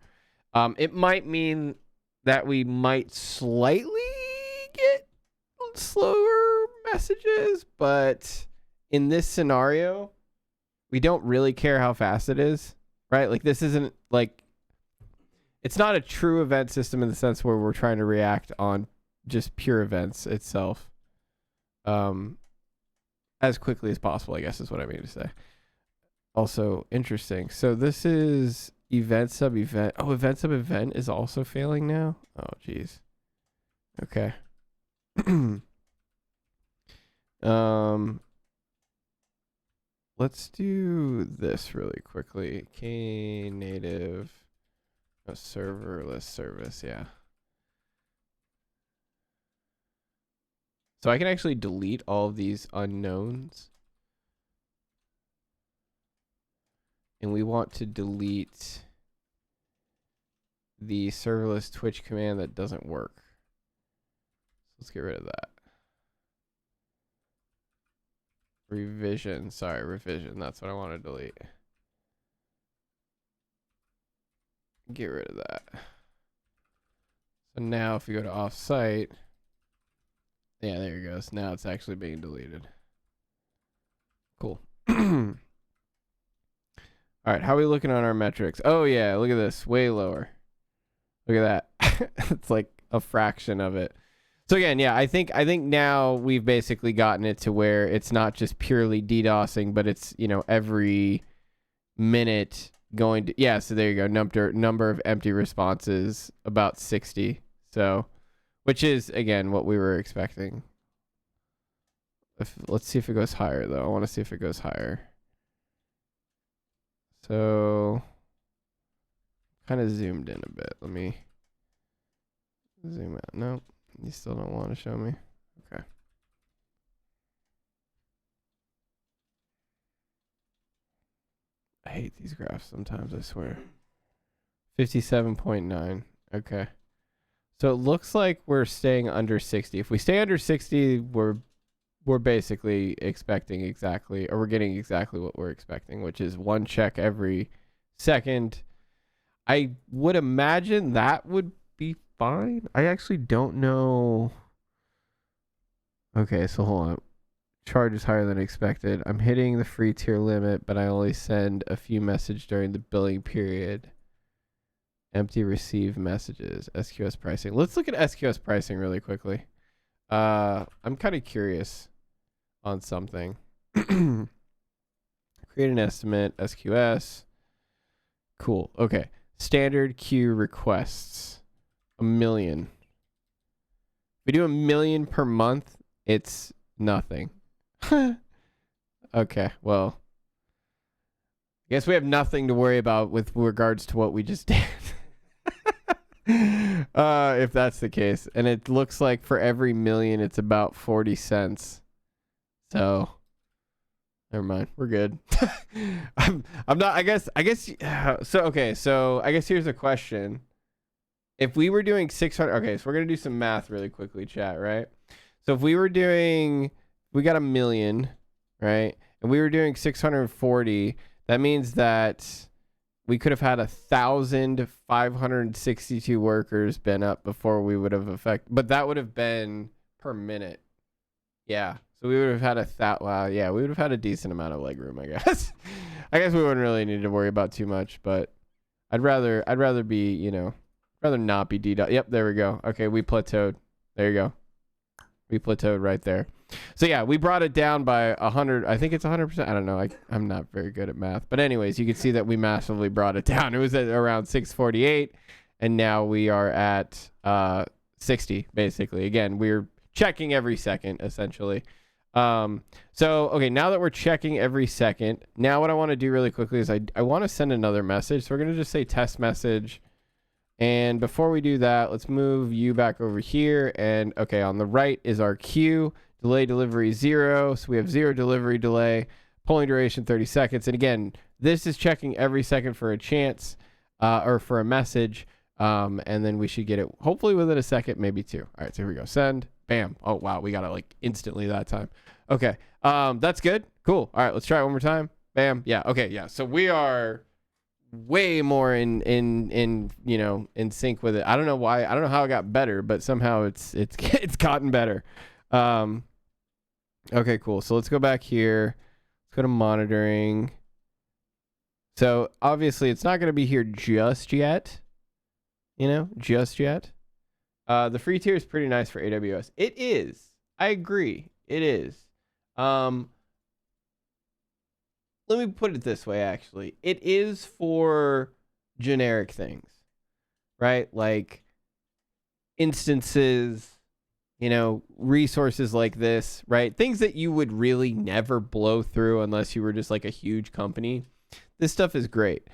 It might mean that we might slightly get slower messages, but in this scenario, we don't really care how fast it is, right? Like this isn't like, it's not a true event system in the sense where we're trying to react on just pure events itself. As quickly as possible, I guess is what I mean to say. Also interesting. So this is event sub event. Oh, event sub event is also failing now. Oh, geez. Okay. Let's do this really quickly. Knative serverless service. Yeah. So I can actually delete all of these unknowns. And we want to delete the serverless Twitch command that doesn't work. So let's get rid of that. revision. Sorry, revision. That's what I want to delete. Get rid of that. So now if you go to offsite, yeah, there it goes. Now it's actually being deleted. Cool. All right, how are we looking on our metrics? Oh yeah, look at this, way lower. Look at that. It's like a fraction of it. So again, yeah, I think now we've basically gotten it to where it's not just purely DDoSing, but it's, you know, every minute going to, yeah, so there you go. Number of empty responses, about 60. So, which is again what we were expecting. Let's see if it goes higher though. I want to see if it goes higher. So kind of zoomed in a bit. Let me zoom out. Nope. You still don't want to show me? Okay. I hate these graphs sometimes, I swear. 57.9. Okay. So it looks like we're staying under 60. If we stay under 60, we're basically expecting exactly, or we're getting exactly what we're expecting, which is one check every second. I would imagine that would be fine. I actually don't know. Okay, so hold on. Charge is higher than expected. I'm hitting the free tier limit, but I only send a few messages during the billing period. Empty receive messages. SQS pricing. Let's look at SQS pricing really quickly. I'm kind of curious on something. Create an estimate. SQS. Cool. Okay. Standard queue requests. 1 million. If we do 1 million per month, it's nothing. Okay, well, I guess we have nothing to worry about with regards to what we just did. If that's the case. And it looks like for every million, it's about 40 cents. So, never mind. We're good. I'm not, I guess, so, okay, so I guess here's a question. If we were doing 600, okay, so we're going to do some math really quickly, chat, right? So if we were doing, we got 1 million, right? And we were doing 640, that means that we could have had 1,562 workers been up before we would have but that would have been per minute. Yeah. So we would have had wow, yeah, we would have had a decent amount of leg room, I guess. I guess we wouldn't really need to worry about too much, but I'd rather be, you know, rather not be DDoS. Yep, there we go. Okay, we plateaued. There you go. We plateaued right there. So yeah, we brought it down by 100. I think it's 100%. I don't know. I'm not very good at math. But anyways, you can see that we massively brought it down. It was at around 648. And now we are at 60, basically. Again, we're checking every second, essentially. So, okay, now that we're checking every second, now what I want to do really quickly is I want to send another message. So we're going to just say test message. And before we do that, let's move you back over here. And okay, on the right is our queue. Delay delivery 0. So we have 0 delivery delay. Polling duration 30 seconds. And again, this is checking every second for a chance or for a message. And then we should get it hopefully within a second, maybe 2. All right, so here we go. Send. Bam. Oh, wow. We got it like instantly that time. Okay. That's good. Cool. All right, let's try it one more time. Bam. Yeah. Okay. Yeah. So we are way more in you know, in sync with it. I don't know why. I don't know how it got better, but somehow it's gotten better. Okay, cool. So let's go back here. Let's go to monitoring. So obviously it's not going to be here just yet. You know, just yet. The free tier is pretty nice for AWS. It is. I agree. It is. Let me put it this way, actually. It is for generic things, right? Like instances, you know, resources like this, right? Things that you would really never blow through unless you were just like a huge company. This stuff is great.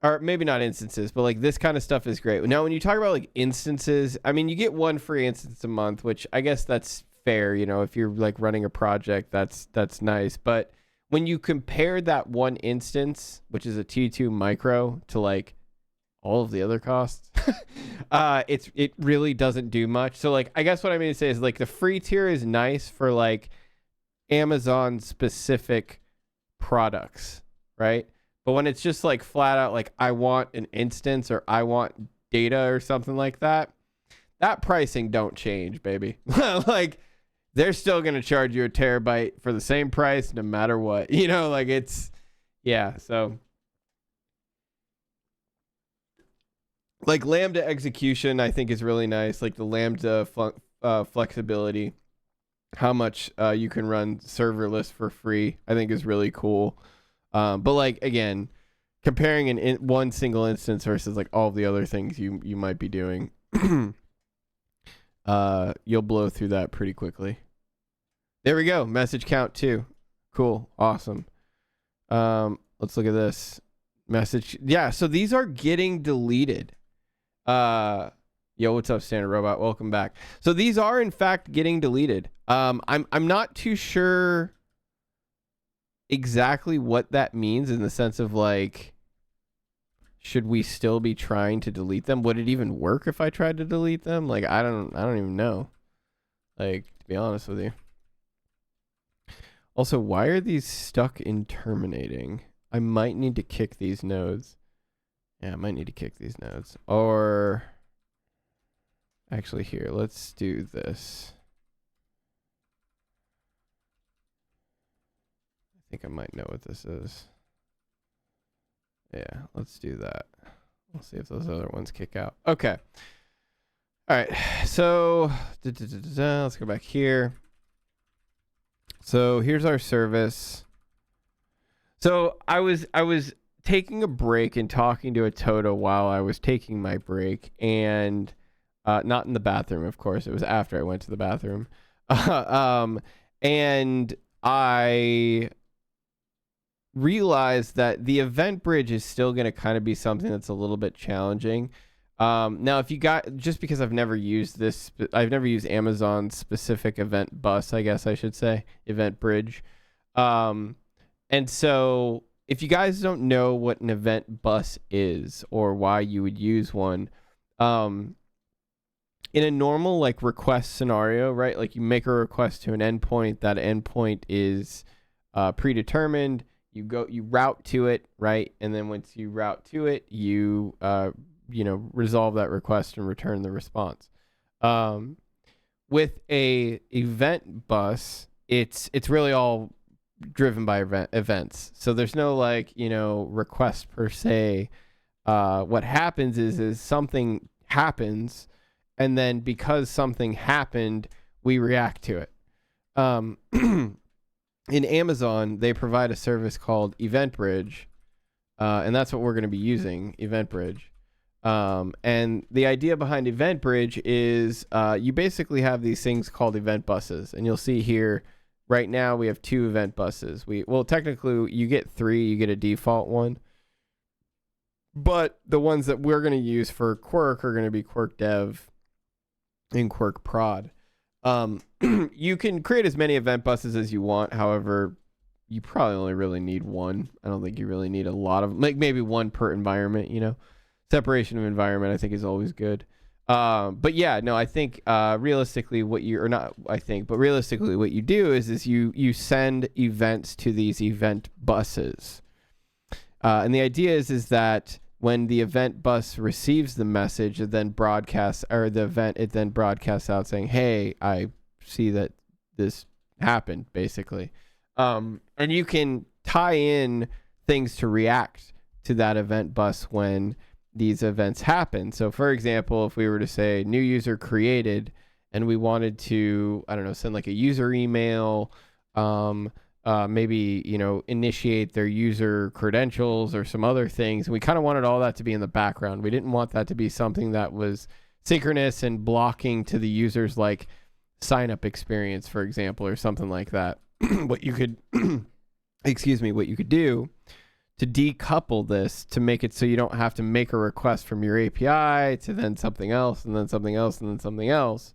Or maybe not instances, but like this kind of stuff is great. Now, when you talk about like instances, I mean, you get one free instance a month, which I guess that's fair. You know, if you're like running a project, that's nice. But when you compare that one instance, which is a T2 micro, to like all of the other costs, it really doesn't do much. So like, I guess what I mean to say is like the free tier is nice for like Amazon specific products, right? But when it's just like flat out like I want an instance or I want data or something like that, that pricing don't change, baby. Like they're still going to charge you a terabyte for the same price no matter what. You know, like it's yeah, so like Lambda execution I think is really nice, like the Lambda flexibility. How much you can run serverless for free, I think is really cool. But like again, comparing one single instance versus like all the other things you might be doing, you'll blow through that pretty quickly. There we go. Message count 2. Cool. Awesome. Let's look at this message. Yeah. So these are getting deleted. Yo, what's up, Standard Robot? Welcome back. So these are in fact getting deleted. I'm not too sure exactly what that means in the sense of like, should we still be trying to delete them? Would it even work if I tried to delete them? Like, I don't even know. Like, to be honest with you. Also, why are these stuck in terminating? I might need to kick these nodes. Yeah, I might need to kick these nodes. Or actually here, let's do this. I think I might know what this is. Yeah, let's do that. We'll see if those other ones kick out. Okay. All right. So let's go back here. So here's our service. So I was taking a break and talking to a Toto while I was taking my break, and not in the bathroom, of course. It was after I went to the bathroom. And I realized that the EventBridge is still going to kind of be something that's a little bit challenging. Now, if you got, just because I've never used this, I've never used Amazon's specific event bus, I guess I should say, EventBridge. And so if you guys don't know what an event bus is or why you would use one, in a normal like request scenario, right? Like you make a request to an endpoint, that endpoint is predetermined. You route to it, right? And then once you route to it, you resolve that request and return the response. With a event bus, it's really all driven by events. So there's no request per se. What happens is something happens, and then because something happened, we react to it. In Amazon, they provide a service called EventBridge, and that's what we're going to be using, EventBridge. And the idea behind EventBridge is you basically have these things called event buses, and you'll see here right now we have 2 event buses. Technically you get 3, you get a default one, but the ones that we're going to use for Quirk are going to be Quirk Dev and Quirk Prod. You can create as many event buses as you want. However, you probably only really need one. I don't think you really need a lot of, like maybe one per environment, separation of environment I think is always good. But yeah, no, I think realistically what you do is you send events to these event buses. And the idea is that when the event bus receives the message, it then broadcasts out saying, hey, I see that this happened, basically. And you can tie in things to react to that event bus when these events happen. So for example, if we were to say new user created and we wanted to, send like a user email, maybe, initiate their user credentials or some other things. And we kind of wanted all that to be in the background. We didn't want that to be something that was synchronous and blocking to the user's like sign up experience, for example, or something like that. What you could do to decouple this, to make it so you don't have to make a request from your API to then something else and then something else and then something else.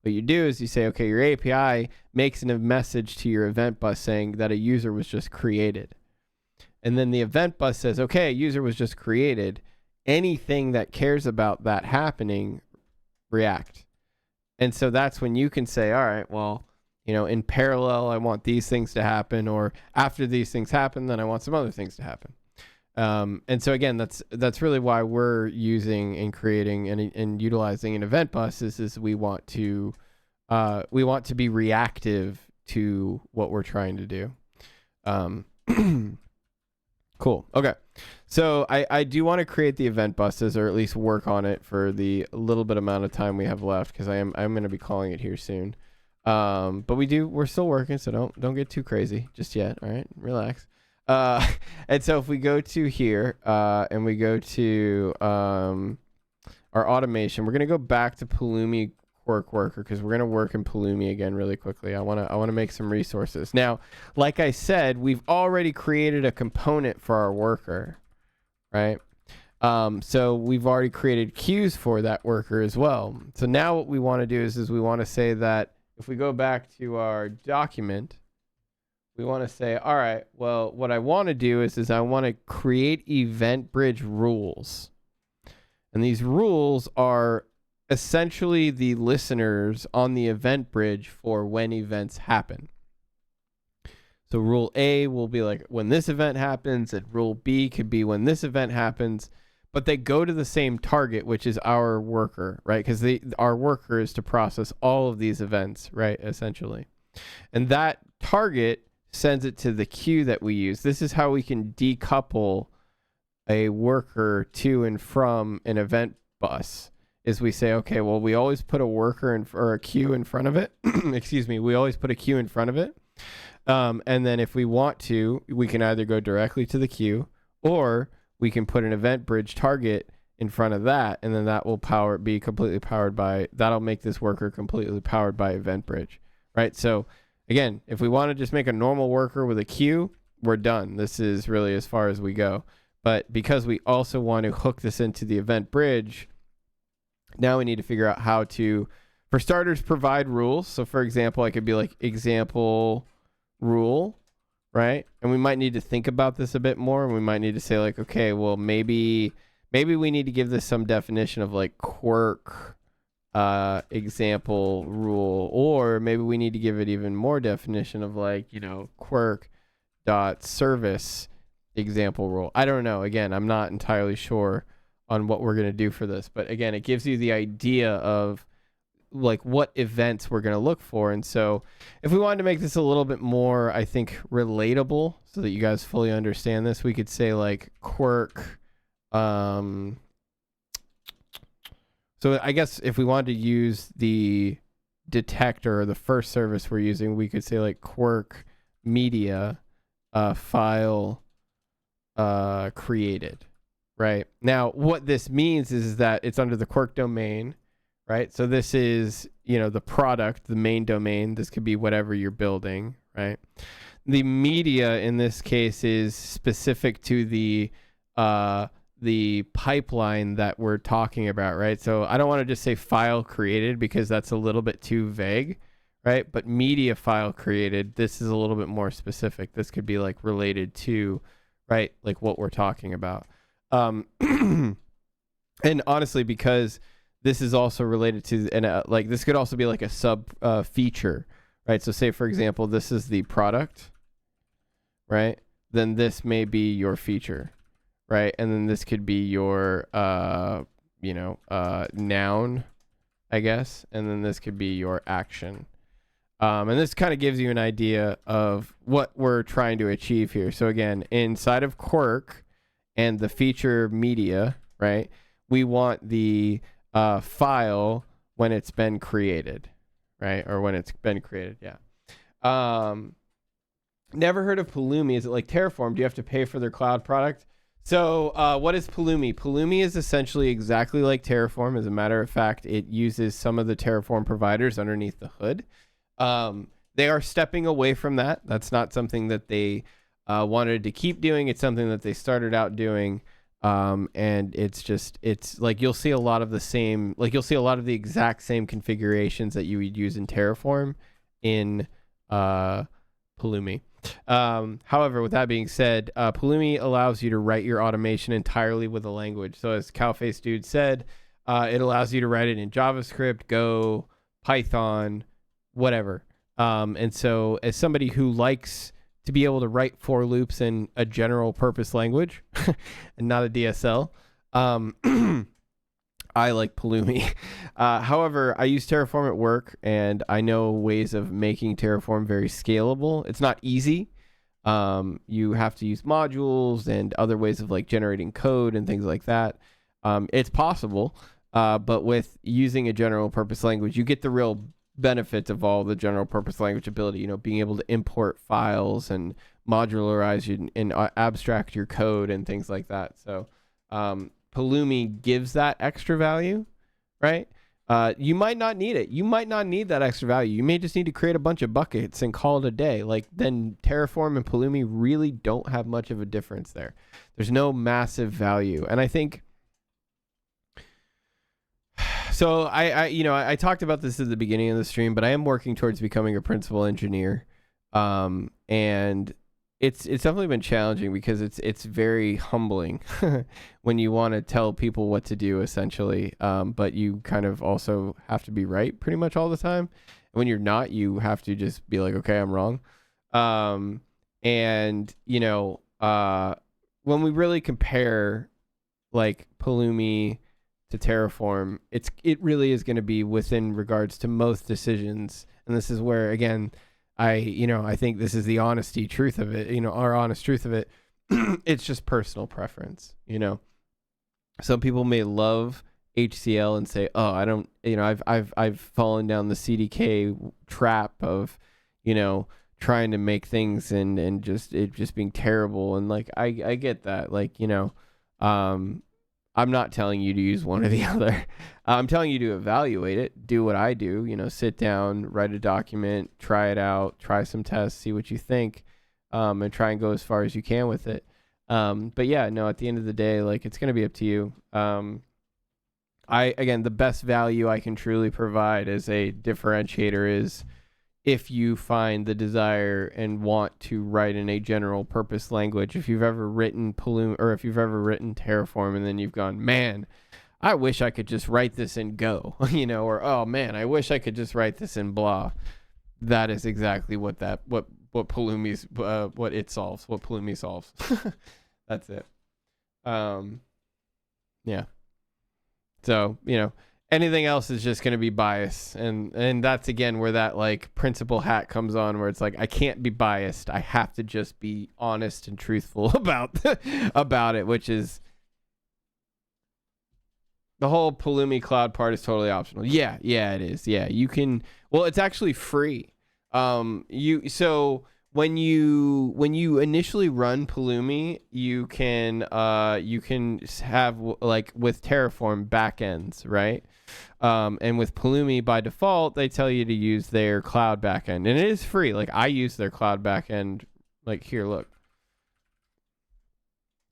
What you do is you say, okay, your API makes a message to your event bus saying that a user was just created. And then the event bus says, okay, a user was just created. Anything that cares about that happening, react. And so that's when you can say, all right, well, in parallel, I want these things to happen, or after these things happen, then I want some other things to happen. And so again, that's really why we're using and creating and utilizing an event bus is we want to be reactive to what we're trying to do. Cool. Okay. So I do want to create the event buses, or at least work on it for the little bit amount of time we have left, because I'm going to be calling it here soon. But we're still working, so don't get too crazy just yet. All right, relax. And so if we go to here, and we go to our automation, we're gonna go back to Pulumi Quirk Worker, because we're gonna work in Pulumi again really quickly. I wanna make some resources. Now, like I said, we've already created a component for our worker, right? So we've already created queues for that worker as well. So now what we want to do is we want to say that if we go back to our document, we want to say, all right, well, what I want to do is I want to create EventBridge rules. And these rules are essentially the listeners on the EventBridge for when events happen. So rule A will be like when this event happens, and rule B could be when this event happens, but they go to the same target, which is our worker, right? Because our worker is to process all of these events, right? Essentially. And that target sends it to the queue that we use. This is how we can decouple a worker to and from an event bus, is we say, okay, well, we always put a worker or a queue in front of it. Excuse me. We always put a queue in front of it. And then if we want to, we can either go directly to the queue, or we can put an EventBridge target in front of that, and then that will be completely powered by, that'll make this worker completely powered by EventBridge, right? So again, if we want to just make a normal worker with a queue, we're done. This is really as far as we go. But because we also want to hook this into the EventBridge, now we need to figure out how to, for starters, provide rules. So for example, I could be like example rule, right? And we might need to think about this a bit more, and we might need to say like, okay, well, maybe we need to give this some definition of like quirk example rule, or maybe we need to give it even more definition of like, quirk dot service example rule. I don't know. Again, I'm not entirely sure on what we're going to do for this, but again, it gives you the idea of like what events we're going to look for. And so if we wanted to make this a little bit more, I think, relatable so that you guys fully understand this, we could say like quirk. So I guess if we wanted to use the detector, or the first service we're using, we could say like quirk media file created, right? Now, what this means is that it's under the quirk domain, right? So this is, the product, the main domain. This could be whatever you're building, right? The media in this case is specific to the pipeline that we're talking about, right? So I don't want to just say file created, because that's a little bit too vague, right? But media file created, this is a little bit more specific. This could be like related to, right, like what we're talking about. And honestly, because this is also related to, and like this could also be like a sub feature, right? So say, for example, this is the product, right? Then this may be your feature, right? And then this could be your, noun, I guess. And then this could be your action. And this kind of gives you an idea of what we're trying to achieve here. So again, inside of quirk and the feature media, right, we want the file when it's been created, right? Or when it's been created, yeah. Never heard of Pulumi. Is it like Terraform? Do you have to pay for their cloud product? So what is Pulumi? Pulumi is essentially exactly like Terraform. As a matter of fact, it uses some of the Terraform providers underneath the hood. They are stepping away from that. That's not something that they wanted to keep doing. It's something that they started out doing. And it's like you'll see a lot of the exact same configurations that you would use in Terraform in Pulumi. However, with that being said, Pulumi allows you to write your automation entirely with a language. So as Cowface Dude said, it allows you to write it in JavaScript, Go, Python, whatever. And so as somebody who likes to be able to write for loops in a general purpose language and not a DSL, I like Pulumi. However, I use Terraform at work, and I know ways of making Terraform very scalable. It's not easy. You have to use modules and other ways of like generating code and things like that. It's possible, but with using a general purpose language, you get the real benefits of all the general purpose language ability, being able to import files and modularize and abstract your code and things like that. So Pulumi gives that extra value, right? You might not need it. You might not need that extra value. You may just need to create a bunch of buckets and call it a day. Like, then Terraform and Pulumi really don't have much of a difference there. There's no massive value. And I think, so I talked about this at the beginning of the stream, but I am working towards becoming a principal engineer. And it's definitely been challenging because it's very humbling when you want to tell people what to do, essentially. But you kind of also have to be right pretty much all the time. And when you're not, you have to just be like, okay, I'm wrong. And when we really compare like Pulumi to Terraform, it really is going to be within regards to most decisions. And this is where, again, I think this is the honest truth of it, our honest truth of it. It's just personal preference, Some people may love HCL and say, oh, I don't, I've fallen down the CDK trap of, trying to make things and just it just being terrible. And like, I get that. Like, I'm not telling you to use one or the other. I'm telling you to evaluate it, do what I do, sit down, write a document, try it out, try some tests, see what you think, and try and go as far as you can with it. But yeah, no, at the end of the day, like, it's going to be up to you. Again, the best value I can truly provide as a differentiator is if you find the desire and want to write in a general purpose language. If you've ever written Pulumi, or if you've ever written Terraform and then you've gone, man, I wish I could just write this in Go, or, oh man, I wish I could just write this in blah. That is exactly what Pulumi's, what it solves, what Pulumi solves. That's it. Yeah. So, anything else is just going to be bias. And that's, again, where that, like, principal hat comes on, where it's like, I can't be biased. I have to just be honest and truthful about it, which is the whole Pulumi cloud part is totally optional. Yeah, it is. Yeah, you can. Well, it's actually free. So when you initially run Pulumi, you can have, like, with Terraform backends, right? And with Pulumi, by default, they tell you to use their cloud backend, and it is free. Like, I use their cloud backend. Like, here, look.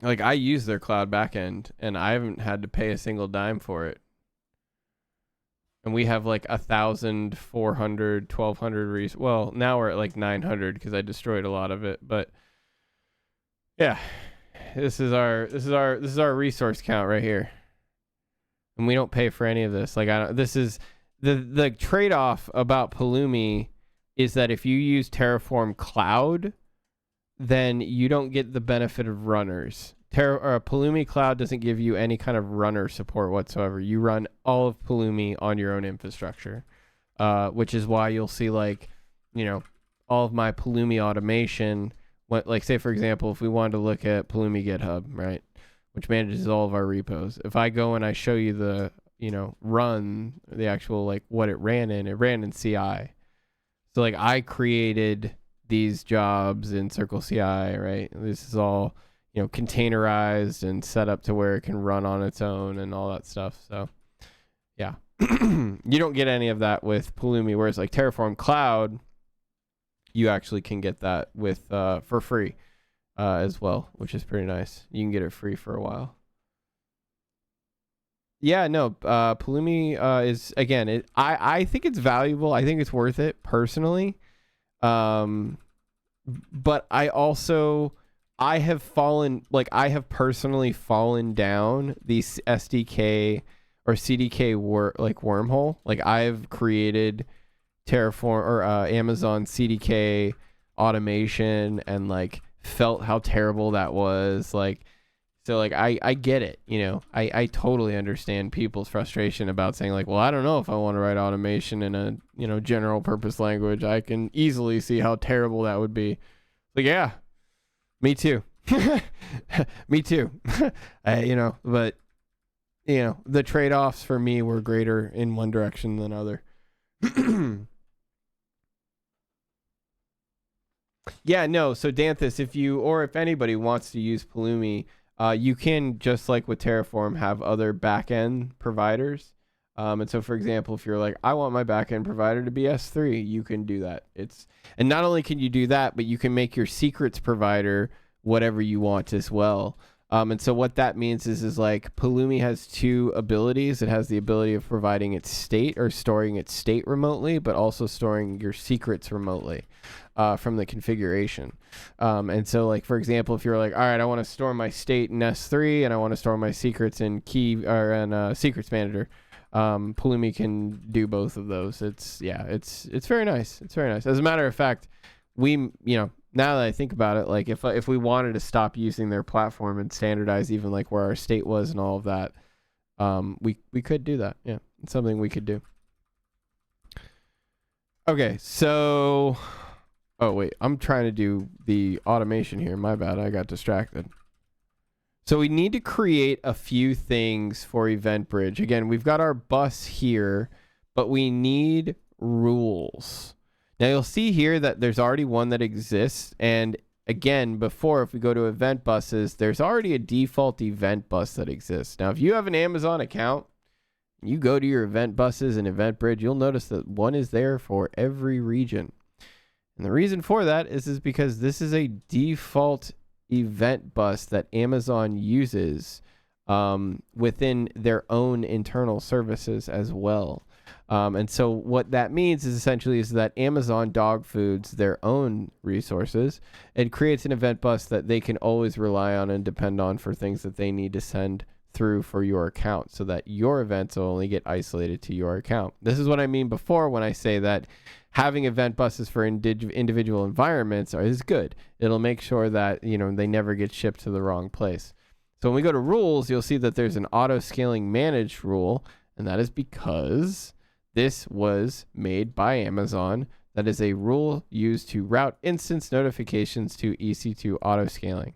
Like, I use their cloud backend, and I haven't had to pay a single dime for it. And we have like 1,400, 1,200 well, now we're at like 900 because I destroyed a lot of it. But yeah, this is our resource count right here, and we don't pay for any of this. Like, this is the trade-off about Pulumi is that if you use Terraform Cloud, then you don't get the benefit of runners. Pulumi Cloud doesn't give you any kind of runner support whatsoever. You run all of Pulumi on your own infrastructure, which is why you'll see, like, all of my Pulumi automation. Like, say, for example, if we wanted to look at Pulumi GitHub, right, which manages all of our repos. If I go and I show you the, run, the actual, like, what it ran in CI. So, like, I created these jobs in Circle CI, right? This is all, containerized and set up to where it can run on its own and all that stuff. So yeah, you don't get any of that with Pulumi, whereas like Terraform Cloud, you actually can get that with for free as well, which is pretty nice. You can get it free for a while. Yeah, no, Pulumi is, again, I think it's valuable. I think it's worth it personally. But I have personally fallen down the SDK or CDK wormhole. Like, I've created Terraform or Amazon CDK automation and like felt how terrible that was. Like, so like I get it, you know, I totally understand people's frustration about saying like, well, I don't know if I want to write automation in a, you know, general purpose language. I can easily see how terrible that would be. Like, yeah, me too. Me too. You know, but you know, the trade-offs for me were greater in one direction than other. Yeah, no. So Danthus, if anybody wants to use Pulumi, you can, just like with Terraform, have other backend providers. And so, for example, if you're like, I want my backend provider to be S3, you can do that. And not only can you do that, but you can make your secrets provider whatever you want as well. And so what that means is like Pulumi has two abilities. It has the ability of providing its state or storing its state remotely, but also storing your secrets remotely from the configuration. And so like, for example, if you're like, all right, I want to store my state in S3 and I want to store my secrets in Secrets Manager, Pulumi can do both of those. It's very nice. It's very nice. As a matter of fact, now that I think about it, like if we wanted to stop using their platform and standardize even like where our state was and all of that, we could do that. Yeah, it's something we could do. Okay, so, oh wait, I'm trying to do the automation here. My bad, I got distracted. So we need to create a few things for EventBridge. Again, we've got our bus here, but we need rules. Now you'll see here that there's already one that exists. And again, before, if we go to event buses, there's already a default event bus that exists. Now, if you have an Amazon account, you go to your event buses and EventBridge, you'll notice that one is there for every region. And the reason for that is because this is a default event bus that Amazon uses within their own internal services as well. And so what that means is essentially is that Amazon dog foods their own resources and creates an event bus that they can always rely on and depend on for things that they need to send through for your account, so that your events will only get isolated to your account. This is what I mean before when I say that having event buses for individual environments is good. It'll make sure that, you know, they never get shipped to the wrong place. So when we go to rules, you'll see that there's an auto scaling managed rule, and that is because this was made by Amazon. That is a rule used to route instance notifications to EC2 auto scaling,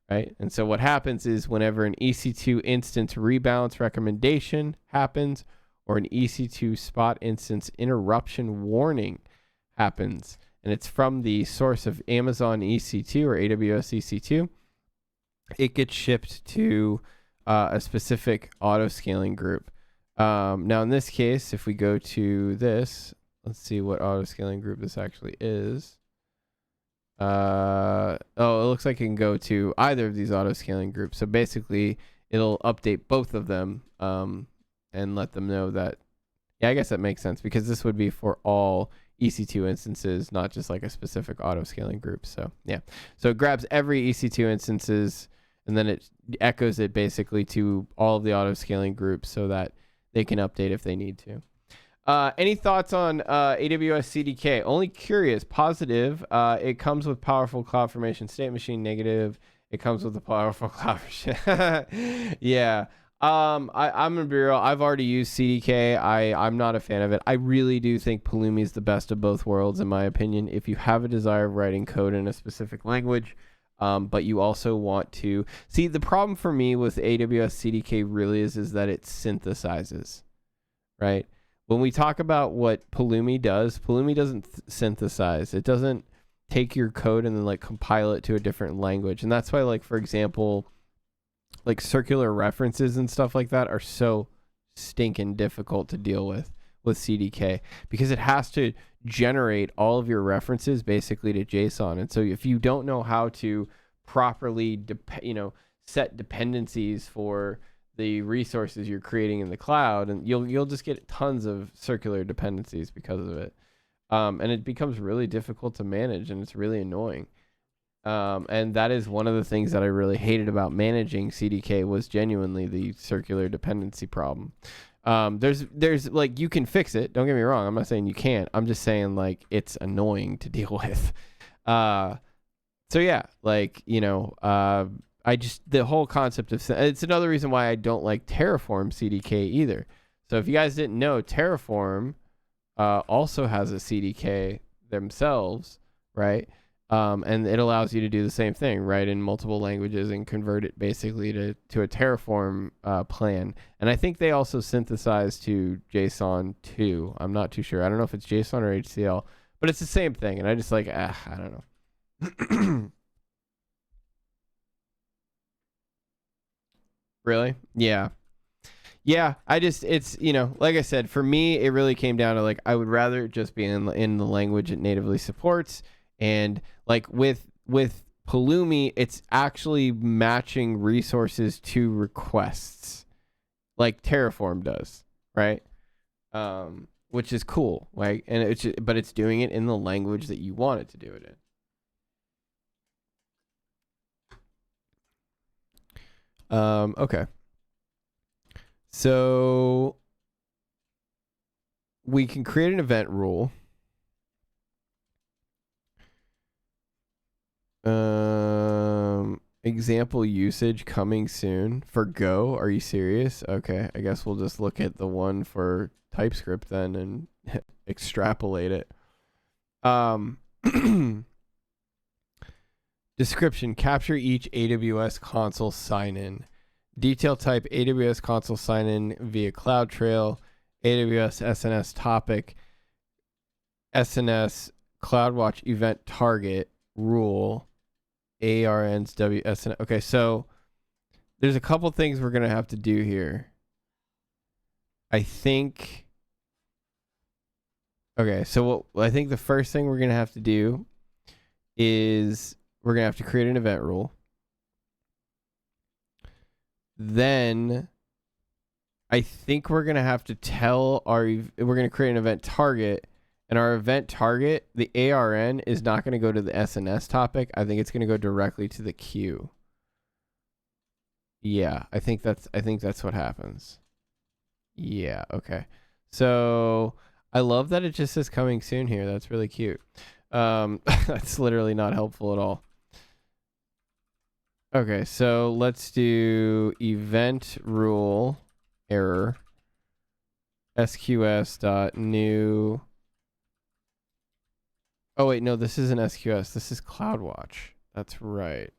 right? And so what happens is whenever an EC2 instance rebalance recommendation happens, or an EC2 spot instance interruption warning happens, and it's from the source of Amazon EC2 or AWS EC2, it gets shipped to a specific auto scaling group. Now in this case, if we go to this, let's see what auto scaling group this actually is. It looks like it can go to either of these auto scaling groups. So basically it'll update both of them and let them know that, yeah, I guess that makes sense, because this would be for all EC2 instances, not just like a specific auto scaling group. So yeah, so it grabs every EC2 instances and then it echoes it basically to all of the auto scaling groups so that they can update if they need to. Any thoughts on AWS CDK? Only curious. Positive. It comes with powerful CloudFormation state machine. Negative. It comes with a powerful CloudFormation. Yeah. I'm gonna be real. I've already used CDK. I'm not a fan of it. I really do think Pulumi is the best of both worlds, in my opinion. If you have a desire of writing code in a specific language, but you also want to see, the problem for me with AWS CDK really is that it synthesizes, right? When we talk about what Pulumi doesn't synthesize. It doesn't take your code and then like compile it to a different language. And that's why, like, for example, like circular references and stuff like that are so stinking difficult to deal with CDK, because it has to generate all of your references basically to JSON. And so if you don't know how to properly set dependencies for the resources you're creating in the cloud, and you'll just get tons of circular dependencies because of it. And it becomes really difficult to manage, and it's really annoying. And that is one of the things that I really hated about managing CDK, was genuinely the circular dependency problem. There's like, you can fix it. Don't get me wrong. I'm not saying you can't. I'm just saying like it's annoying to deal with. So yeah, like, I just, the whole concept of, it's another reason why I don't like Terraform CDK either. So if you guys didn't know, Terraform also has a CDK themselves, right? And it allows you to do the same thing, right, in multiple languages and convert it basically to a Terraform plan. And I think they also synthesize to JSON too. I'm not too sure. I don't know if it's JSON or HCL, but it's the same thing. And I just like, I don't know. Really? Yeah. Yeah, it's, like I said, for me, it really came down to like, I would rather it just be in the language it natively supports. And like with Pulumi, it's actually matching resources to requests like Terraform does, right? Which is cool, like, and but it's doing it in the language that you want it to do it in. Okay. So we can create an event rule. Example usage coming soon for Go. Are you serious? Okay, I guess we'll just look at the one for TypeScript then and extrapolate it. Description: capture each AWS console sign-in. Detail type: AWS console sign-in via CloudTrail, AWS SNS topic, SNS CloudWatch event target rule, ARNs WSN. Okay, so there's a couple things we're gonna have to do here. I think. Okay, so I think the first thing we're gonna have to do is we're gonna have to create an event rule. Then I think we're gonna have to tell we're gonna create an event target, and our event target, the ARN, is not gonna go to the SNS topic. I think it's gonna go directly to the queue. Yeah, I think that's what happens. Yeah, okay. So I love that it just says coming soon here. That's really cute. That's literally not helpful at all. Okay, so let's do event rule error SQS dot new. Oh wait, no, this isn't SQS. This is CloudWatch. That's right.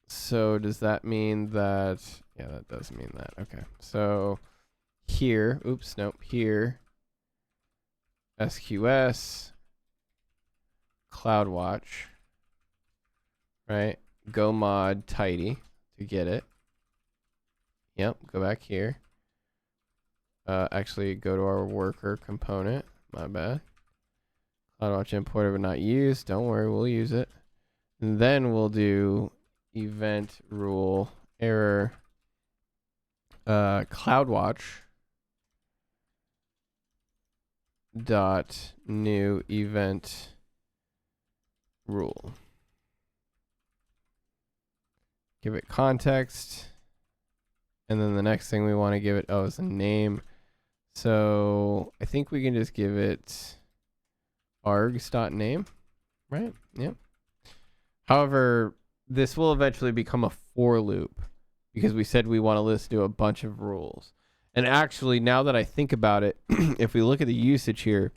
So does that mean that? Yeah, that does mean that. Okay, so here, oops, nope, here, SQS CloudWatch, right? Go mod tidy to get it. Yep, go back here. Actually, go to our worker component. My bad. CloudWatch importer but not used. Don't worry, we'll use it. And then we'll do event rule error CloudWatch dot new event rule. Give it context, and then the next thing we want to give it is a name. So I think we can just give it args.name, right? Yep. However, this will eventually become a for loop because we said we want to listen to a bunch of rules. And actually, now that I think about it, if we look at the usage here,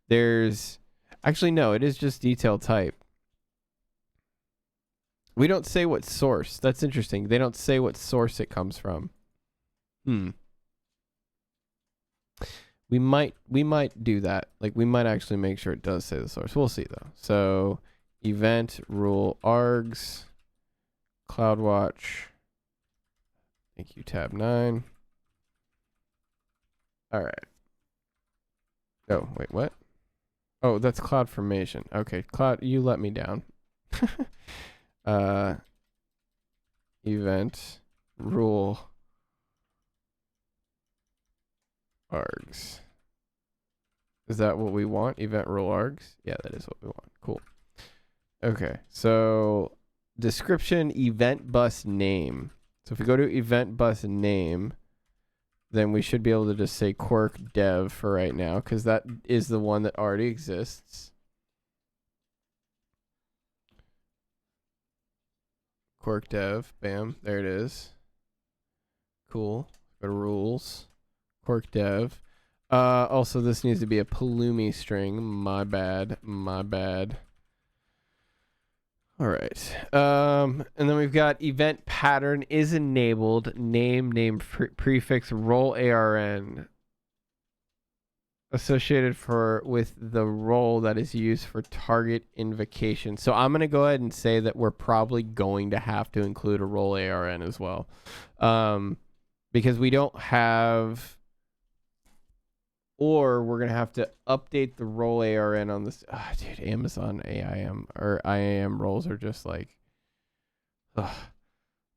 there's actually, no, it is just detail type. We don't say what source. That's interesting. They don't say what source it comes from. We might do that. Like, we might actually make sure it does say the source. We'll see though. So event rule args CloudWatch. Thank you, tab 9. All right. Oh, wait, what? Oh, that's CloudFormation. Okay, Cloud, you let me down. Event rule args. Is that what we want? Event rule args? Yeah, that is what we want. Cool. Okay, so description event bus name. So if we go to event bus name, then we should be able to just say Quark dev for right now, because that is the one that already exists. Quark dev, bam, there it is. Cool. Go to rules, Quark dev. Also, this needs to be a Pulumi string. My bad. All right. And then we've got event pattern is enabled. Name prefix role ARN associated with the role that is used for target invocation. So I'm going to go ahead and say that we're probably going to have to include a role ARN as well, because we don't have. Or we're going to have to update the role ARN on this. Dude, Amazon AIM or IAM roles are just like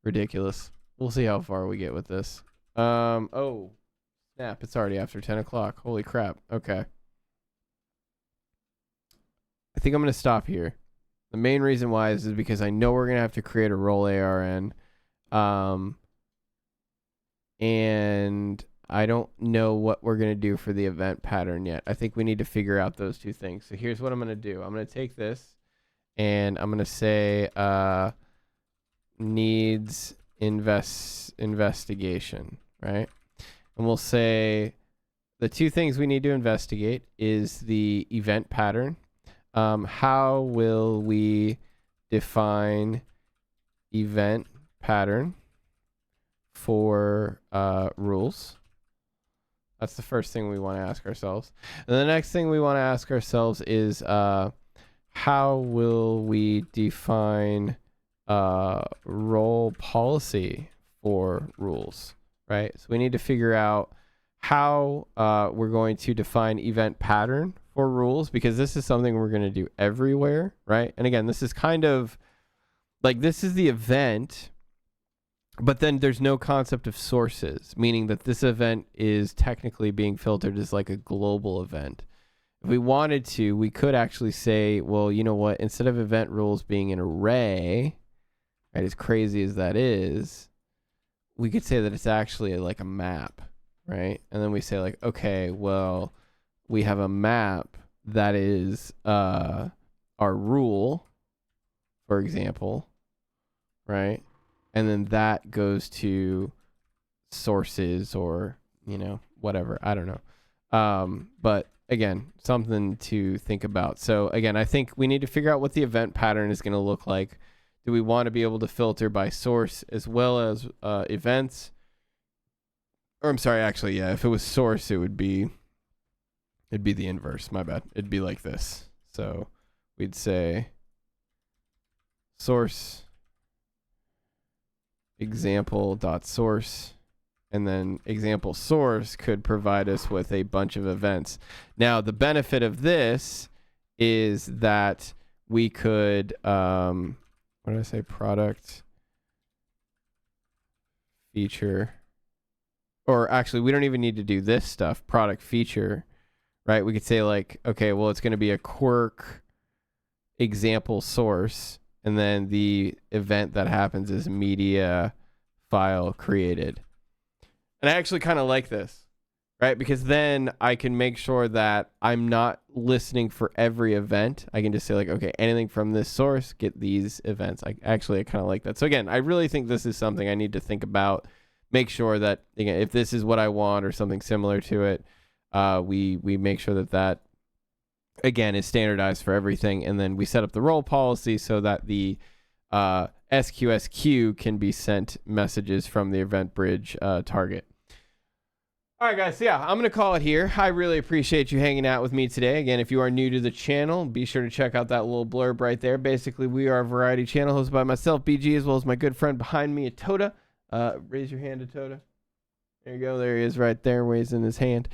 ridiculous. We'll see how far we get with this. Oh, snap. It's already after 10 o'clock. Holy crap. Okay. I think I'm going to stop here. The main reason why is because I know we're going to have to create a role ARN. And I don't know what we're going to do for the event pattern yet. I think we need to figure out those two things. So here's what I'm going to do. I'm going to take this and I'm going to say needs investigation, right? And we'll say the two things we need to investigate is the event pattern. How will we define event pattern for rules? That's the first thing we want to ask ourselves. And the next thing we want to ask ourselves is how will we define role policy for rules, right? So we need to figure out how we're going to define event pattern for rules, because this is something we're going to do everywhere, right? And again, this is kind of like, this is the event, but then there's no concept of sources, meaning that this event is technically being filtered as like a global event. If we wanted to, we could actually say, well, you know what, instead of event rules being an array, right, as crazy as that is, we could say that it's actually like a map, right? And then we say like, okay, well, we have a map that is our rule, for example, right? And then that goes to sources or, you know, whatever. I don't know. But again, something to think about. So again, I think we need to figure out what the event pattern is going to look like. Do we want to be able to filter by source as well as events? Or I'm sorry, actually, yeah, if it was source, it'd be the inverse. My bad. It'd be like this. So we'd say source example.source, and then example source could provide us with a bunch of events. Now, the benefit of this is that we could, what did I say? Product feature, or actually, we don't even need to do this stuff. Product feature, right? We could say like, okay, well, it's going to be a quirk example source, and then the event that happens is media file created. And I actually kind of like this, right? Because then I can make sure that I'm not listening for every event. I can just say like, okay, anything from this source, get these events. I kind of like that. So again, I really think this is something I need to think about. Make sure that, again, if this is what I want or something similar to it, we make sure that again is standardized for everything, and then we set up the role policy so that the SQS queue can be sent messages from the EventBridge target. All right, guys. So yeah, I'm going to call it here. I really appreciate you hanging out with me today. Again, if you are new to the channel, be sure to check out that little blurb right there. Basically, we are a variety channel hosted by myself, BG, as well as my good friend behind me, Atoda. Raise your hand, Atoda. There you go. There he is right there, raising his hand.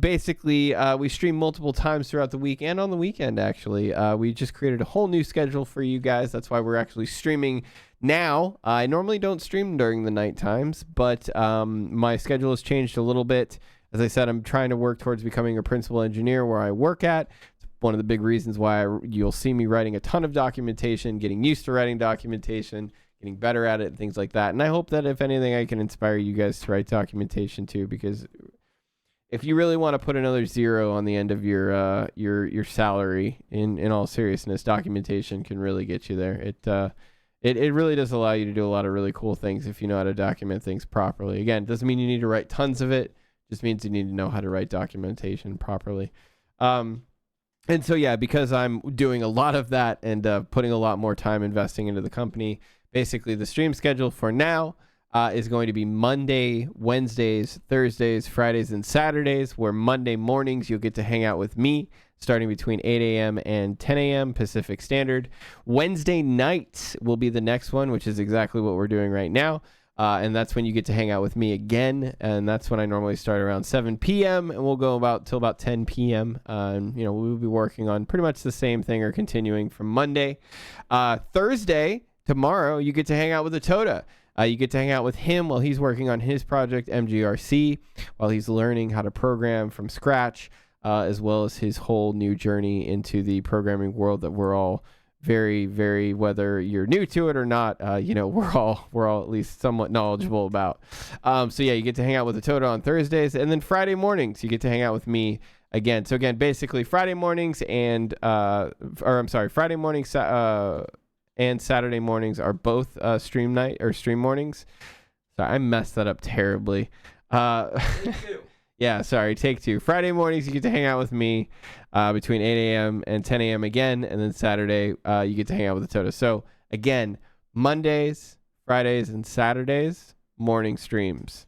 Basically, we stream multiple times throughout the week and on the weekend, actually. We just created a whole new schedule for you guys. That's why we're actually streaming now. I normally don't stream during the night times, but my schedule has changed a little bit. As I said, I'm trying to work towards becoming a principal engineer where I work at. It's one of the big reasons why you'll see me writing a ton of documentation, getting used to writing documentation, getting better at it and things like that. And I hope that if anything, I can inspire you guys to write documentation too, because if you really want to put another zero on the end of your salary, in all seriousness, documentation can really get you there. It really does allow you to do a lot of really cool things if you know how to document things properly. Again, it doesn't mean you need to write tons of it. Just means you need to know how to write documentation properly. And so, yeah, because I'm doing a lot of that and putting a lot more time investing into the company, basically the stream schedule for now is going to be Monday, Wednesdays, Thursdays, Fridays, and Saturdays, where Monday mornings you'll get to hang out with me starting between 8 a.m. and 10 a.m. Pacific Standard. Wednesday nights will be the next one, which is exactly what we're doing right now. And that's when you get to hang out with me again. And that's when I normally start around 7 p.m. and we'll go till about 10 p.m. And, we'll be working on pretty much the same thing or continuing from Monday. Thursday, tomorrow, you get to hang out with Atoda. You get to hang out with him while he's working on his project, MGRC, while he's learning how to program from scratch, as well as his whole new journey into the programming world that we're all very, very, whether you're new to it or not, we're all at least somewhat knowledgeable about. So yeah, you get to hang out with Atoda on Thursdays, and then Friday mornings you get to hang out with me again. So again, basically Friday mornings Friday mornings and Saturday mornings are both stream night or stream mornings. Sorry, I messed that up terribly. Take two. Yeah, sorry, take two. Friday mornings, you get to hang out with me between 8 a.m. and 10 a.m. again. And then Saturday, you get to hang out with Atoda. So, again, Mondays, Fridays, and Saturdays, morning streams.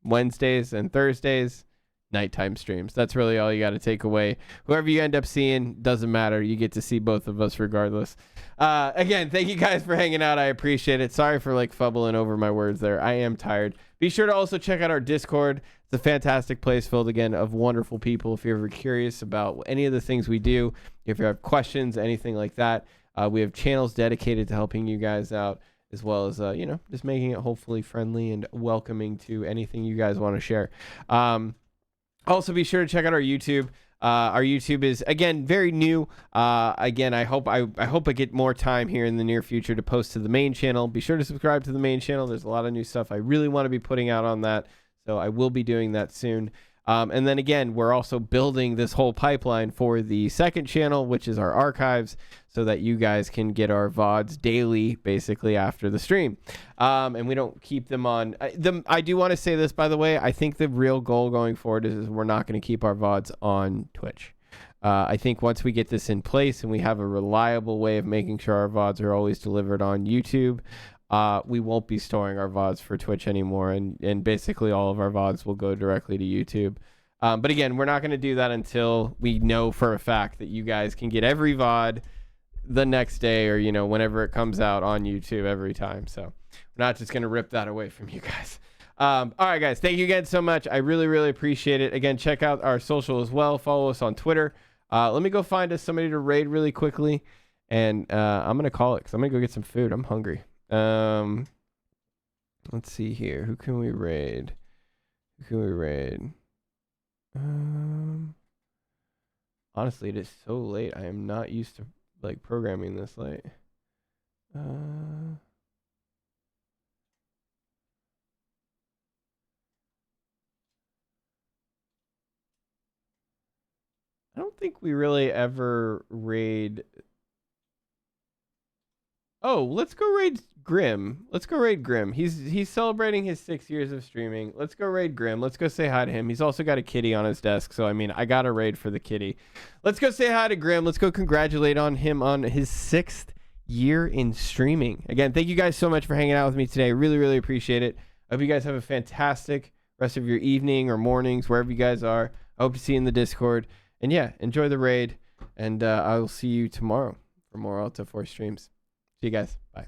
Wednesdays and Thursdays, nighttime streams. That's really all you got to take away. Whoever you end up seeing, doesn't matter. You get to see both of us regardless. Again, thank you guys for hanging out. I appreciate it. Sorry for fumbling over my words there. I am tired. Be sure to also check out our Discord. It's a fantastic place filled, again, of wonderful people. If you're ever curious about any of the things we do, if you have questions, anything like that, we have channels dedicated to helping you guys out, as well as, just making it hopefully friendly and welcoming to anything you guys want to share. Also, be sure to check out our YouTube. Our YouTube is, again, very new. Again, I hope I get more time here in the near future to post to the main channel. Be sure to subscribe to the main channel. There's a lot of new stuff I really want to be putting out on that. So I will be doing that soon. And then again, we're also building this whole pipeline for the second channel, which is our archives, so that you guys can get our VODs daily, basically after the stream. And we don't keep them on. I do want to say this, by the way. I think the real goal going forward is we're not going to keep our VODs on Twitch. I think once we get this in place and we have a reliable way of making sure our VODs are always delivered on YouTube, we won't be storing our VODs for Twitch anymore, and basically all of our VODs will go directly to YouTube. But again, we're not going to do that until we know for a fact that you guys can get every VOD the next day, or whenever it comes out on YouTube every time. So we're not just going to rip that away from you guys. All right, guys, thank you again so much. I really, really appreciate it. Again, check out our social as well. Follow us on Twitter. Let me go find us somebody to raid really quickly, and I'm going to call it because I'm going to go get some food. I'm hungry. Let's see here. Who can we raid? Honestly, it is so late. I am not used to programming this late. I don't think we really ever raid. Oh, let's go raid Grim. He's celebrating his 6 years of streaming. Let's go raid Grim. Let's go say hi to him. He's also got a kitty on his desk, so I got to raid for the kitty. Let's go say hi to Grim. Let's go congratulate on him on his 6th year in streaming. Again, thank you guys so much for hanging out with me today. Really, really appreciate it. I hope you guys have a fantastic rest of your evening or mornings, wherever you guys are. I hope to see you in the Discord. And yeah, enjoy the raid. And I will see you tomorrow for more Alta 4 streams. See you guys. Bye.